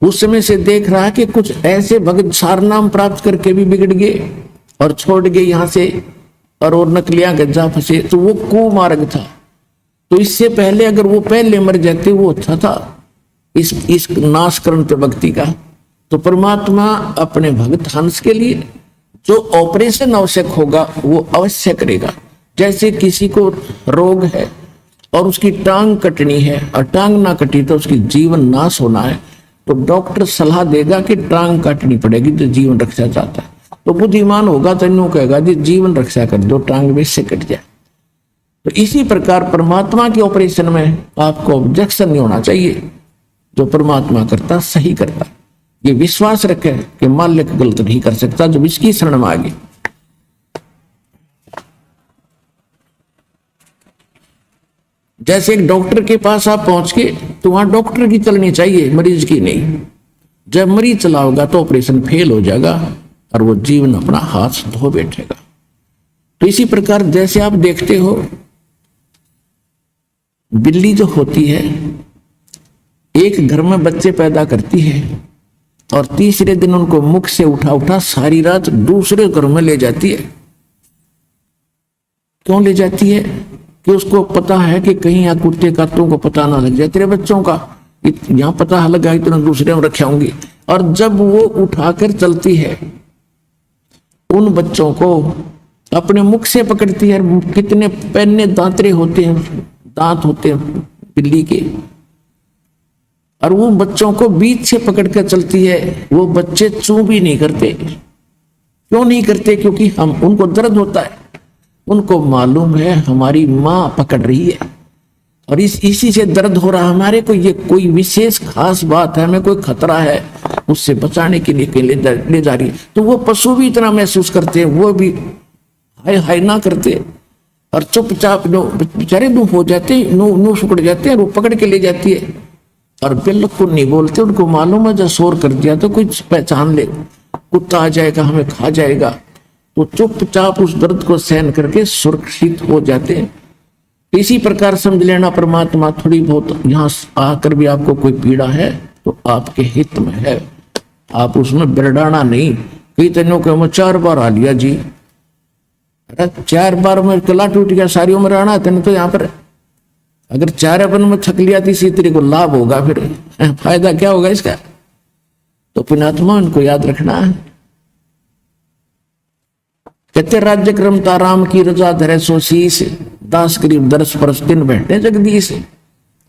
उस समय से देख रहा है कि कुछ ऐसे भक्त सार नाम प्राप्त करके भी बिगड़ गए और छोड़ गए यहां से, और नकलियां गज्जा फंसे। तो वो कुमार्ग था। तो इससे पहले अगर वो पहले मर जाते वो अच्छा था इस नाशकरण पे भक्ति का। तो परमात्मा अपने भक्त हंस के लिए जो ऑपरेशन आवश्यक होगा वो अवश्य करेगा। जैसे किसी को रोग है और उसकी टांग कटनी है, और टांग ना कटी तो उसकी जीवन नाश होना है, तो डॉक्टर सलाह देगा कि टांग काटनी पड़ेगी जो जीवन रक्षा चाहता है। तो बुद्धिमान होगा तो यूं कहेगा जी जीवन रक्षा कर दो, टांग में से कट जाए। तो इसी प्रकार परमात्मा के ऑपरेशन में आपको ऑब्जेक्शन नहीं होना चाहिए। जो परमात्मा करता सही करता, ये विश्वास रखे कि मालिक गलत नहीं कर सकता जो इसकी शरण में आ गई। जैसे एक डॉक्टर के पास आप पहुंच के, तो वहां डॉक्टर की चलनी चाहिए, मरीज की नहीं। जब मरीज चला होगा तो ऑपरेशन फेल हो जाएगा और वो जीवन अपना हाथ धो बैठेगा। तो इसी प्रकार जैसे आप देखते हो, बिल्ली जो होती है एक घर में बच्चे पैदा करती है और तीसरे दिन उनको मुख से उठा उठा सारी रात दूसरे घर में ले जाती है। क्यों ले जाती है? कि उसको पता है कि कहीं यहाँ कुत्ते कातों को पता ना लग जाए, तेरे बच्चों का यहाँ पता लगा तो दूसरे में रखाऊंगी। और जब वो उठाकर चलती है उन बच्चों को अपने मुख से पकड़ती है। कितने पैने दांतरे होते हैं, दांत होते हैं बिल्ली के, और वो बच्चों को बीच से पकड़कर चलती है। वो बच्चे चू भी नहीं करते। क्यों नहीं करते? क्योंकि हम उनको दर्द होता है, उनको मालूम है हमारी माँ पकड़ रही है और इसी से दर्द हो रहा है हमारे को। ये कोई विशेष खास बात है, हमें कोई खतरा है, उससे बचाने के लिए ले जा रही है। तो वो पशु भी इतना महसूस करते हैं, वो भी हाय हाय ना करते और चुपचाप बेचारे नो हो जाते, नो सुकड़ जाते हैं। वो पकड़ के ले जाती है और बिल्कुल नहीं बोलते। उनको मालूम है जब शोर कर दिया तो कुछ पहचान ले, कुत्ता आ जाएगा, हमें खा जाएगा। तो चुपचाप उस दर्द को सहन करके सुरक्षित हो जाते हैं। इसी प्रकार समझ लेना, परमात्मा थोड़ी बहुत यहाँ आकर भी आपको कोई पीड़ा है तो आपके हित में है, आप उसमें बिरडाना नहीं। कई तनों को मैं 4 बार आ लिया जी, अरे 4 बार में गला टूट गया, सारी उम्र आना तेने तो यहाँ पर। अगर 4 अपन में थक लिया तो इसी तरह को लाभ होगा, फिर फायदा क्या होगा इसका? तो पुण्यात्मा इनको याद रखना है। कहते राज्य क्रमता राम की रजा धरे सो शीस, दास करीब दर्श परस दिन बैठे जगदीश।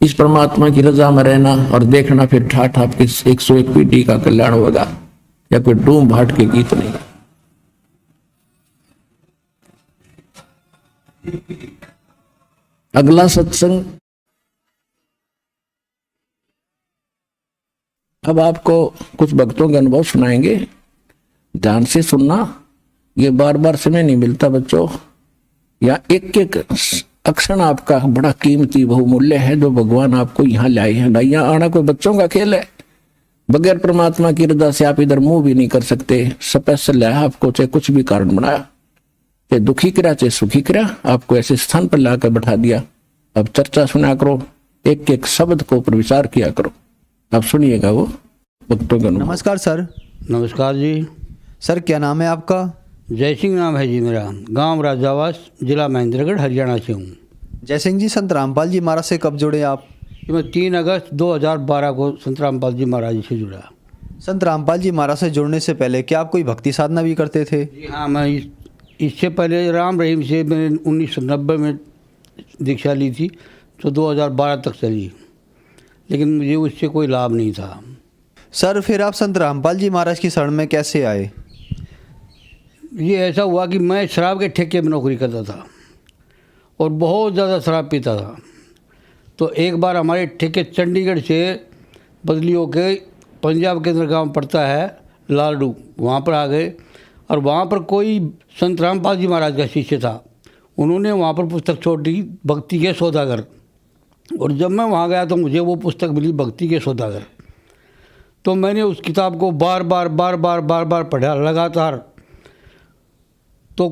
इस परमात्मा की रजा में रहना और देखना, फिर ठाठ आपके 101 पीढ़ी का कल्याण होगा, या कोई डूम भाट के गीत नहीं। अगला सत्संग अब आपको कुछ भक्तों के अनुभव सुनाएंगे, ध्यान से सुनना। ये बार बार समय नहीं मिलता बच्चों, या एक एक अक्षर आपका बड़ा कीमती बहुमूल्य है जो भगवान आपको यहाँ लाए हैं। यहाँ आना कोई बच्चों का खेल है। बगैर परमात्मा की रजा से आप इधर मुंह भी नहीं कर सकते। स्पेशल है आपको, चाहे कुछ भी कारण बनाया। कि दुखी करा चाहे सुखी करा, आपको ऐसे स्थान पर लाकर बैठा दिया। अब चर्चा सुना करो, एक एक शब्द को ऊपर विचार किया करो। अब सुनिएगा वो भक्तों का। नमस्कार सर। नमस्कार जी। सर क्या नाम है आपका? जय सिंह नाम है जी मेरा, गांव राजावास, जिला महेंद्रगढ़, हरियाणा से हूँ। जय सिंह जी, संत रामपाल जी महाराज से कब जुड़े आप? मैं 3 अगस्त 2012 को संत रामपाल जी महाराज जी से जुड़ा। संत रामपाल जी महाराज से जुड़ने से पहले क्या आप कोई भक्ति साधना भी करते थे? जी हाँ, मैं इससे पहले राम रहीम से मैंने 1990 में दीक्षा ली थी, तो 2012 तक चली, लेकिन मुझे उससे कोई लाभ नहीं था। सर फिर आप संत रामपाल जी महाराज की शरण में कैसे आए? ये ऐसा हुआ कि मैं शराब के ठेके में नौकरी करता था और बहुत ज़्यादा शराब पीता था। तो एक बार हमारे ठेके चंडीगढ़ से बदली होकर पंजाब के अंदर गांव पड़ता है लालडू, वहाँ पर आ गए और वहाँ पर कोई संत रामपाल जी महाराज का शिष्य था। उन्होंने वहाँ पर पुस्तक छोड़ दी, भक्ति के सौदागर। और जब मैं वहाँ गया तो मुझे वो पुस्तक मिली, भक्ति के सौदागर। तो मैंने उस किताब को बार बार पढ़ा लगातार। तो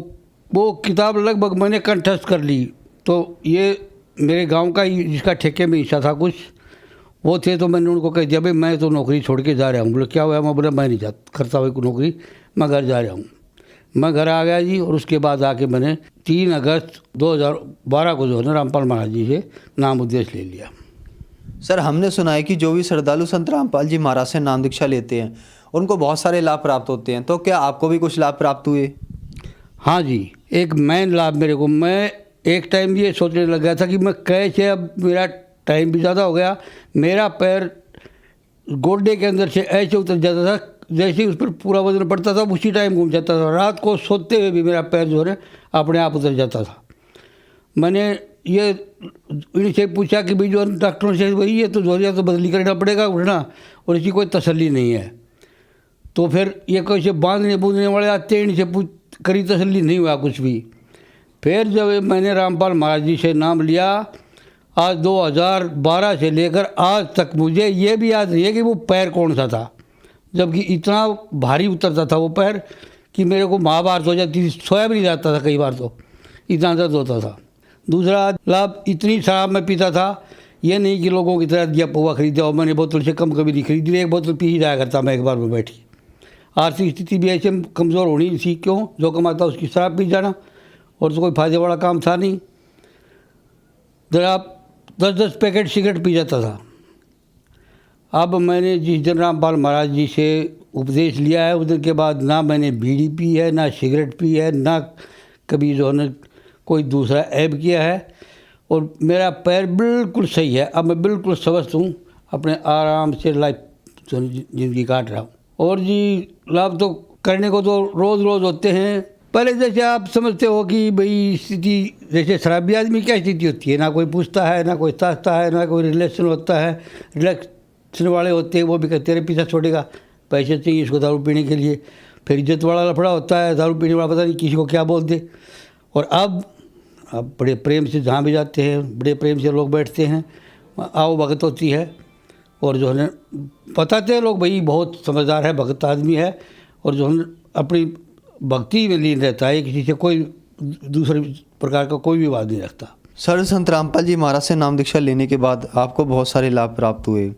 वो किताब लगभग मैंने कंठस्थ कर ली। तो ये मेरे गांव का ही, जिसका ठेके में हिस्सा था कुछ, वो थे। तो मैंने उनको कह दिया, भाई मैं तो नौकरी छोड़ के जा रहा हूँ। बोले क्या हुआ? मैं बोला मैं नहीं जा करता हुई नौकरी, मैं घर जा रहा हूँ। मैं घर आ गया जी, और उसके बाद आके मैंने 3 अगस्त 2012 को जो है ना रामपाल महाराज जी से नाम उद्देश्य ले लिया। सर हमने सुना है कि जो भी श्रद्धालु संत रामपाल जी महाराज से नाम दीक्षा लेते हैं उनको बहुत सारे लाभ प्राप्त होते हैं, तो क्या आपको भी कुछ लाभ प्राप्त हुए? हाँ जी, एक मेन लाभ मेरे को, मैं एक टाइम ये सोचने लग गया था कि मैं कैसे, अब मेरा टाइम भी ज़्यादा हो गया, मेरा पैर गोड्डे के अंदर से ऐसे उतर जाता था, जैसे ही उस पर पूरा वजन पड़ता था उसी टाइम घूम जाता था। रात को सोते हुए भी मेरा पैर जो है अपने आप उतर जाता था। मैंने ये इनसे पूछा कि भाई जो डॉक्टरों से, वही है तो जोरिया तो बदली करना पड़ेगा उठना, और इसकी कोई तसल्ली नहीं है। तो फिर ये कैसे बांधने बूंदने वाले आते हैं, इनसे करी तसल्ली नहीं हुआ कुछ भी। फिर जब मैंने रामपाल महाराज जी से नाम लिया, आज 2012 से लेकर आज तक मुझे ये भी याद नहीं है कि वो पैर कौन सा था, जबकि इतना भारी उतरता था वो पैर कि मेरे को महाभारत हो जाती थी, सोया भी नहीं जाता था कई बार, तो इतना दर्द होता था। दूसरा लाभ, इतनी शराब मैं पीता था, ये नहीं कि लोगों की तरह दिया पौवा खरीदा और मैंने बोतल से कम कभी नहीं खरीदी, एक बोतल पी ही जाया करता मैं एक बार में बैठ के। आर्थिक स्थिति भी ऐसे कमज़ोर होनी थी, क्यों, जो कमाता उसकी शराब पी जाना, और तो कोई फायदे वाला काम था नहीं। जरा 10-10 पैकेट सिगरेट पी जाता था। अब मैंने जिस दिन रामपाल महाराज जी से उपदेश लिया है उस दिन के बाद ना मैंने बीड़ी पी है, ना सिगरेट पी है, ना कभी जो है ना कोई दूसरा ऐब किया है, और मेरा पैर बिल्कुल सही है। अब मैं बिल्कुल स्वस्थ हूँ, अपने आराम से लाइफ ज़िंदगी काट रहा हूँ। और जी लाभ तो करने को तो रोज़ रोज़ होते हैं। पहले जैसे आप समझते हो कि भाई स्थिति, जैसे शराबी आदमी क्या स्थिति होती है, ना कोई पूछता है, ना कोई ताकता है, ना कोई रिलेशन होता है। रिलेशन वाले होते हैं वो भी कहते तेरे पीछा छोड़ेगा, पैसे चाहिए इसको दारू पीने के लिए। फिर इज्जत वाला लफड़ा होता है, दारू पीने वाला पता नहीं किसी को क्या बोल दे। और अब बड़े प्रेम से जहाँ भी जाते हैं, बड़े प्रेम से लोग बैठते हैं, आओ भगत होती है, और जो है बताते हैं लोग भाई बहुत समझदार है, भगत आदमी है, और जो है अपनी भक्ति में लीन रहता है, किसी से कोई दूसरे प्रकार का कोई भी बात नहीं रखता। सर संत रामपाल जी महाराज से नाम दीक्षा लेने के बाद आपको बहुत सारे लाभ प्राप्त हुए।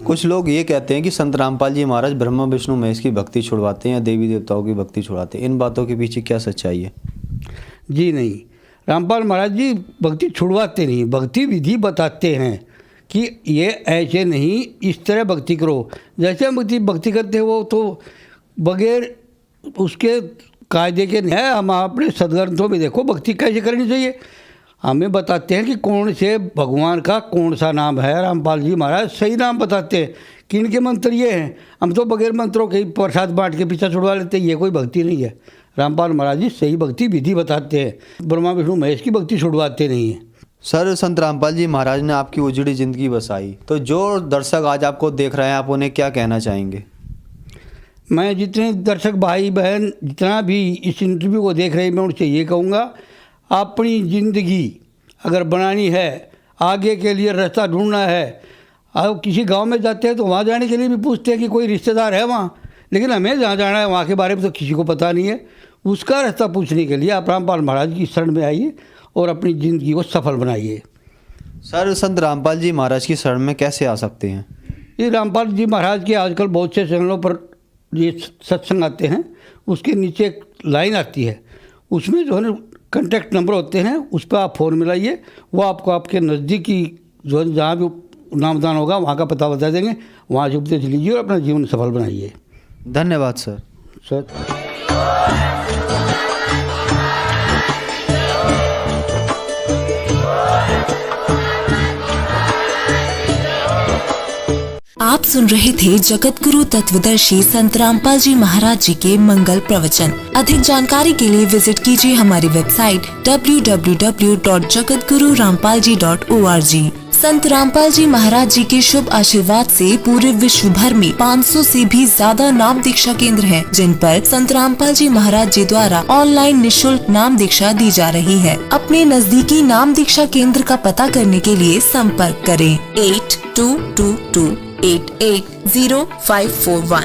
कुछ लोग ये कहते हैं कि संत रामपाल जी महाराज ब्रह्मा विष्णु महेश की भक्ति छुड़वाते हैं या देवी देवताओं की भक्ति छुड़वाते हैं, इन बातों के पीछे क्या सच्चाई है? जी नहीं, रामपाल महाराज जी भक्ति छुड़वाते नहीं, भक्ति विधि बताते हैं कि ये ऐसे नहीं, इस तरह भक्ति करो। जैसे हम भक्ति करते हैं वो तो बगैर उसके कायदे के नहीं है। हम अपने सदग्रंथों में देखो भक्ति कैसे करनी चाहिए, हमें बताते हैं कि कौन से भगवान का कौन सा नाम है। रामपाल जी महाराज सही नाम बताते हैं कि इनके मंत्र ये हैं। हम तो बगैर मंत्रों के प्रसाद बांट के पीछा छुड़वा लेते हैं, ये कोई भक्ति नहीं है। रामपाल महाराज जी सही भक्ति विधि बताते हैं, ब्रह्मा विष्णु महेश की भक्ति छुड़वाते नहीं हैं। सर संत रामपाल जी महाराज ने आपकी उजड़ी ज़िंदगी बसाई, तो जो दर्शक आज आपको देख रहे हैं आप उन्हें क्या कहना चाहेंगे? मैं जितने दर्शक भाई बहन जितना भी इस इंटरव्यू को देख रहे हैं, मैं उनसे ये कहूँगा, अपनी ज़िंदगी अगर बनानी है, आगे के लिए रास्ता ढूंढना है। अब किसी गांव में जाते हैं तो वहाँ जाने के लिए भी पूछते हैं कि कोई रिश्तेदार है वहाँ, लेकिन हमें जहाँ जाना है वहाँ के बारे में तो किसी को पता नहीं है। उसका रास्ता पूछने के लिए आप रामपाल महाराज की शरण में आइए और अपनी ज़िंदगी को सफल बनाइए। सर संत रामपाल जी महाराज की शरण में कैसे आ सकते हैं? ये रामपाल जी महाराज के आजकल बहुत से चैनलों पर ये सत्संग आते हैं, उसके नीचे एक लाइन आती है, उसमें जो है ना कॉन्टैक्ट नंबर होते हैं, उस पर आप फ़ोन मिलाइए, वो आपको आपके नज़दीकी जो है जहाँ भी नामदान होगा वहाँ का पता बता देंगे, वहाँ से उपदेश लीजिए और अपना जीवन सफल बनाइए। धन्यवाद सर। सर आप सुन रहे थे जगत गुरु तत्वदर्शी संत रामपाल जी महाराज जी के मंगल प्रवचन। अधिक जानकारी के लिए विजिट कीजिए हमारी वेबसाइट www.jagatgururampalji.org। संत रामपाल जी महाराज जी के शुभ आशीर्वाद से पूरे विश्व भर में 500 से भी ज्यादा नाम दीक्षा केंद्र हैं, जिन पर संत रामपाल जी महाराज जी द्वारा ऑनलाइन निशुल्क नाम दीक्षा दी जा रही है। अपने नजदीकी नाम दीक्षा केंद्र का पता करने के लिए संपर्क करें 8222880541।